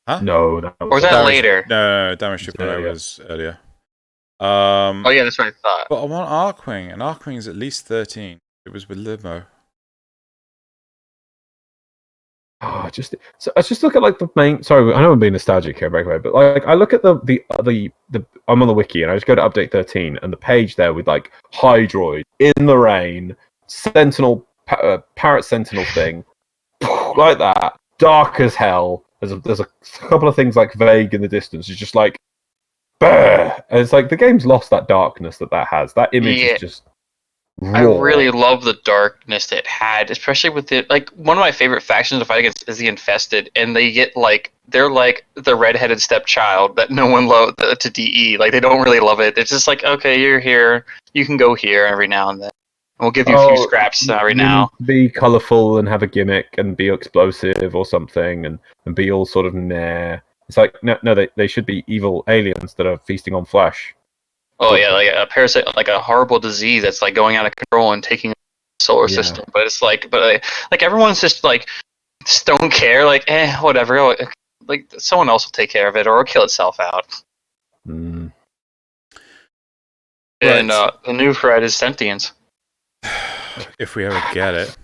Huh? No. Or was that later? No, Damage 2.0 was earlier. Oh yeah, that's what I thought. But I want Arkwing, and Arkwing is at least 13. It was with Limo. I just look at the main. Sorry, I know I'm being nostalgic here, by the way, but I look at the I'm on the wiki and I just go to update 13 and the page there with Hydroid in the rain, Sentinel, Parrot Sentinel thing, like that, dark as hell. There's a couple of things vague in the distance. It's just bah! And it's the game's lost that darkness that has. That image is just. Raw. I really love the darkness it had, especially with it. One of my favorite factions to fight against is the Infested, and they get they're the redheaded stepchild that no one loved to DE. They don't really love it. It's just okay, you're here, you can go here every now and then. We'll give you a few scraps every now. Be colourful and have a gimmick and be explosive or something, and be all sort of nah. It's no, they should be evil aliens that are feasting on flesh. Oh yeah, a parasite, a horrible disease that's going out of control and taking the solar system. But it's everyone's just don't care. Whatever. Someone else will take care of it, or it'll kill itself out. Mm. And the new threat is sentience. If we ever get it.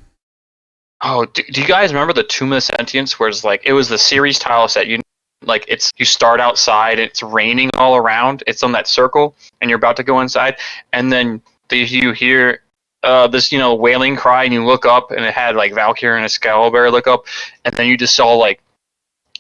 Oh, do you guys remember the Tomb of Sentience, where it's it was the series tile set? You start outside, and it's raining all around. It's on that circle, and you're about to go inside, and then you hear this wailing cry, and you look up, and it had Valkyrie and Excalibur look up, and then you just saw the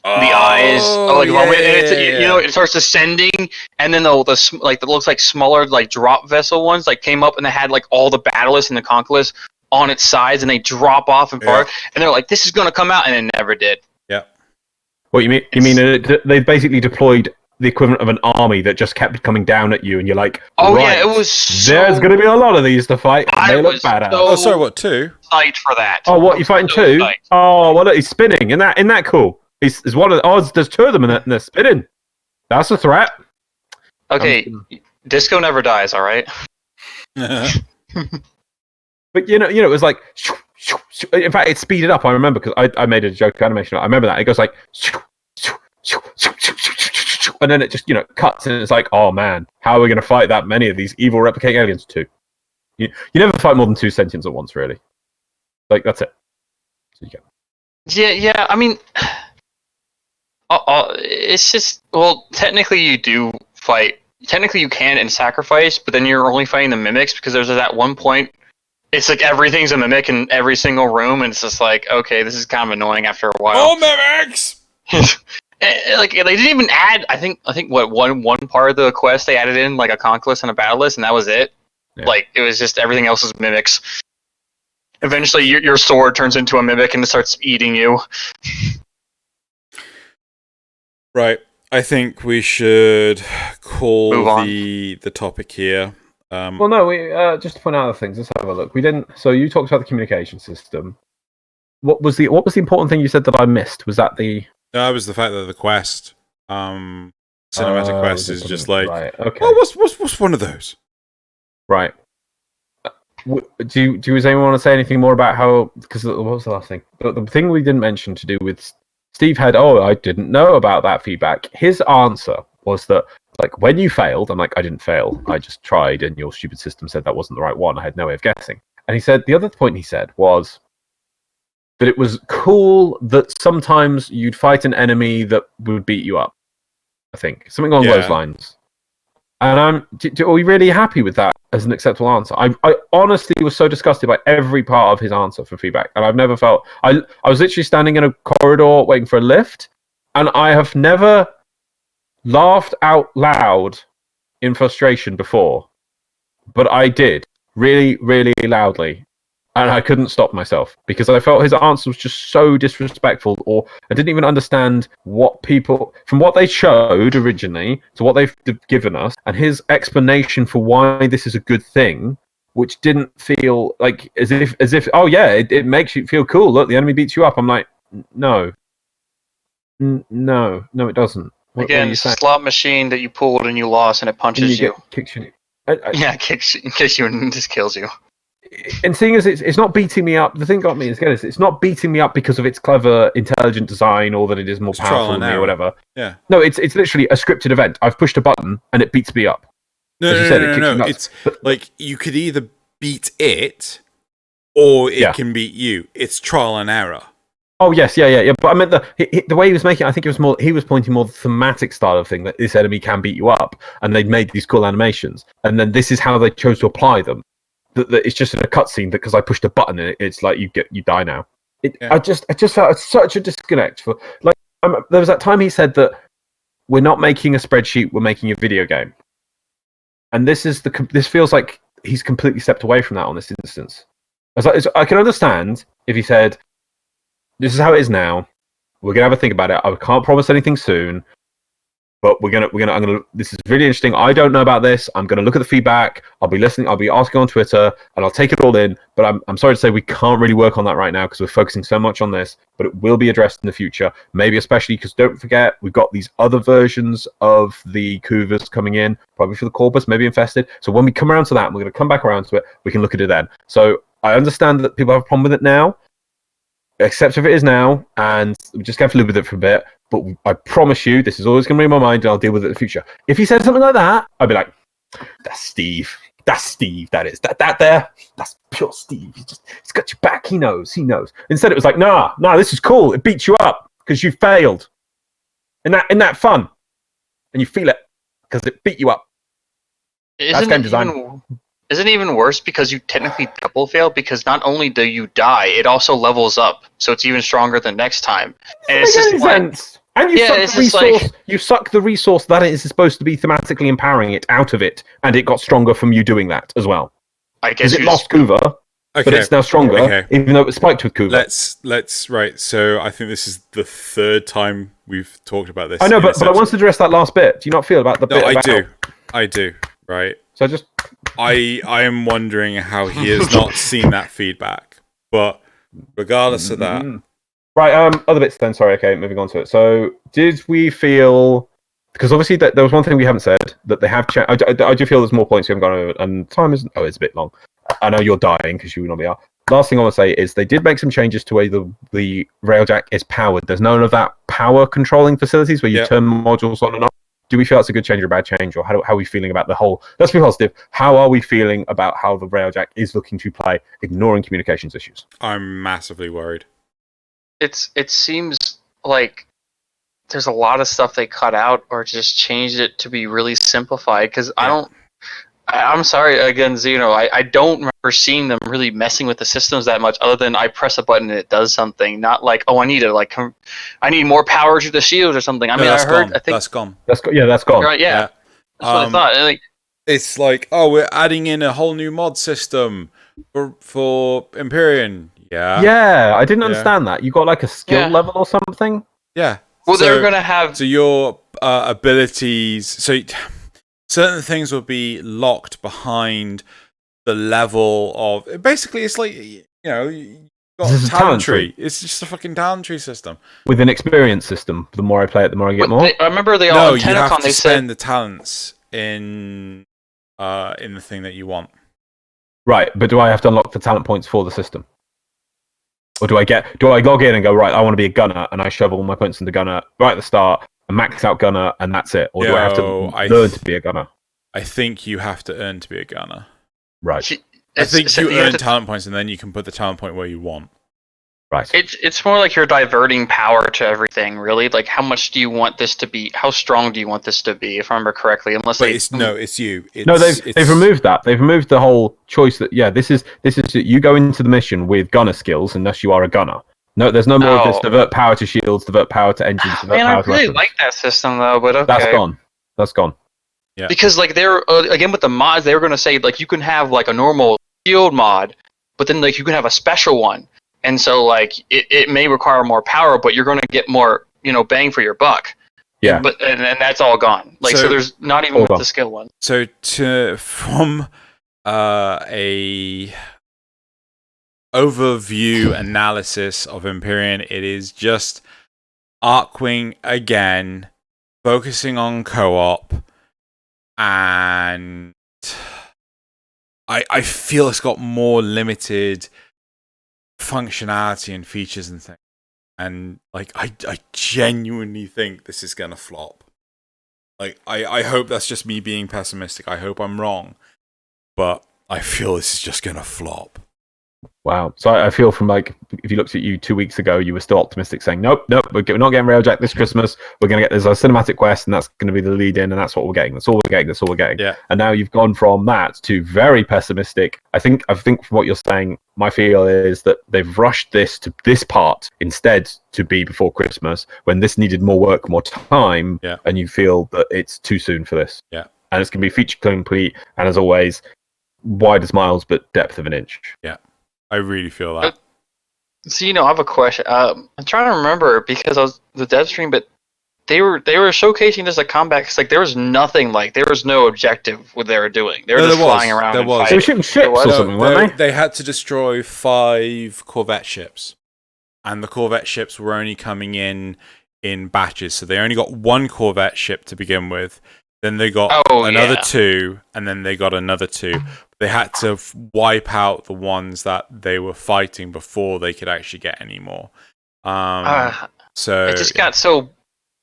eyes, it starts descending, and then that looks like smaller drop vessel ones came up, and they had all the Battalists and the Conquilus on its sides, and they drop off and far, and they're this is gonna come out, and it never did. Yeah. What you mean? They basically deployed the equivalent of an army that just kept coming down at you, and you're oh right, yeah, it was. There's going to be a lot of these to fight. And they look badass. Oh, sorry, what 2? Fight for that. Oh, what you fighting 2? Oh, well, look, he's spinning. Isn't that cool? He's one of the. There's 2 of them, and they're spinning. That's a threat. Okay, Disco never dies. All right. But it was In fact, it's speeded up. I remember because I made a joke animation. I remember that. It goes like, and then it just cuts, and it's like, oh man, how are we going to fight that many of these evil replicating aliens? Two. You never fight more than two sentients at once, really. Like that's it. So you go. Yeah. I mean, it's just technically you do fight. Technically you can and sacrifice, but then you're only fighting the mimics because there's that one point. It's like everything's a mimic in every single room, and it's just like, okay, this is kind of annoying after a while. Oh, mimics! Like they didn't even add. I think what one part of the quest they added in like a conquest and a battle list, and that was it. Yeah. Like it was just everything else is mimics. Eventually, your sword turns into a mimic and it starts eating you. Right. I think we should call the topic here. Well, no, we just to point out other things. Let's have a look. We didn't. So you talked about the communication system. What was the important thing you said that I missed? Was that the? That was the fact that the quest, cinematic quest, is just like, right, okay. Oh, what's one of those? Right. Do anyone want to say anything more about how? Because what was the last thing? The thing we didn't mention to do with Steve had. Oh, I didn't know about that feedback. His answer was that. Like, when you failed, I'm like, I didn't fail. I just tried, and your stupid system said that wasn't the right one. I had no way of guessing. And he said, the other point he said was that it was cool that sometimes you'd fight an enemy that would beat you up. I think. Something along those lines. And are we really happy with that as an acceptable answer? I honestly was so disgusted by every part of his answer for feedback. And I've never felt... I was literally standing in a corridor waiting for a lift, and I have never... laughed out loud in frustration before, but I did really, really loudly, and I couldn't stop myself because I felt his answer was just so disrespectful, or I didn't even understand what people, from what they showed originally to what they've given us, and his explanation for why this is a good thing, which didn't feel like as if oh yeah, it makes you feel cool. Look, the enemy beats you up. I'm like, no, it doesn't. Again, slot machine that you pulled and you lost, and it punches you. Kicks you. Kicks you and just kills you. And seeing as it's not beating me up, the thing got me is it's not beating me up because of its clever, intelligent design, or that it is more powerful than me, or whatever. Yeah. No, it's literally a scripted event. I've pushed a button and it beats me up. No. It's like you could either beat it, or it can beat you. It's trial and error. Oh yes, yeah. But I meant the way he was making it, I think it was more. He was pointing more the thematic style of thing, that this enemy can beat you up, and they'd made these cool animations, and then this is how they chose to apply them. That it's just in a cutscene because I pushed a button and it's like you die now. I just felt it's such a disconnect for like. There was that time he said that we're not making a spreadsheet, we're making a video game, and this feels like he's completely stepped away from that on this instance. I can understand if he said, this is how it is now. We're gonna have a think about it. I can't promise anything soon, but I'm gonna. This is really interesting. I don't know about this. I'm gonna look at the feedback. I'll be listening. I'll be asking on Twitter, and I'll take it all in. But I'm sorry to say we can't really work on that right now because we're focusing so much on this. But it will be addressed in the future. Maybe especially because don't forget we've got these other versions of the Couvers coming in, probably for the Corpus, maybe infested. So when we come around to that, and we're gonna come back around to it. We can look at it then. So I understand that people have a problem with it now. Accept if it is now, and we just have to live with it for a bit. But I promise you, this is always going to be in my mind, and I'll deal with it in the future. If he said something like that, I'd be like, "That's Steve. That's Steve. That is that there. That's pure Steve. He's got your back. He knows. Instead, it was like, nah, this is cool. It beats you up because you failed. Isn't that fun? And you feel it because it beat you up. That's game design. Isn't it even worse because you technically double fail, because not only do you die, it also levels up, so it's even stronger the next time. And it's just sense. And you suck the resource. You suck the resource that it is supposed to be thematically empowering it out of it, and it got stronger from you doing that as well. I guess it lost Kuva, but it's now stronger, even though it was spiked with Kuva. Let's right. So I think this is the third time we've talked about this. I know, but I wanted to address that last bit. Do you not feel about the bit? I do. Right. So just. I am wondering how he has not seen that feedback, but regardless of that, right. Other bits then. Sorry. Okay, moving on to it. So, did we feel? Because obviously, there was one thing we haven't said that they have. I do feel there's more points we haven't gone over, and time isn't. Oh, it's a bit long. I know you're dying because you normally are. last thing I want to say is they did make some changes to the way the Railjack is powered. There's none of that power controlling facilities where you turn modules on and off. Do we feel that's a good change or a bad change, or how are we feeling about the whole? Let's be positive. How are we feeling about how the Railjack is looking to play, ignoring communications issues? I'm massively worried. It seems like there's a lot of stuff they cut out or just changed it to be really simplified. Because I'm sorry again, Xeno. I don't remember seeing them really messing with the systems that much, other than I press a button and it does something. Not like, oh, I need more power to the shield or something. I mean, I heard. I think that's gone. That's gone. Right? Yeah. That's what I thought. It's like, oh, we're adding in a whole new mod system for Empyrean. Yeah. Yeah, I didn't understand that. You got like a skill level or something? Yeah. Well, they're going to have... So your abilities... So certain things will be locked behind the level of... Basically, it's like, you got a talent tree. It's just a fucking talent tree system. With an experience system. The more I play it, the more I get more? I remember they all... No, you have to spend the talents in the thing that you want. Right, but do I have to unlock the talent points for the system? Or do I log in and go, right, I want to be a gunner, and I shove all my points into gunner right at the start, and max out gunner, and that's it? Or do I have to learn to be a gunner? I think you have to earn to be a gunner. Right. I think you earn talent points, and then you can put the talent point where you want. Right. It's more like you're diverting power to everything, really. Like, how much do you want this to be? How strong do you want this to be, if I remember correctly? It's you. They've removed that. They've removed the whole choice that this is you go into the mission with gunner skills unless you are a gunner. No, there's no more of this divert power to shields, divert power to engines, divert power to weapons. I really like that system though, but okay. That's gone. Yeah. Because like they're again with the mods, they were gonna say like you can have like a normal shield mod, but then like you can have a special one. And so, like, it may require more power, but you're going to get more, bang for your buck. Yeah. But and that's all gone. Like, so there's not even with the skill one. So from a overview analysis of Empyrean, it is just Arcwing again, focusing on co-op, and I feel it's got more limited functionality and features and things, and like I genuinely think this is gonna flop. Like I hope that's just me being pessimistic. I hope I'm wrong, but I feel this is just gonna flop. Wow. So I feel from like, if you looked at you 2 weeks ago, you were still optimistic, saying, nope, we're not getting Railjack this Christmas. We're going to get this cinematic quest, and that's going to be the lead in, and that's what we're getting. That's all we're getting. Yeah. And now you've gone from that to very pessimistic. I think from what you're saying, my feel is that they've rushed this to this part instead to be before Christmas, when this needed more work, more time, and you feel that it's too soon for this. Yeah. And it's going to be feature complete, and as always, wide as miles, but depth of an inch. Yeah. I really feel that. So, I have a question. I'm trying to remember because I was the dev stream, but they were showcasing this at combat because like there was nothing, like there was no objective what they were doing. They were just flying around. They were shooting ships or something, weren't they? They had to destroy 5 Corvette ships, and the Corvette ships were only coming in batches, so they only got 1 Corvette ship to begin with. Then they got another 2, and then they got another 2. They had to wipe out the ones that they were fighting before they could actually get any more. So it just got so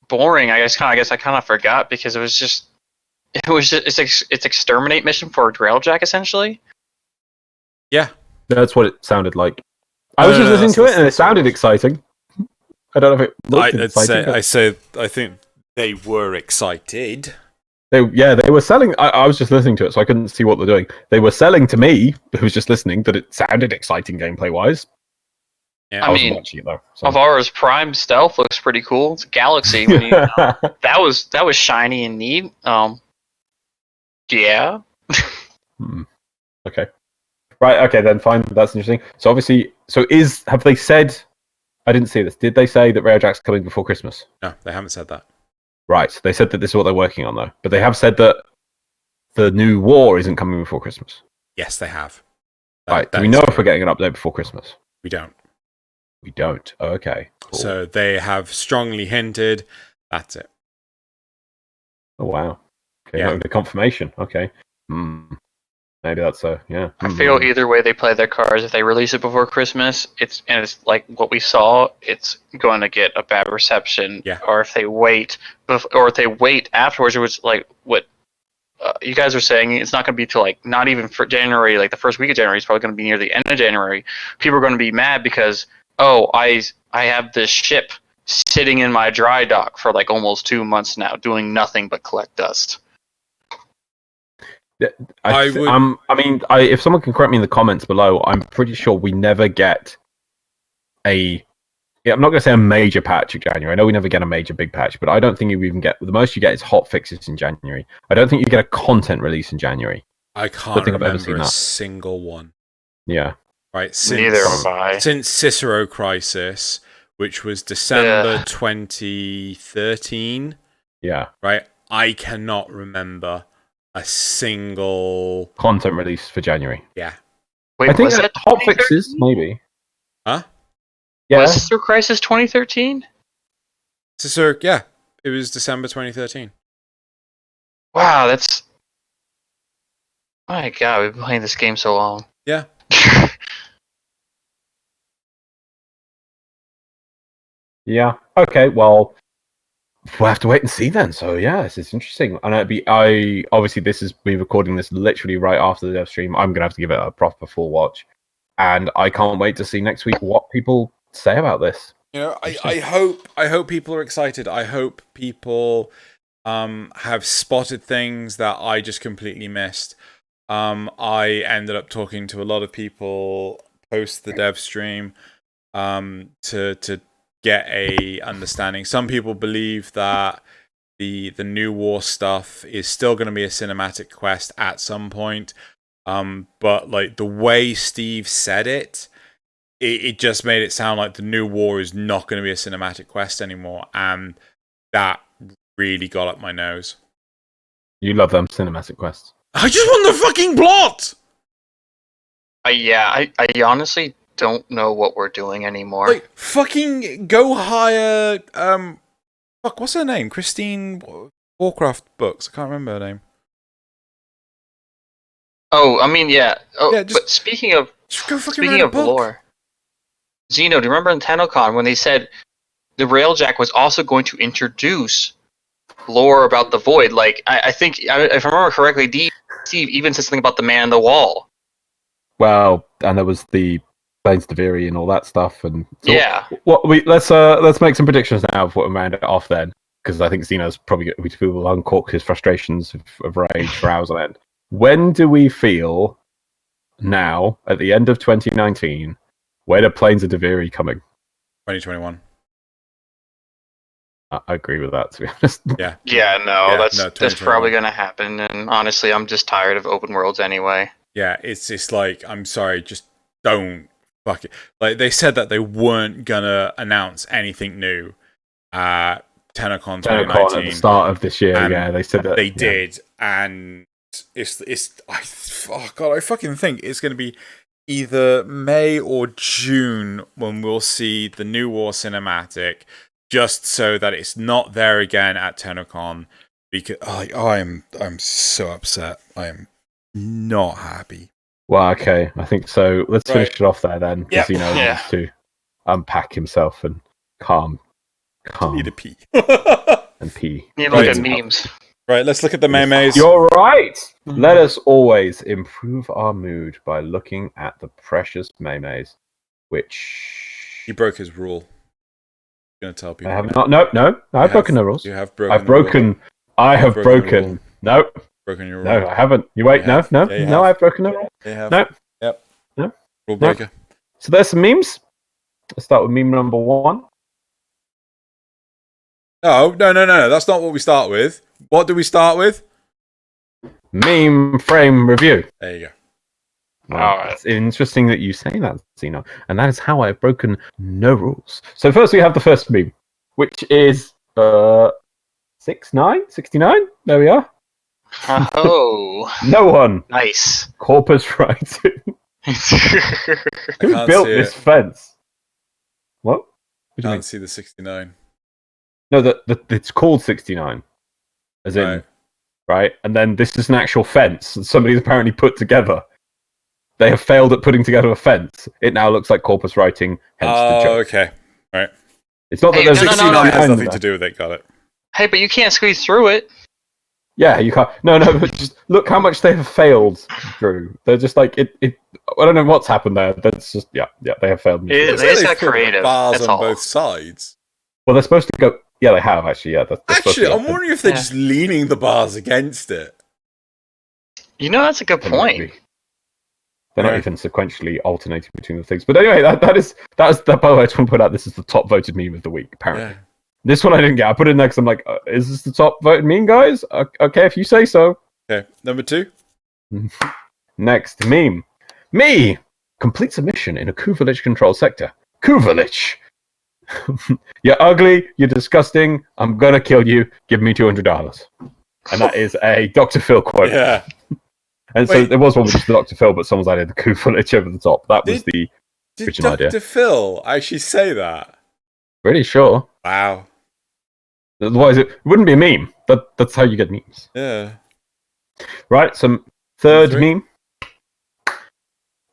boring. I guess I kind of forgot because it's exterminate mission for Railjack essentially. Yeah, that's what it sounded like. I was just listening to it, and it sounded exciting. I don't know if it looked exciting. I think they were excited. They were selling. I was just listening to it, so I couldn't see what they're doing. They were selling to me, who was just listening, that it sounded exciting gameplay-wise. Yeah. I mean, watching it, though, so. Avara's Prime stealth looks pretty cool. It's a Galaxy. That was shiny and neat. Yeah. Okay. Right. Okay. Then fine. That's interesting. So obviously, have they said? I didn't see this. Did they say that Railjack's coming before Christmas? No, they haven't said that. Right. They said that this is what they're working on, though. But they have said that the new war isn't coming before Christmas. Yes, they have. Right. Do we know if we're getting an update before Christmas? We don't. We don't. Oh, okay. Cool. So they have strongly hinted. That's it. Oh, wow. Okay. Yeah. The confirmation. Okay. Maybe that's so. Yeah. I feel either way they play their cards. If they release it before Christmas, it's like what we saw. It's going to get a bad reception. Yeah. Or if they wait, or if they wait afterwards, which like what you guys are saying, it's not going to be till like not even for January. Like the first week of January, it's probably going to be near the end of January. People are going to be mad because I have this ship sitting in my dry dock for like almost 2 months now, doing nothing but collect dust. If someone can correct me in the comments below, I'm pretty sure we never get I'm not going to say a major patch in January. I know we never get a major big patch, but I don't think you even get... The most you get is hot fixes in January. I don't think you get a content release in January. I can't remember a single one. Yeah. Right, Neither have I. Since Cicero Crisis, which was December 2013. Yeah. Right, I cannot remember a single... content release for January. Yeah. Wait, I think was that hot fixes, maybe. Huh? Yeah. Was Cicero Crisis 2013? Cicero, yeah. It was December 2013. Wow, that's... My God, we've been playing this game so long. Yeah. Yeah. Okay, well, we'll have to wait and see then. So, yeah, this is interesting. And obviously, we're recording this literally right after the dev stream. I'm going to have to give it a proper full watch. And I can't wait to see next week what people say about this. You know, I hope people are excited. I hope people have spotted things that I just completely missed. I ended up talking to a lot of people post the dev stream to get a understanding. Some people believe that the new war stuff is still going to be a cinematic quest at some point. But like the way Steve said it just made it sound like the new war is not going to be a cinematic quest anymore, and that really got up my nose. You love them cinematic quests. I just want the fucking plot! I honestly don't know what we're doing anymore. Like, fucking go hire, what's her name? Christine Warcraft Books. I can't remember her name. Oh, I mean, yeah. Oh, Yeah, but speaking of book. lore, Xeno, do you remember in TennoCon when they said the Railjack was also going to introduce lore about the Void? Like, I think, if I remember correctly, Steve even said something about the Man in the Wall. Well, and there was the Plains Deviri and all that stuff. And so yeah. Let's make some predictions now before we round it off then, because I think Xeno's probably will uncork his frustrations of rage for hours on end. When do we feel now, at the end of 2019, when are Plains of Deviri coming? 2021. I agree with that, to be honest. Yeah. Yeah, that's probably 2021. going to happen. And honestly, I'm just tired of open worlds anyway. Yeah, it's like, I'm sorry, just don't fuck it. Like, they said that they weren't gonna announce anything new at TennoCon 2019. At the start of this year, yeah, they said that. They did, and I fucking think it's gonna be either May or June when we'll see the new war cinematic, just so that it's not there again at TennoCon. Because I'm so upset. I am not happy. Well, okay, I think so. Let's finish it off there then, because Xeno needs to unpack himself and calm. Need a pee. And pee. Need to look at memes. Right, let's look at the memes. You're right! Let us always improve our mood by looking at the precious memes, which... He broke his rule. I'm going to tell people. I have not... No, I've broken the rules. You have broken I have broken... No. Broken your rule. No, I haven't. You wait, no, I've broken the rule. You have. No. Yep. No. Rule breaker. So there's some memes. Let's start with meme number 1. No, that's not what we start with. What do we start with? Meme frame review. There you go. Well, it's interesting that you say that, Xeno. And that is how I've broken no rules. So first we have the first meme, which is 69? There we are. Oh. No one. Nice. Corpus writing. Who built this fence? What? I can't see the 69. No, it's called 69. As in, right. right? And then this is an actual fence that somebody's apparently put together. They have failed at putting together a fence. It now looks like corpus writing, hence the joke. Okay. Right. It's not that Hey, there's no, no, no, 69 has behind nothing there. to do with it, got it. Hey, but you can't squeeze through it. Yeah, you can't. No, but just look how much they have failed, Drew. They're just like it. I don't know what's happened there. That's just they have failed. They Looks just like got they've put creative. bars That's on all. both sides. Well, they're supposed to go. Yeah, they have actually. Yeah, they're supposed Actually, to I'm wondering if they're just leaning the bars against it. You know, that's a good They might point. be. They're not Yeah. even sequentially alternating between the things. But anyway, that's the poll I just want to put out. This is the top voted meme of the week. Apparently, Yeah. this one I didn't get. I put it next. I'm like, is this the top voted meme, guys? Okay, if you say so. Okay, number 2. Next meme. Me completes a mission in a Kuvalich controlled sector. Kuvalich. You're ugly. You're disgusting. I'm gonna kill you. Give me $200. And that is a Dr. Phil quote. Yeah. And Wait. so there was one with just the Dr. Phil, but someone's added the Kuvalich over the top. That was the Did original idea. Dr. Phil actually say that? Pretty sure. Wow. Otherwise, it wouldn't be a meme. That's how you get memes. Yeah. Right? Some third Three. meme.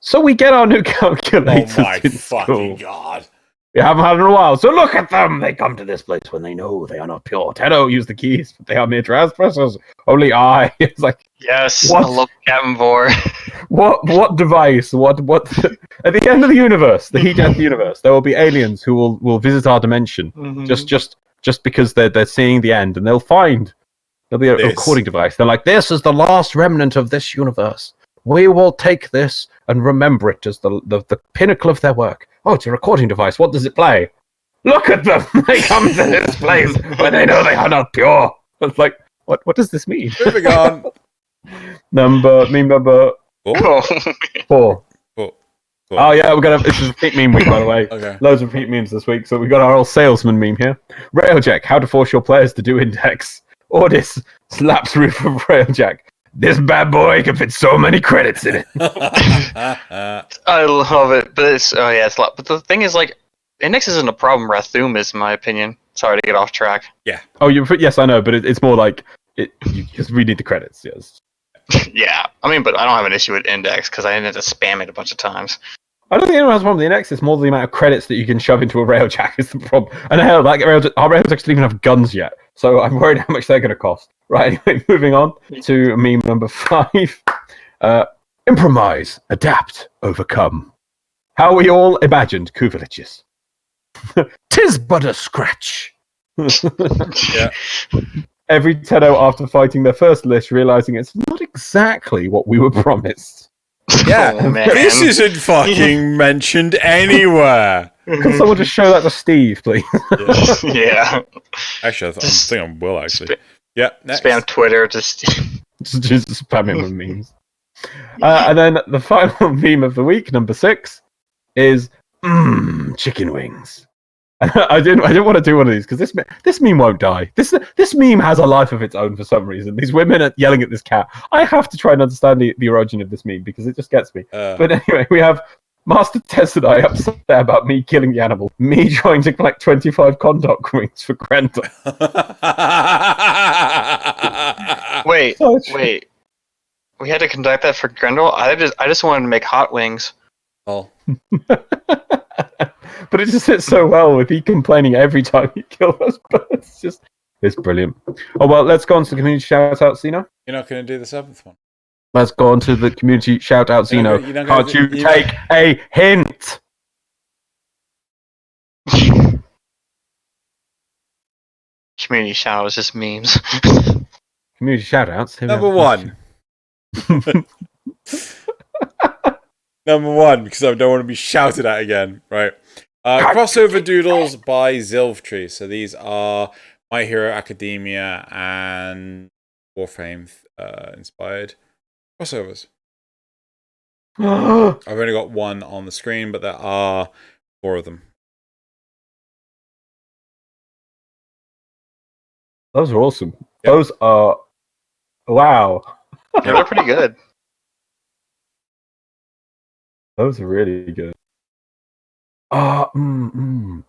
So we get our new calculators Oh my in fucking school. god. We haven't had it in a while. So look at them. They come to this place when they know they are not pure. Tenno use the keys, but they are mere transgressors. Only I. It's like, Yes, What? I love Captain Vor. what device? What? At the end of the universe, the heat death universe, there will be aliens who will visit our dimension just because they're seeing the end, and there'll be a This. recording device. They're like, this is the last remnant of this universe. We will take this and remember it as the pinnacle of their work. Oh, it's a recording device. What does it play? Look at them. They come to this place where they know they are not pure. It's like, what does this mean? Moving on. Meme number Oh, 4. cool. Oh yeah, this is repeat meme week, by the way. Okay. Loads of repeat memes this week. So we got our old salesman meme here. Railjack, how to force your players to do index. Ordis slaps roof of Railjack. This bad boy can fit so many credits in it. I love it, but it's a lot. But the thing is, like, index isn't a problem. Rathum is, in my opinion. Sorry to get off track. Oh, yes, I know, but it's more like because we need the credits. Yes. Yeah, I mean, but I don't have an issue with index because I ended up spamming it a bunch of times. I don't think anyone has a problem with the index. It's more the amount of credits that you can shove into a Railjack is the problem. And hell, our Railjacks don't even have guns yet, so I'm worried how much they're going to cost. Right, anyway, moving on to meme number 5. Improvise, adapt, overcome. How we all imagined Kuvaliches. 'Tis but a scratch. Yeah. Every Tenno after fighting their first list, realizing it's not exactly what we were promised. Yeah. Oh, man. This isn't fucking mentioned anywhere. Can someone just show that to Steve, please? Yeah. Actually, I think I will, actually. Yeah, next. Spam Twitter just. just spam him with memes. And then the final meme of the week, number 6, is chicken wings. I didn't want to do one of these because this meme won't die. This meme has a life of its own for some reason. These women are yelling at this cat. I have to try and understand the origin of this meme because it just gets me. But anyway, we have Master Tess and I upset about me killing the animal. Me trying to collect 25 condoc wings for Grendel. Wait. So true. Wait. We had to conduct that for Grendel? I just wanted to make hot wings. Oh. But it just fits so well with he complaining every time you kill those birds. It's brilliant. Oh, well, let's go on to the community shout-out, Xeno. You're not going to do the 7th one? Let's go on to the community shout-out, You're not Xeno. gonna- Can't you you're not- take a hint? Community shout is just memes. Community shout-outs. Here we Number are. 1. Number 1, because I don't want to be shouted at again. Right. Crossover Doodles by Zilftree. So these are My Hero Academia and Warframe inspired crossovers. I've only got one on the screen, but there are 4 of them. Those are awesome. Yep. Those are... Wow. Yeah, they're pretty good. Those are really good. Mm-hmm.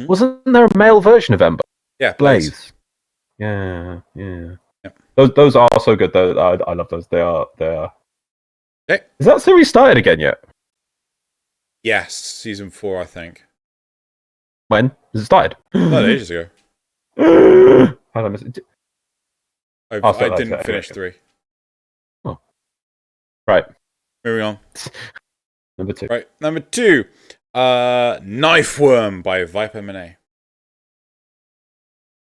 Wasn't there a male version of Ember? Yeah, Blaze. Yeah. Those are so good though. I love those. They are. Okay. Is that series started again yet? Yes, season 4, I think. When has it started? Not ages ago. How did I miss it? I didn't finish 3. Oh. Right. Moving on. Number 2. Right, number 2. Knife Worm by Viper Monet.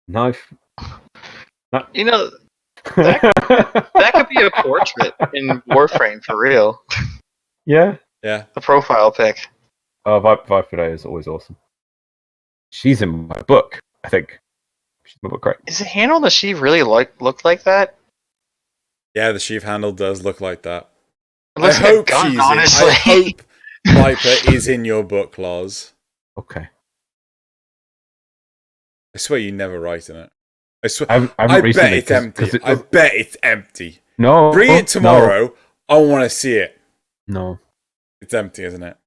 Knife. You know, that could be a portrait in Warframe for real. Yeah. Yeah. The profile pic. Oh, Viper Day is always awesome. She's in my book, I think. She's in my book, right? Is the handle on the sheave really look like that? Yeah, the sheath handle does look like that. It looks I like a hope gun, she's honestly. in. I hope Viper is in your book, Loz. Okay. I swear you never write in it. I swear. I haven't I bet recently, it's empty. I bet it's empty. No. Bring it tomorrow. I want to see it. No. It's empty, isn't it?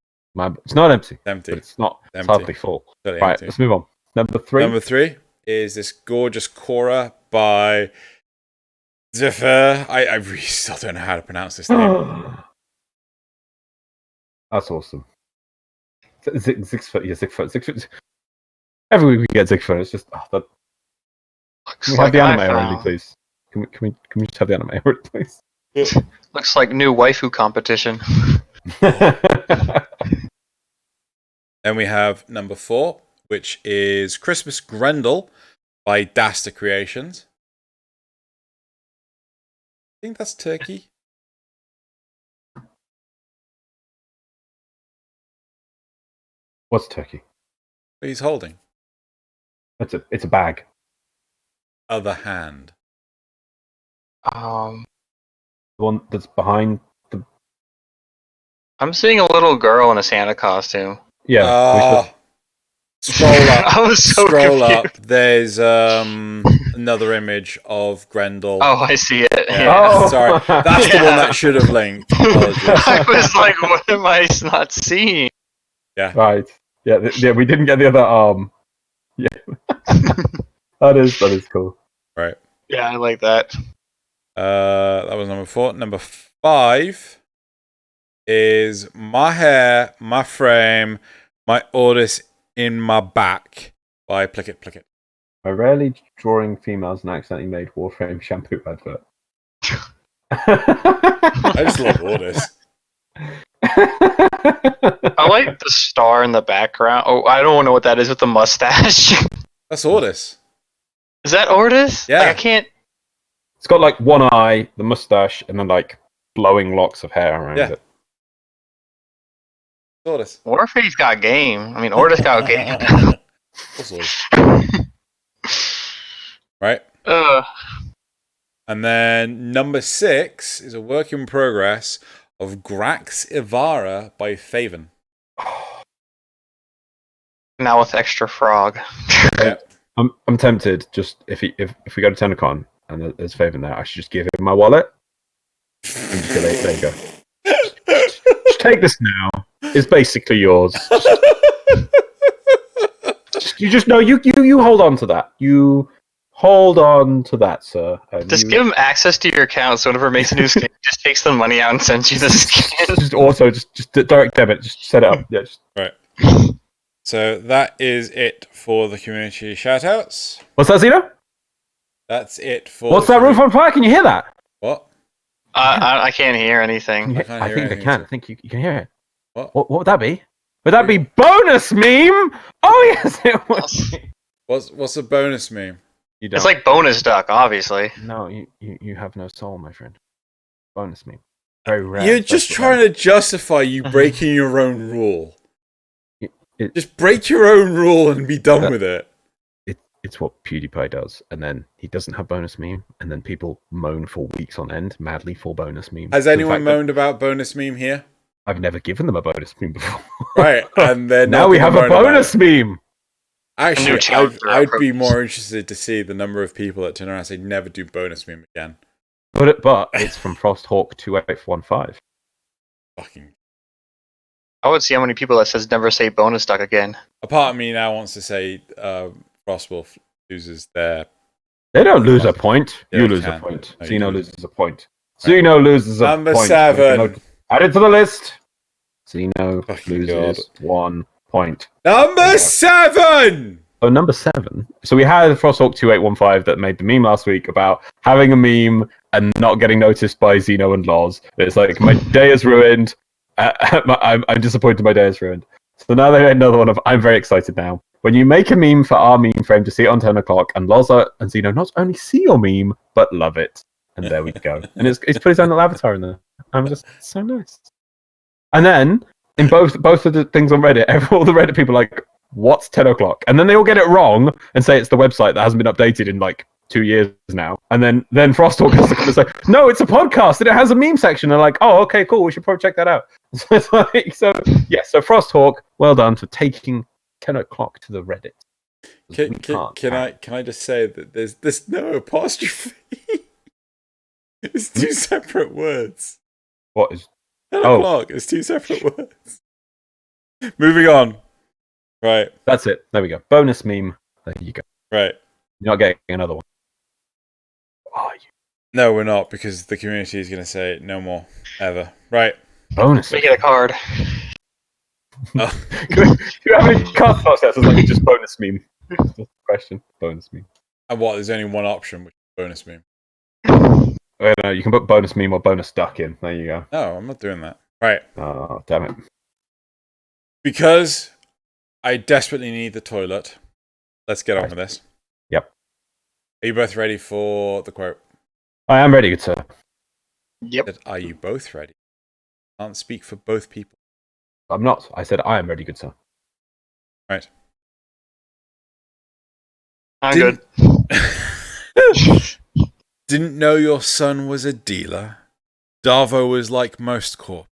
It's not empty. It's empty. But it's not. It's Empty. hardly full. Totally Right, empty. let's move on. Number 3. Number 3 is this gorgeous Cora by Zephyr. I really still don't know how to pronounce this name. That's awesome. Zigfoot. Every week we get Zigfoot. It's just that. Can we have the anime already, please? Can we just have the anime already, please? Looks like new waifu competition. Then we have number 4, which is Christmas Grendel by Dasta Creations. I think that's Turkey. What's turkey? What he's holding. It's a bag. Other hand. The one that's behind the. I'm seeing a little girl in a Santa costume. Yeah. Scroll up. I was so Scroll confused. up. There's another image of Grendel. Oh, I see it. Yeah. Yeah. Oh. Sorry, that's the one that should have linked. Apologies. I was like, what am I not seeing? Yeah. Right. Yeah. We didn't get the other arm. Yeah. that is cool. Right. Yeah, I like that. That was number 4. Number 5 is My Hair, My Frame, My Orders in My Back by Plickit. I rarely drawing females and accidentally made Warframe shampoo advert. I just love Orders. I like the star in the background. Oh, I don't know what that is with the mustache. That's Orders. Is that Ordis? Yeah. Like, I can't. It's got like one eye, the mustache, and then like blowing locks of hair around it. Orders. Warfade's got game. I mean, Ordis got game. What's Orders? Right. And then number 6 is a work in progress of Grax Ivara by Faven. Now with extra frog. Yeah. I'm tempted. Just if we go to TennoCon and there's Faven there, I should just give him my wallet. And just go, there you go. Just take this now. It's basically yours. You just know you hold on to that. You hold on to that, sir. And Just give him access to your account so whenever it makes a new skin, just takes the money out and sends you the skin. just direct debit. Just set it up. Yeah. Right. So that is it for the community shoutouts. What's that, Xeno? That's it for. What's that roof on fire? Can you hear that? What? I can't hear anything. I can't I hear think I anything, can. so- I think you can hear it. What? What would that be? Would that be bonus meme? Oh yes, it was. What's a bonus meme? You don't. It's like bonus duck, obviously. No, you have no soul, my friend. Bonus meme. Very rare. You're just trying to justify you breaking your own rule. Just break your own rule and be done with it. It's what PewDiePie does, and then he doesn't have bonus meme, and then people moan for weeks on end, madly for bonus meme. Has anyone moaned about bonus meme here? I've never given them a bonus meme before. Right, and then now we have a bonus meme. Actually, chapter I'd be more interested to see the number of people that turn around and say never do bonus meme again. But it's from Frosthawk 2815. Fucking. I would see how many people that says never say bonus duck again. A part of me now wants to say Frostwolf loses their They don't lose a point. Yeah, You they lose a can. point. No, you Xeno can. loses a point. Right. Xeno loses a Number point. 7. Add it to the list. Xeno Fucking loses 1 point. Number 7! Oh, number 7. So we had Frosthawk 2815 that made the meme last week about having a meme and not getting noticed by Xeno and Loz. It's like, my day is ruined. I'm disappointed my day is ruined. So now they made another one of, I'm very excited now. When you make a meme for our meme frame to see it on 10 o'clock, and Loz and Xeno not only see your meme, but love it. And there we go. And it's put his own little avatar in there. I'm just so nice. And then, in both of the things on Reddit, all the Reddit people are like, what's 10 o'clock? And then they all get it wrong and say it's the website that hasn't been updated in like 2 years now. And then Frosthawk has to come and say, no, it's a podcast and it has a meme section. And they're like, oh, okay, cool. We should probably check that out. So Frosthawk, well done for taking 10 o'clock to the Reddit. Can I just say that there's no apostrophe? It's 2 separate words. What is 10 o'clock. It's 2 separate words. Moving on. Right. That's it. There we go. Bonus meme. There you go. Right. You're not getting another one. Are you? No, we're not, because the community is going to say no more. Ever. Right. Bonus. Make it a card. Oh. Do you have any card slots? It's like just bonus meme. Question. Bonus meme. And what? There's only one option, which is bonus meme. No, you can put bonus meme or bonus duck in. There you go. No, I'm not doing that. Right. Oh, damn it. Because I desperately need the toilet. Let's get on with this. Yep. Are you both ready for the quote? I am ready, good sir. Yep. Are you both ready? I can't speak for both people. I'm not. I said I am ready, good sir. Right. I'm good. Didn't know your son was a dealer. Darvo was like most corp.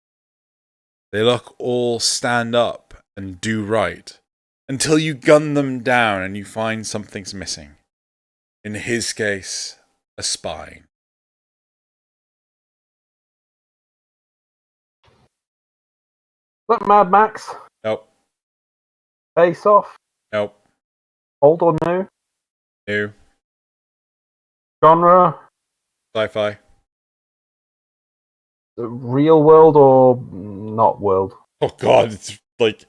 They look all stand up and do right until you gun them down and you find something's missing. In his case, a spine. Look, Mad Max. Nope. Face Off. Nope. Old or new? New. Genre. Sci-fi. Real world or not world? Oh god, it's like...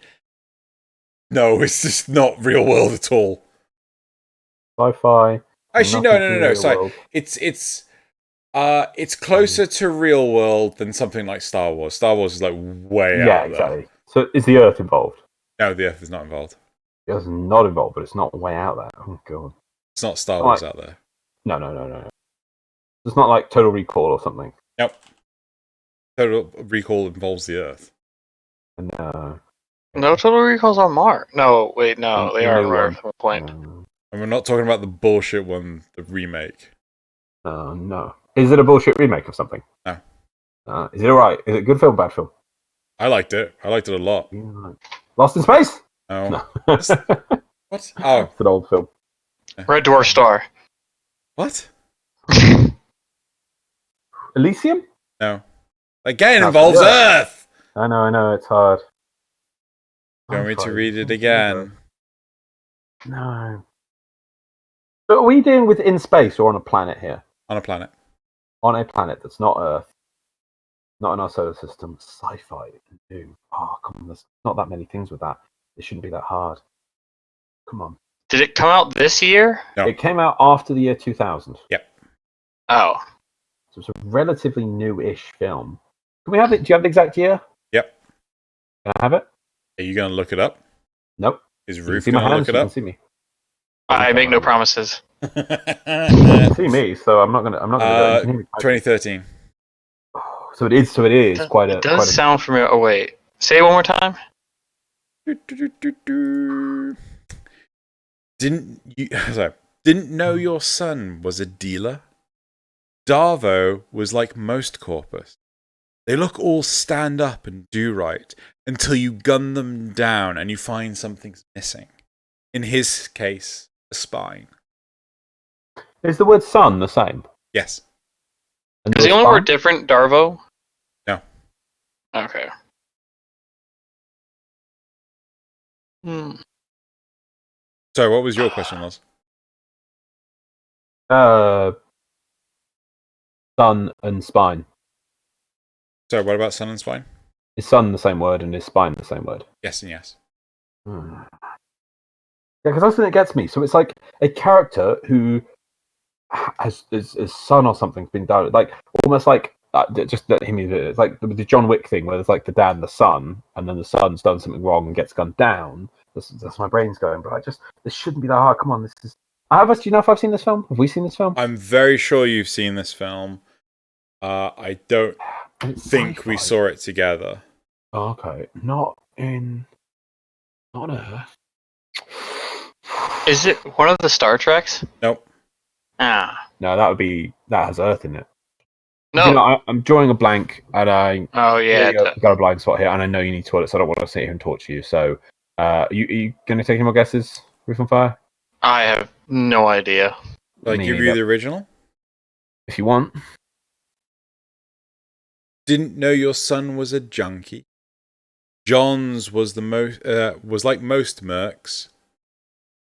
No, it's just not real world at all. Sci-fi. Actually, no. Sorry. It's closer to real world than something like Star Wars. Star Wars is like way out there. Exactly. So is the Earth involved? No, the Earth is not involved. The Earth's not involved, but it's not way out there. Oh god. It's not Star Wars out there. No. It's not like Total Recall or something. Yep. Total Recall involves the Earth. No. No, Total Recall's on Mars. No, wait, no, they are on Earth. What point? And we're not talking about the bullshit one, the remake. No. Is it a bullshit remake of something? No. Is it alright? Is it a good film, bad film? I liked it. I liked it a lot. Lost in Space? No. What? Oh. It's an old film. Red Dwarf Star. What? Elysium? No. Again, involves Earth! I know, it's hard. Do you want me to read it again? No. So are we dealing with in space or on a planet here? On a planet. On a planet that's not Earth. Not in our solar system. Sci-fi. New. Oh, come on. There's not that many things with that. It shouldn't be that hard. Come on. Did it come out this year? No. It came out after the year 2000. Yep. Oh. So it's a relatively new-ish film. Can we have it? Do you have the exact year? Yep. Can I have it? Are you going to look it up? Nope. Is Ruth See going my to hands, look it you up? can see me. I make no promises. You can see me, so I'm not gonna. 2013. So it is. Quite a. It does sound familiar. Oh wait, say it one more time. Didn't know your son was a dealer? Darvo was like most corpus. They look all stand up and do right until you gun them down and you find something's missing. In his case, a spine. Is the word "son" the same? Yes. And Is the only word different, Darvo? No. Okay. Sorry, what was your question, Loz? Sun and spine. So what about sun and spine? Is sun the same word and is spine the same word? Yes and yes. Yeah, because that's when it gets me. So it's like a character who has his son or something's been done, like almost like just let him. It's like the John Wick thing where there's like the dad and the son, and then the son's done something wrong and gets gunned down. That's my brain's going. But this shouldn't be that hard. Come on, this is. Do you know if I've seen this film? Have we seen this film? I'm very sure you've seen this film. I don't think we saw it together. Okay, not on Earth. Is it one of the Star Treks? Nope. Ah. No, that has Earth in it. No. You know, I'm drawing a blank, and Oh yeah. I've got a blind spot here, and I know you need toilets, so I don't want to sit here and torture you. So, you going to take any more guesses? Roof on Fire? I have no idea. Like, give you the original? If you want. Didn't know your son was a junkie. John's was was like most mercs.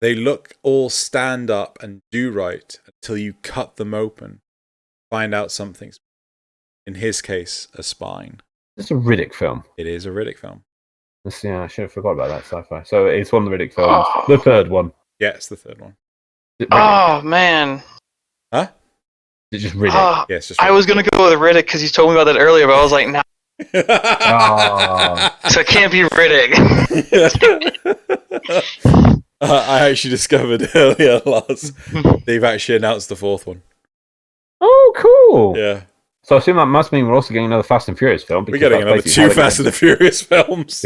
They look all stand up and do right until you cut them open. Find out something's, in his case, a spine. It's a Riddick film. It is a Riddick film. Yeah, I should have forgot about that sci-fi. So it's one of the Riddick films. Oh. The third one. Yeah, it's the third one. Oh, man. Huh? It's just Riddick. Yeah, it's just Riddick. I was going to go with Riddick because you told me about that earlier, but I was like, nah. So it can't be Riddick. I actually discovered earlier, Loz. They've actually announced the fourth one. Oh, cool. Yeah. So I assume that must mean we're also getting another Fast and Furious film. We're getting another 2 Fast and the Furious films.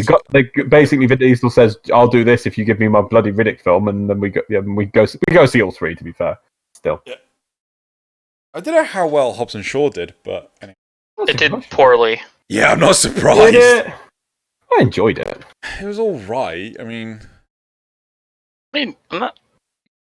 Basically, Vin Diesel says, "I'll do this if you give me my bloody Riddick film," and then we go see all 3. To be fair, still. Yeah. I don't know how well Hobbs and Shaw did, but anyway. It did poorly. Yeah, I'm not surprised. I enjoyed it. It was all right. I mean, I'm not.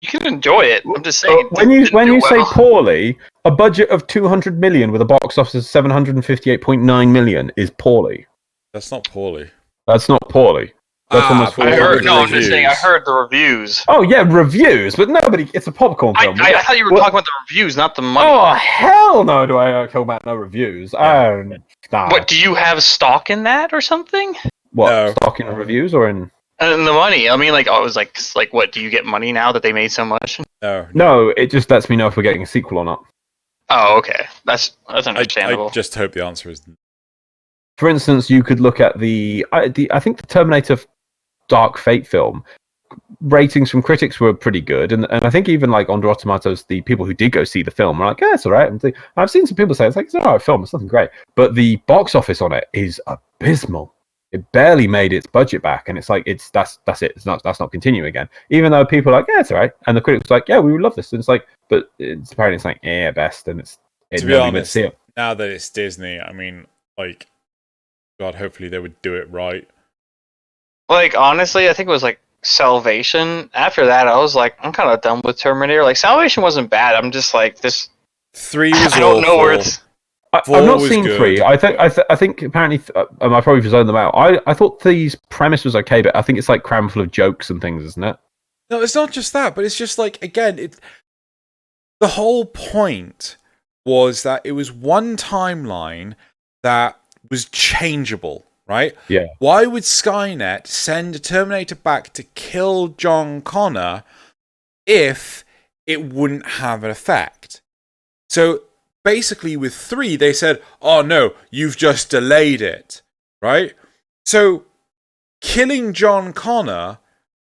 You can enjoy it. I'm just saying. When you say poorly, a budget of 200 million with a box office of 758.9 million is poorly. That's not poorly. That's not poorly. That's almost I'm just saying. I heard the reviews. Oh yeah, reviews, but nobody. It's a popcorn film. I thought you were talking about the reviews, not the money. Oh hell no! Do I talk about no reviews? Yeah. Nah. What, do you have stock in that or something? What, no. Stock in reviews or in? And the money. I mean, like, I was like, what? Do you get money now that they made so much? No, it just lets me know if we're getting a sequel or not. Oh, okay. That's understandable. I just hope the answer is. For instance, you could look at I think the Terminator Dark Fate film. Ratings from critics were pretty good, and I think even like on Rotten Tomatoes, the people who did go see the film were like, "Yeah, it's all right." And I've seen some people say it's an alright film. It's nothing great, but the box office on it is abysmal. It barely made its budget back, and it's like that's it. That's not continuing again. Even though people are like, "Yeah, it's all right," and the critics are like, "Yeah, we would love this," and it's like, but it's apparently it's like, "Yeah, best," and to be honest, now that it's Disney, I mean, like, God, hopefully they would do it right. Like, honestly, I think it was like Salvation. After that, I was like, I'm kind of done with Terminator. Like, Salvation wasn't bad. I'm just like, this 3 was I don't know where it's. I've not seen good. 3. I think apparently I probably zoned them out. I thought the premise was okay, but I think it's like crammed full of jokes and things, isn't it? No, it's not just that, but it's just like, again, the whole point was that it was one timeline that was changeable, right? Yeah. Why would Skynet send a Terminator back to kill John Connor if it wouldn't have an effect? So basically with 3, they said, "Oh no, you've just delayed it," right? So killing John Connor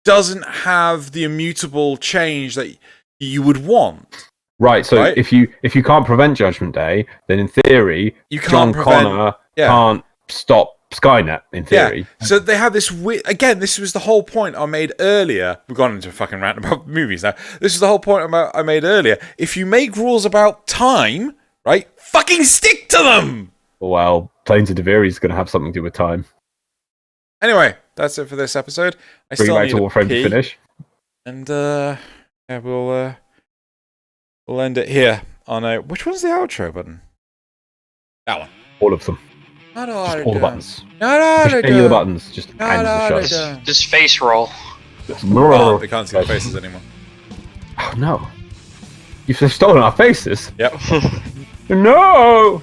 doesn't have the immutable change that you would want. Right, so right? If you can't prevent Judgment Day, then in theory, John Connor can't stop Skynet, in theory. Yeah. So they have this again, this was the whole point I made earlier. We've gone into a fucking rant about movies now. This is the whole point I made earlier. If you make rules about time, right, fucking stick to them! Well, Planes of Devere is going to have something to do with time. Anyway, that's it for this episode. Bring it back to Warframe to finish. And, yeah, we'll end it here on a... Which one's the outro button? That one. All of them. Just all the buttons. Push any of the buttons. Just hands the shots. Just face roll. They can't see the faces anymore. Oh, no. You've stolen our faces. Yep. No!